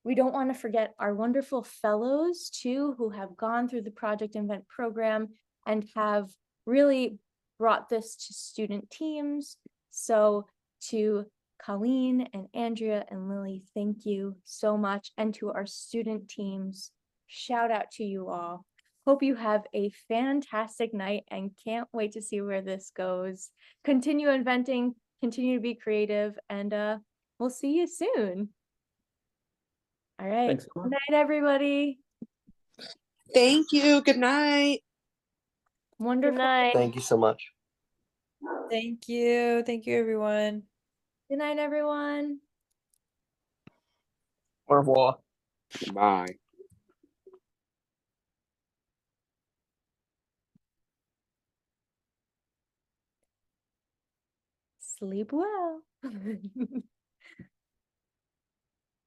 we don't want to forget our wonderful fellows too, who have gone through the Project Invent program and have really brought this to student teams. So to Colleen and Andrea and Lily, thank you so much. And to our student teams, shout out to you all. Hope you have a fantastic night and can't wait to see where this goes. Continue inventing, continue to be creative, and we'll see you soon. All right. Thanks. Good night, everybody. Thank you. Good night. Wonderful. Good night. Thank you so much. Thank you. Thank you, everyone. Good night, everyone. Au revoir. Bye. Sleep well.